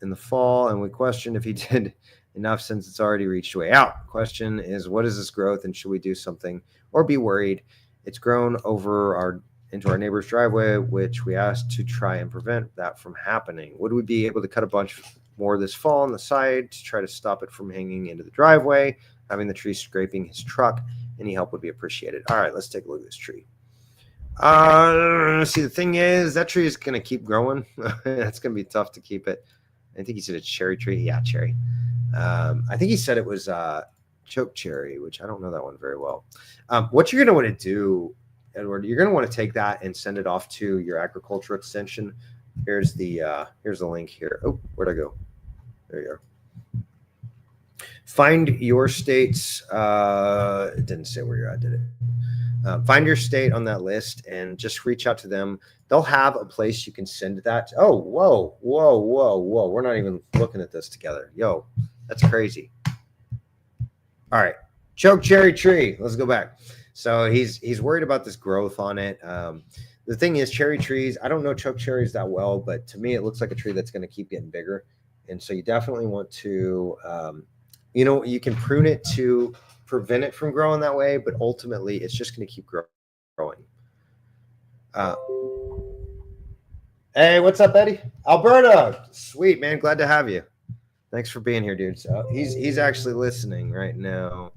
the fall, and we questioned if he did enough since it's already reached way out. Question is, what is this growth, and should we do something or be worried? It's grown into our neighbor's driveway, which we asked to try and prevent that from happening. Would we be able to cut a bunch more this fall on the side to try to stop it from hanging into the driveway, having the tree scraping his truck? Any help would be appreciated. All right, let's take a look at this tree. See, the thing is, that tree is going to keep growing. It's going to be tough to keep it. I think he said it's cherry tree. Yeah, cherry. I think he said it was choke cherry, which I don't know that one very well. What you're going to want to do, Edward, you're going to want to take that and send it off to your agriculture extension. Here's the link here. Oh, where'd I go? There you are. Find your state's, it didn't say where you're at, did it? Find your state on that list and just reach out to them. They'll have a place you can send that. Oh, whoa. We're not even looking at this together. Yo, that's crazy. All right. Choke cherry tree. Let's go back. So he's worried about this growth on it. The thing is, cherry trees, I don't know choke cherries that well, but to me, it looks like a tree that's going to keep getting bigger. And so you definitely want to, you can prune it to prevent it from growing that way, but ultimately it's just going to keep growing. Hey, what's up, Eddie? Alberta. Sweet, man. Glad to have you. Thanks for being here, dude. So he's actually listening right now.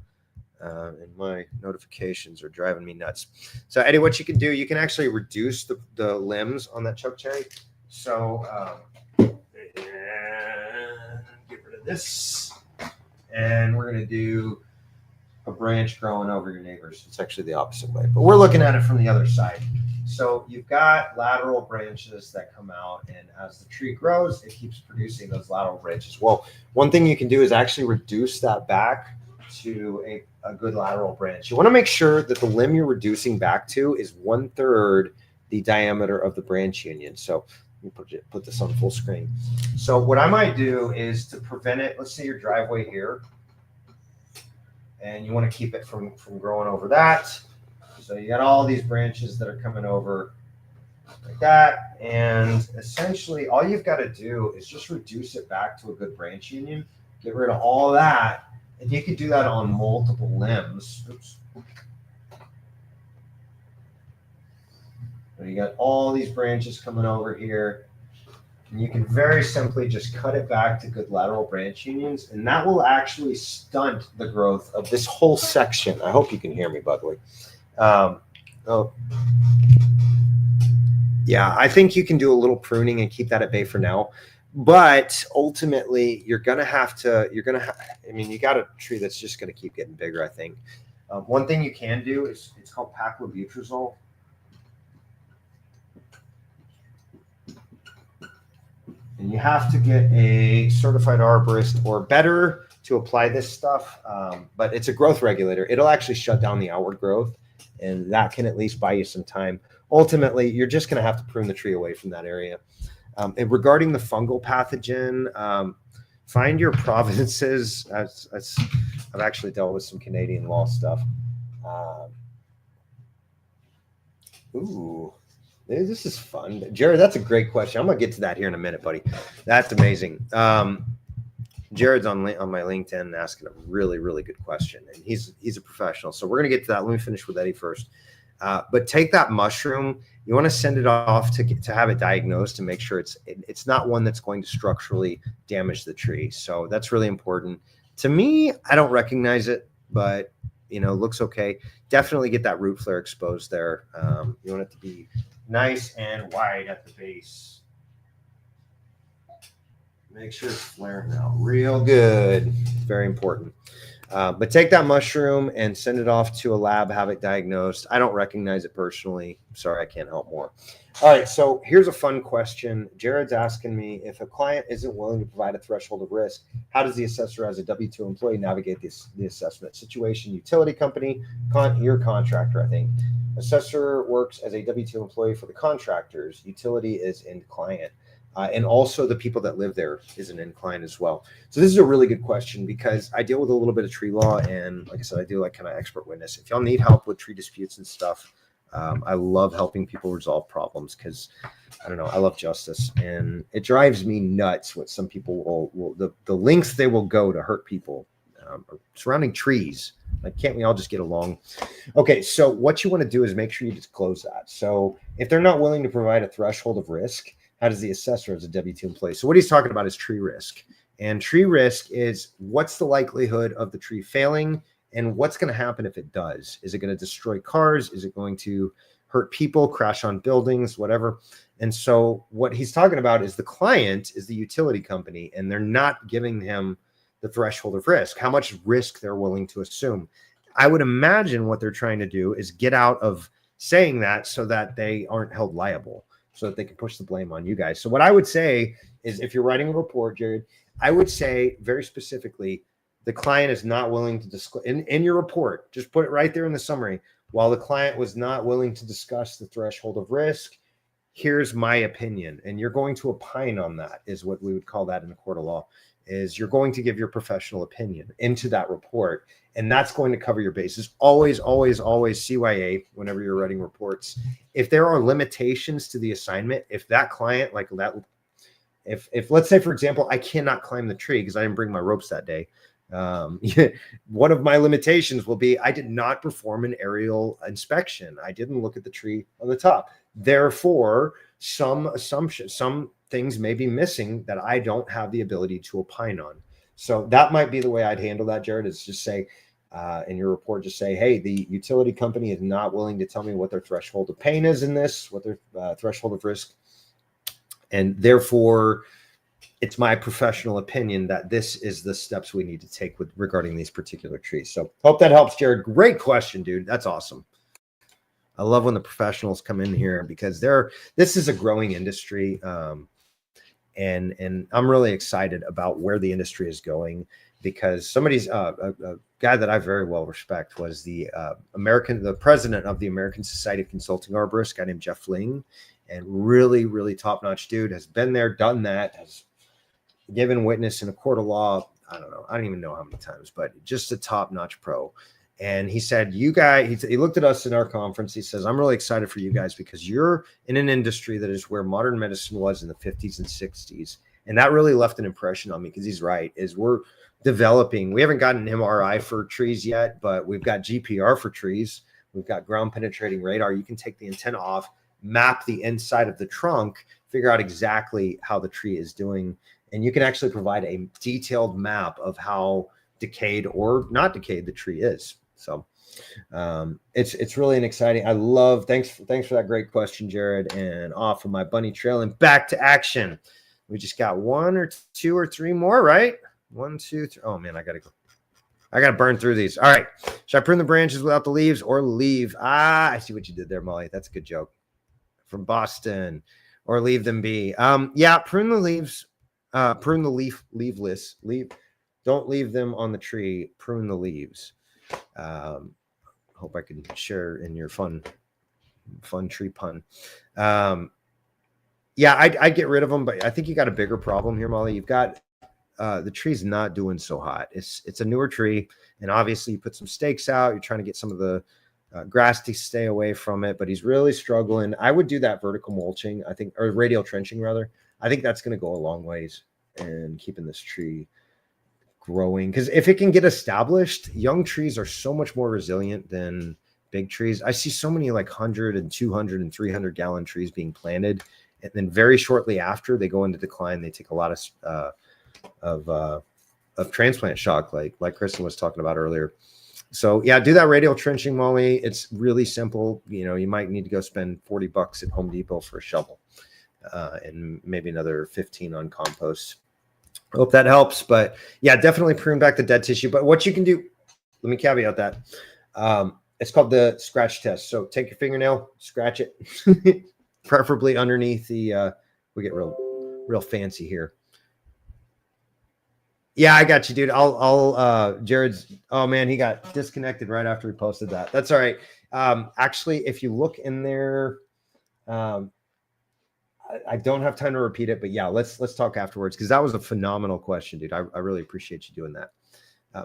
And my notifications are driving me nuts. So Eddie, what you can do, you can actually reduce the limbs on that choke cherry. So get rid of this, and we're going to do a branch growing over your neighbors. It's actually the opposite way, but we're looking at it from the other side. So you've got lateral branches that come out, and as the tree grows, it keeps producing those lateral branches. Well, one thing you can do is actually reduce that back to a good lateral branch. You want to make sure that the limb you're reducing back to is 1/3 the diameter of the branch union. So let me put this on full screen. So what I might do is to prevent it, let's say your driveway here, and you want to keep it from growing over that. So you got all these branches that are coming over like that, and essentially all you've got to do is just reduce it back to a good branch union, get rid of all that, And you could do that on multiple limbs. Oops. So you got all these branches coming over here. And you can very simply just cut it back to good lateral branch unions, and that will actually stunt the growth of this whole section. I hope you can hear me, by the way. Yeah, I think you can do a little pruning and keep that at bay for now. But ultimately, you got a tree that's just going to keep getting bigger, I think. One thing you can do is it's called paclobutrazole. And you have to get a certified arborist or better to apply this stuff. But it's a growth regulator. It'll actually shut down the outward growth, and that can at least buy you some time. Ultimately, you're just going to have to prune the tree away from that area. And regarding the fungal pathogen, find your provinces. I've actually dealt with some Canadian law stuff. Ooh. This is fun. Jared, that's a great question. I'm going to get to that here in a minute, buddy. That's amazing. Jared's on my LinkedIn asking a really, really good question, and he's a professional. So we're going to get to that. Let me finish with Eddie first. But take that mushroom. You want to send it off to have it diagnosed to make sure it's not one that's going to structurally damage the tree. So that's really important. To me, I don't recognize it, but looks okay. Definitely get that root flare exposed there. You want it to be nice and wide at the base. Make sure it's flaring out real good. Very important. But take that mushroom and send it off to a lab, have it diagnosed. I don't recognize it personally. Sorry, I can't help more. All right, so here's a fun question. Jared's asking me, if a client isn't willing to provide a threshold of risk, how does the assessor as a W-2 employee navigate the assessment situation? Utility company, your contractor, I think. Assessor works as a W-2 employee for the contractors. Utility is end client. And also the people that live there is an end client as well. So this is a really good question because I deal with a little bit of tree law. And like I said, I do like kind of expert witness. If y'all need help with tree disputes and stuff, I love helping people resolve problems because, I don't know, I love justice. And it drives me nuts what some people the lengths they will go to hurt people surrounding trees. Like, can't we all just get along? Okay, so what you want to do is make sure you disclose that. So if they're not willing to provide a threshold of risk, how does the assessor as a W-2 employee? So what he's talking about is tree risk. And tree risk is what's the likelihood of the tree failing and what's going to happen if it does? Is it going to destroy cars? Is it going to hurt people, crash on buildings, whatever? And so what he's talking about is the client is the utility company, and they're not giving him the threshold of risk, how much risk they're willing to assume. I would imagine what they're trying to do is get out of saying that so that they aren't held liable, so that they can push the blame on you guys. So what I would say is, if you're writing a report, Jared, I would say very specifically, the client is not willing to discuss in your report. Just put it right there in the summary. While the client was not willing to discuss the threshold of risk, here's my opinion. And you're going to opine on that, is what we would call that in the court of law, is you're going to give your professional opinion into that report. And that's going to cover your bases. Always, always, always CYA whenever you're writing reports. If there are limitations to the assignment, if that client, like that, if let's say, for example, I cannot climb the tree because I didn't bring my ropes that day. One of my limitations will be I did not perform an aerial inspection. I didn't look at the tree on the top. Therefore, some things may be missing that I don't have the ability to opine on. So that might be the way I'd handle that, Jared, is just say in your report, just say, hey, the utility company is not willing to tell me what their threshold of pain is in this, what their threshold of risk. And therefore, it's my professional opinion that this is the steps we need to take regarding these particular trees. So hope that helps, Jared. Great question, dude. That's awesome. I love when the professionals come in here because this is a growing industry. And I'm really excited about where the industry is going, because somebody's a guy that I very well respect was the president of the American Society of Consulting Arborists, a guy named Jeff Ling, and really, really top-notch dude, has been there, done that, has given witness in a court of law. I don't even know how many times, but just a top-notch pro. And he said, you guys, he looked at us in our conference. He says, I'm really excited for you guys because you're in an industry that is where modern medicine was in the 50s and 60s. And that really left an impression on me, because he's right, is we're developing. We haven't gotten MRI for trees yet, but we've got GPR for trees. We've got ground penetrating radar. You can take the antenna off, map the inside of the trunk, figure out exactly how the tree is doing. And you can actually provide a detailed map of how decayed or not decayed the tree is. So it's really an exciting. I love. Thanks for that great question, Jared. And off of my bunny trail and back to action. We just got 1 or 2 or 3 more, right? 1, 2, 3. Oh man, I gotta burn through these. All right. Should I prune the branches without the leaves or leave? Ah, I see what you did there, Molly. That's a good joke. From Boston. Or leave them be. Yeah, prune the leaves. Prune the leafless. Don't leave them on the tree. Prune the leaves. Hope I can share in your fun tree pun. Yeah, I'd get rid of them, but I think you got a bigger problem here, Molly. You've got the tree's not doing so hot. It's a newer tree, and obviously you put some stakes out. You're trying to get some of the grass to stay away from it, but he's really struggling. I would do that vertical mulching, I think, or radial trenching rather. I think that's going to go a long ways in keeping this tree growing, because if it can get established, young trees are so much more resilient than big trees. I see so many like 100 and 200 and 300 gallon trees being planted, and then very shortly after they go into decline. They take a lot of transplant shock, like Kristen was talking about earlier. So yeah, do that radial trenching, Molly. It's really simple. You might need to go spend $40 at Home Depot for a shovel, and maybe another 15 on compost. Hope that helps. But yeah, definitely prune back the dead tissue. But what you can do, let me caveat that. It's called the scratch test. So take your fingernail, scratch it, preferably underneath the, we get real fancy here. Yeah, I got you, dude. Jared's, oh man, he got disconnected right after we posted that. That's all right. Actually, if you look in there, I don't have time to repeat it, but yeah, let's talk afterwards, because that was a phenomenal question, dude. I really appreciate you doing that.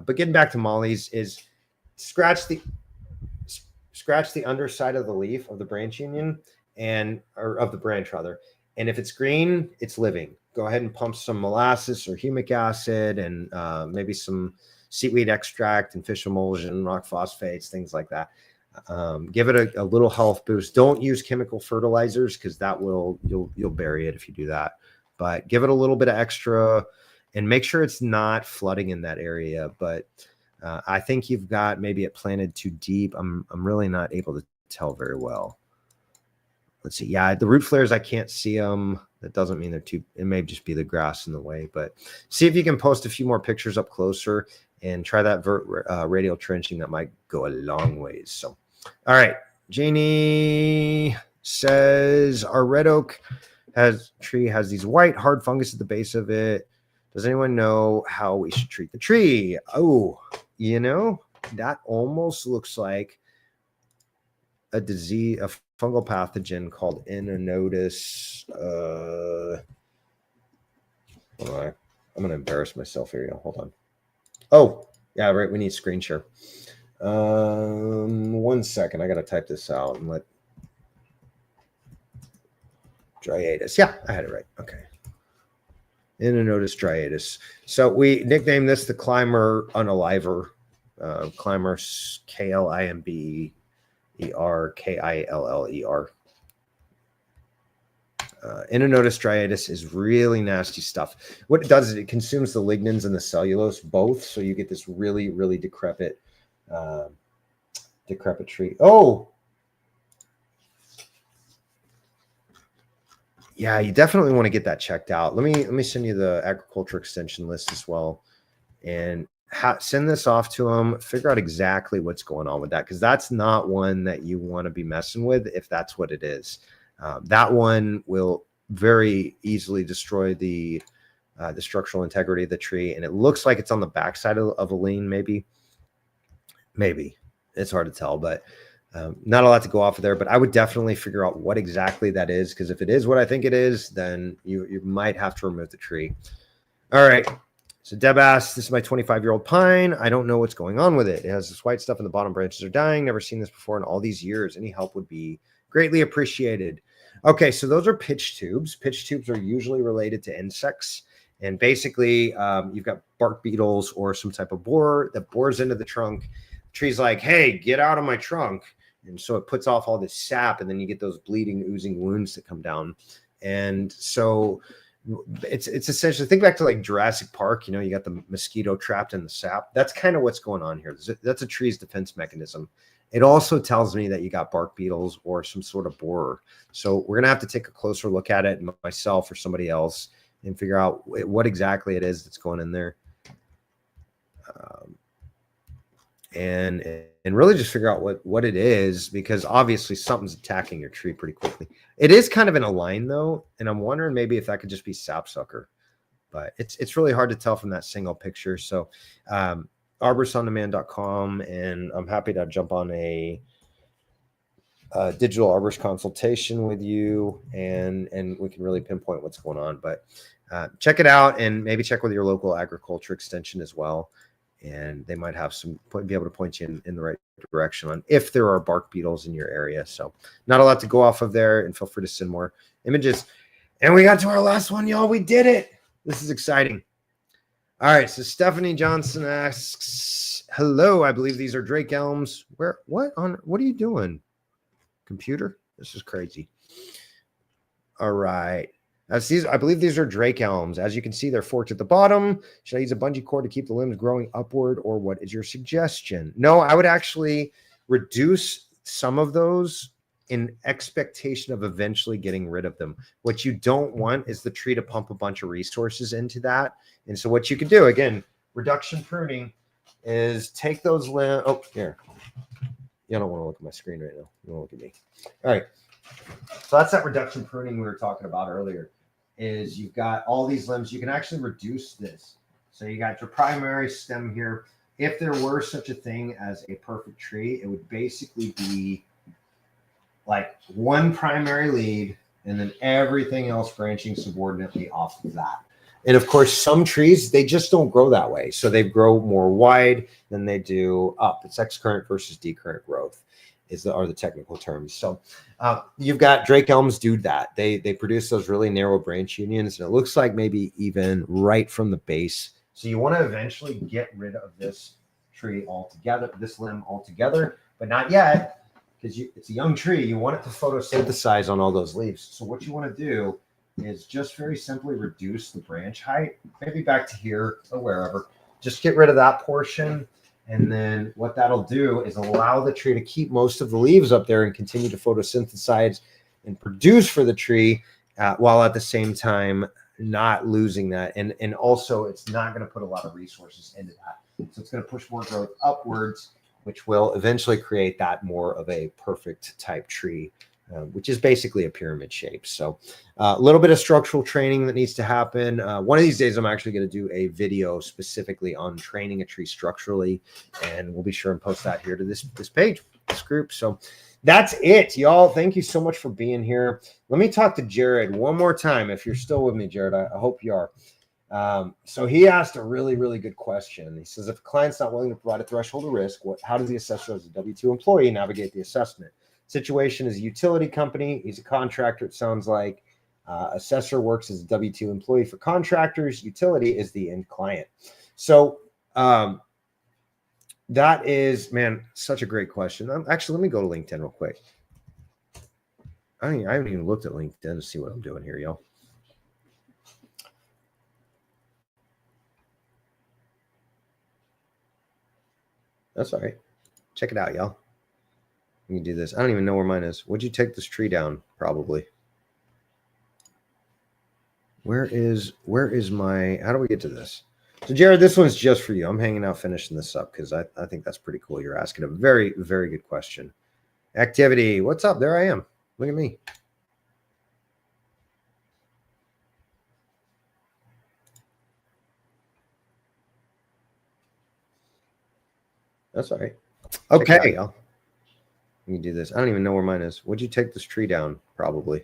But getting back to Molly's, is scratch the underside of the leaf of the branch union, or of the branch rather. And if it's green, it's living. Go ahead and pump some molasses or humic acid, and maybe some seaweed extract and fish emulsion, rock phosphates, things like that. Give it a little health boost. Don't use chemical fertilizers, because you'll bury it if you do that. But give it a little bit of extra, and make sure it's not flooding in that area. But I think you've got maybe it planted too deep. I'm really not able to tell very well. Let's see. Yeah, the root flares, I can't see them. That doesn't mean they're too. It may just be the grass in the way. But see if you can post a few more pictures up closer, and try that radial trenching. That might go a long ways. So. All right. Janie says our red oak tree has these white hard fungus at the base of it. Does anyone know how we should treat the tree? Oh, that almost looks like a disease, a fungal pathogen called Inonotus. I'm going to embarrass myself here. Hold on. Oh, yeah, right. We need screen share. 1 second. I got to type this out and let Striatus. Yeah, I had it right. Okay. Inonotus striatus. So we nicknamed this the climber unaliver. Climber Klimber. Killer. Inonotus striatus is really nasty stuff. What it does is it consumes the lignins and the cellulose both, so you get this really, really decrepit tree. Oh, yeah, you definitely want to get that checked out. Let me send you the agriculture extension list as well, and send this off to them. Figure out exactly what's going on with that, because that's not one that you want to be messing with if that's what it is. That one will very easily destroy the structural integrity of the tree, and it looks like it's on the backside of a lean. Maybe it's hard to tell, but not a lot to go off of there. But I would definitely figure out what exactly that is, because if it is what I think it is, then you might have to remove the tree. All right. So Deb asks, this is my 25-year-old pine. I don't know what's going on with it. It has this white stuff in the bottom branches are dying. Never seen this before in all these years. Any help would be greatly appreciated. Okay, so those are pitch tubes. Pitch tubes are usually related to insects. And basically, you've got bark beetles or some type of borer that bores into the trunk. The tree's like, hey, get out of my trunk. And so it puts off all this sap, and then you get those bleeding, oozing wounds that come down. And so it's essentially, think back to like Jurassic Park. You got the mosquito trapped in the sap. That's kind of what's going on here. That's a tree's defense mechanism. It also tells me that you got bark beetles or some sort of borer. So we're going to have to take a closer look at it, myself or somebody else, and figure out what exactly it is that's going in there. And really just figure out what it is, because obviously something's attacking your tree pretty quickly. It is kind of in a line though, and I'm wondering maybe if that could just be sapsucker, but it's really hard to tell from that single picture. So arboristondemand.com, and I'm happy to jump on a digital arborist consultation with you, and we can really pinpoint what's going on. But check it out, and maybe check with your local agriculture extension as well, and they might have be able to point you in the right direction on if there are bark beetles in your area. So not a lot to go off of there, and feel free to send more images. And we got to our last one, y'all. We did it. This is exciting. All right, so Stephanie Johnson asks, hello, I believe these are Drake elms. What are you doing? Computer? This is crazy. All right. I believe these are Drake elms. As you can see, they're forked at the bottom. Should I use a bungee cord to keep the limbs growing upward, or what is your suggestion? No, I would actually reduce some of those in expectation of eventually getting rid of them. What you don't want is the tree to pump a bunch of resources into that. And so what you could do, again, reduction pruning, is take those limbs. Oh, here. You don't want to look at my screen right now. You want to look at me. All right. So that's that reduction pruning we were talking about earlier, is you've got all these limbs. You can actually reduce this. So you got your primary stem here. If there were such a thing as a perfect tree, it would basically be like one primary lead and then everything else branching subordinately off of that. And of course, some trees, they just don't grow that way. So they grow more wide than they do up. It's X current versus D current growth are the technical terms. So you've got Drake elms do that. They produce those really narrow branch unions, and it looks like maybe even right from the base. So you want to eventually get rid of this tree altogether, this limb altogether, but not yet, because it's a young tree. You want it to photosynthesize on all those leaves. So what you want to do is just very simply reduce the branch height, maybe back to here or wherever. Just get rid of that portion. And then what that'll do is allow the tree to keep most of the leaves up there and continue to photosynthesize and produce for the tree, while at the same time not losing that. And also it's not going to put a lot of resources into that. So it's going to push more growth upwards, which will eventually create that more of a perfect type tree, which is basically a pyramid shape. So a little bit of structural training that needs to happen. One of these days, I'm actually going to do a video specifically on training a tree structurally, and we'll be sure and post that here to this page, this group. So that's it, y'all. Thank you so much for being here. Let me talk to Jared one more time. If you're still with me, Jared, I hope you are. So he asked a really, really good question. He says, if a client's not willing to provide a threshold of risk, how does the assessor as a W-2 employee navigate the assessment? Situation is a utility company. He's a contractor, it sounds like. Assessor works as a W-2 employee for contractors. Utility is the end client. So that is, man, such a great question. Actually, let me go to LinkedIn real quick. I haven't even looked at LinkedIn to see what I'm doing here, y'all. That's all right. Check it out, y'all. You can do this. I don't even know where mine is. Would you take this tree down? Probably. Where is my, how do we get to this? So Jared, this one's just for you. I'm hanging out finishing this up because I think that's pretty cool. You're asking a very, very good question. Activity. What's up? There I am. Look at me. That's all right. Okay. You can do this. I don't even know where mine is. Would you take this tree down? Probably.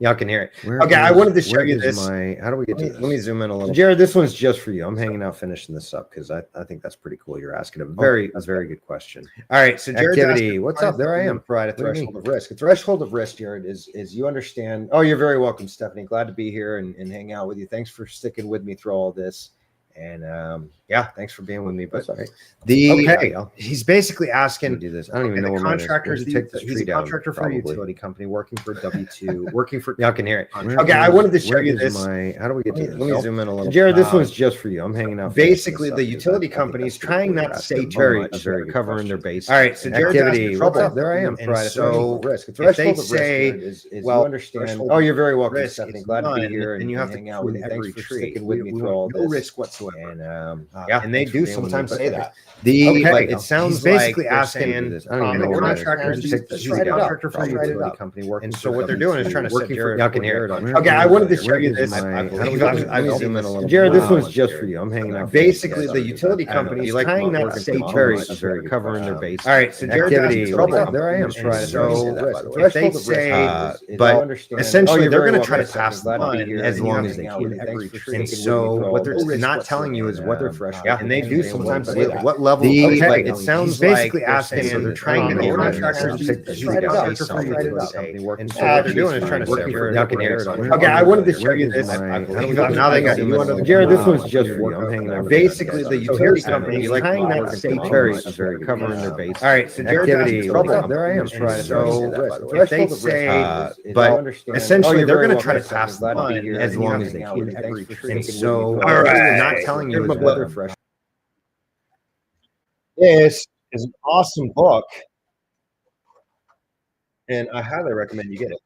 Y'all can hear it. Okay, I wanted to show you this. How do we get to this? Let me zoom in a little. Jared, this one's just for you. I'm hanging out finishing this up because I think that's pretty cool. You're asking a very good question. All right, so Jared, activity. What's up? There I am. Provide a threshold of risk. A threshold of risk, Jared, is you understand. Oh, you're very welcome, Stephanie. Glad to be here and hang out with you. Thanks for sticking with me through all this. And yeah, thanks for being with me. But he's basically asking. Do this. I don't even know what contractors. He's a contractor for a utility company, working for W2, working for. Y'all can hear it. Okay, I wanted to show you this. How do we get to this? Let me zoom in a little. Jared, this one's just for you. I'm hanging out. Basically, the utility company's trying not to say very covering their base. All right, so Jared's asking trouble. There I am. And so if they say, well, understand. Oh, you're very welcome, Stephanie. Glad to be here and you have to hang out with me. Thanks for sticking with me through all this. No risk whatsoever. And and they do sometimes say that. But it sounds basically asking the contractors to he's a contractor for a utility company working. And so what they're doing is trying to set Jared. Y'all can hear it. Okay, I wanted to show you this. Jared, this one's just for you. I'm hanging out. Basically, the utility company is trying not to say very covering their base. All right, so Jared's trouble. There I am. So if they say, but essentially they're going to try to pass the line as long as they can. And so what they're not telling you is what they're fresh. Yeah, and they do sometimes say that. What level? It sounds basically asking. So they're trying to get contractors to try it out. And so what they're doing is trying to set Jared. Okay, I wanted to show you this. Now they got you. Jared, this one's just for you. I'm hanging out. Basically, the utility company is trying not to say very covering their base. All right, so Jared's trouble. There I am. So if they say, but essentially they're going to try to pass the line as long as they can. And so they're not telling you is what they're fresh. This is an awesome book, and I highly recommend you get it.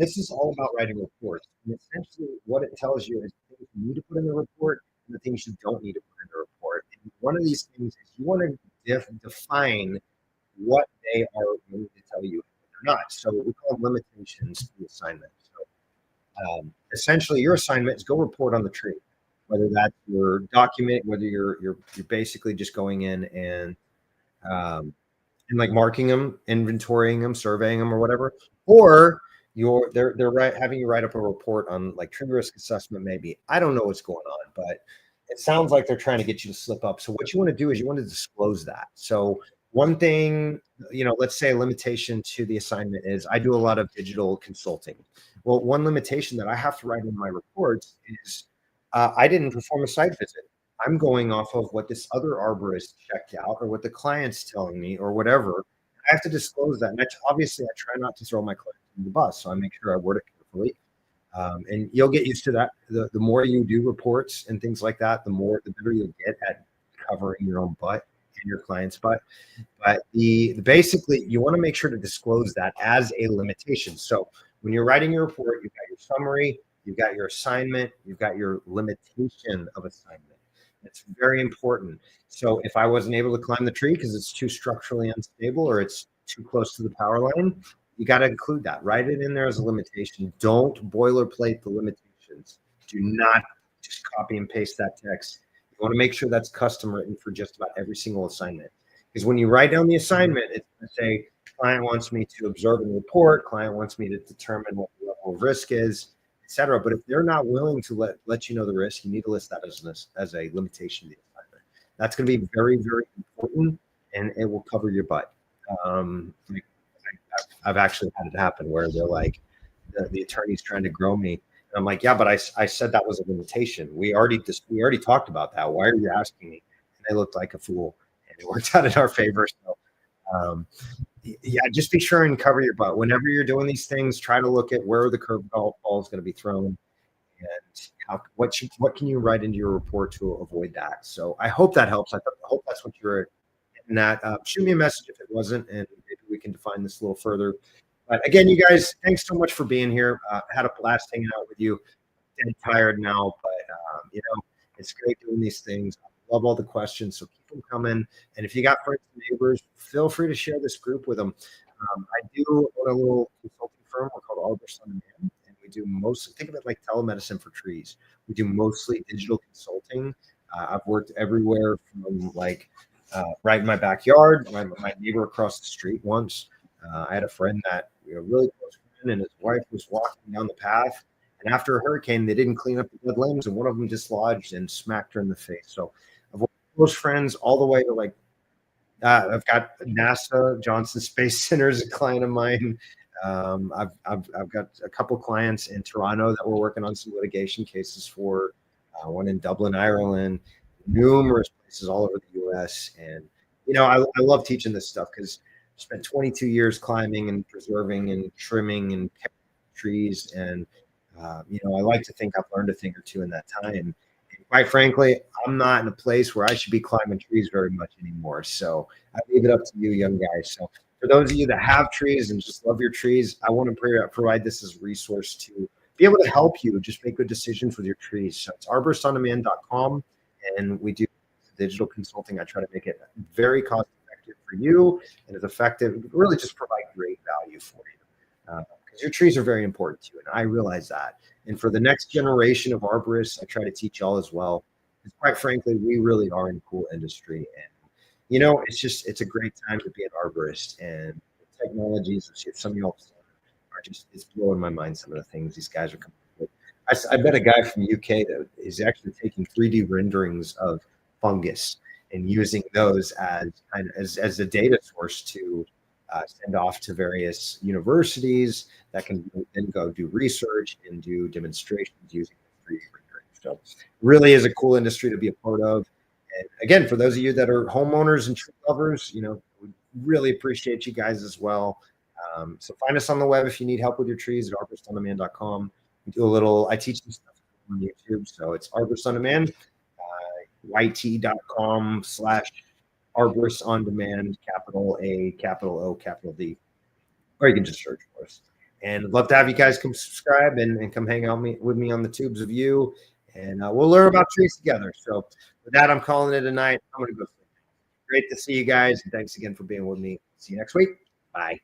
This is all about writing reports. And essentially, what it tells you is the things you need to put in the report and the things you don't need to put in the report. And one of these things is you want to define what they are going to tell you or not. So we call them limitations to the assignment. So essentially, your assignment is go report on the tree. Whether that's your document, whether you're basically just going in and like marking them, inventorying them, surveying them, or whatever, or they're having you write up a report on like tree risk assessment. Maybe I don't know what's going on, but it sounds like they're trying to get you to slip up. So what you want to do is you want to disclose that. So one thing, let's say a limitation to the assignment is I do a lot of digital consulting. Well, one limitation that I have to write in my reports is I didn't perform a site visit. I'm going off of what this other arborist checked out or what the client's telling me or whatever. I have to disclose that. And obviously, I try not to throw my client in the bus. So I make sure I word it carefully. And you'll get used to that. The more you do reports and things like that, the better you'll get at covering your own butt and your client's butt. But basically, you want to make sure to disclose that as a limitation. So when you're writing your report, you've got your summary, you've got your assignment, you've got your limitation of assignment. It's very important. So if I wasn't able to climb the tree because it's too structurally unstable or it's too close to the power line, you got to include that. Write it in there as a limitation. Don't boilerplate the limitations. Do not just copy and paste that text. You want to make sure that's custom written for just about every single assignment. Because when you write down the assignment, it's going to say, client wants me to observe and report, client wants me to determine what the level of risk is, etc. But if they're not willing to let you know the risk, you need to list that as a limitation to the assignment. That's going to be very, very important, and it will cover your butt. I've actually had it happen where they're like, the attorney's trying to grow me, and I'm like, yeah, but I said that was a limitation. We already talked about that. Why are you asking me? And they looked like a fool, and it worked out in our favor. So, yeah, just be sure and cover your butt. Whenever you're doing these things, try to look at where the curveball ball is going to be thrown and what can you write into your report to avoid that. So I hope that helps. I hope that's what you're getting at. Shoot me a message if it wasn't, and maybe we can define this a little further. But again, you guys, thanks so much for being here. Had a blast hanging out with you. Dead tired now, but it's great doing these things. Love all the questions, so keep them coming. And if you got friends and neighbors, feel free to share this group with them. I do own a little consulting firm. We're called Arborist on Demand, and we do mostly, think of it like telemedicine for trees. We do mostly digital consulting. I've worked everywhere from like right in my backyard. My neighbor across the street once. I had a friend that really close friend and his wife was walking down the path. And after a hurricane, they didn't clean up the dead limbs, and one of them dislodged and smacked her in the face. So I've worked with close friends all the way to like I've got NASA Johnson Space Center as a client of mine. I've got a couple clients in Toronto that we're working on some litigation cases for. One in Dublin, Ireland, numerous places all over the U.S. And I love teaching this stuff because I spent 22 years climbing and preserving and trimming and trees, and I like to think I've learned a thing or two in that time. And quite frankly, I'm not in a place where I should be climbing trees very much anymore. So I leave it up to you, young guys. So for those of you that have trees and just love your trees, I want to provide this as a resource to be able to help you just make good decisions with your trees. So it's arboristondemand.com, and we do digital consulting. I try to make it very cost effective for you and as effective, really just provide great value for you. Because your trees are very important to you, and I realize that. And for the next generation of arborists, I try to teach y'all as well. Because quite frankly, we really are in a cool industry, and it's a great time to be an arborist. And the technologies, some of y'all are it's blowing my mind. Some of the things these guys are coming up with. I met a guy from UK that is actually taking 3D renderings of fungus and using those as a data source to send off to various universities that can then go do research and do demonstrations using 3D rendering. So really is a cool industry to be a part of. And again, for those of you that are homeowners and tree lovers, we really appreciate you guys as well. So find us on the web if you need help with your trees at arboristondemand.com. I teach this stuff on YouTube. So it's Arborist on Demand, yt.com/Arborist on Demand, capital A, capital O, capital D. Or you can just search for us. And I'd love to have you guys come subscribe and come hang out with me on the tubes of you. And we'll learn about trees together. So with that, I'm calling it a night. I'm going to go sleep. Great to see you guys. And thanks again for being with me. See you next week. Bye.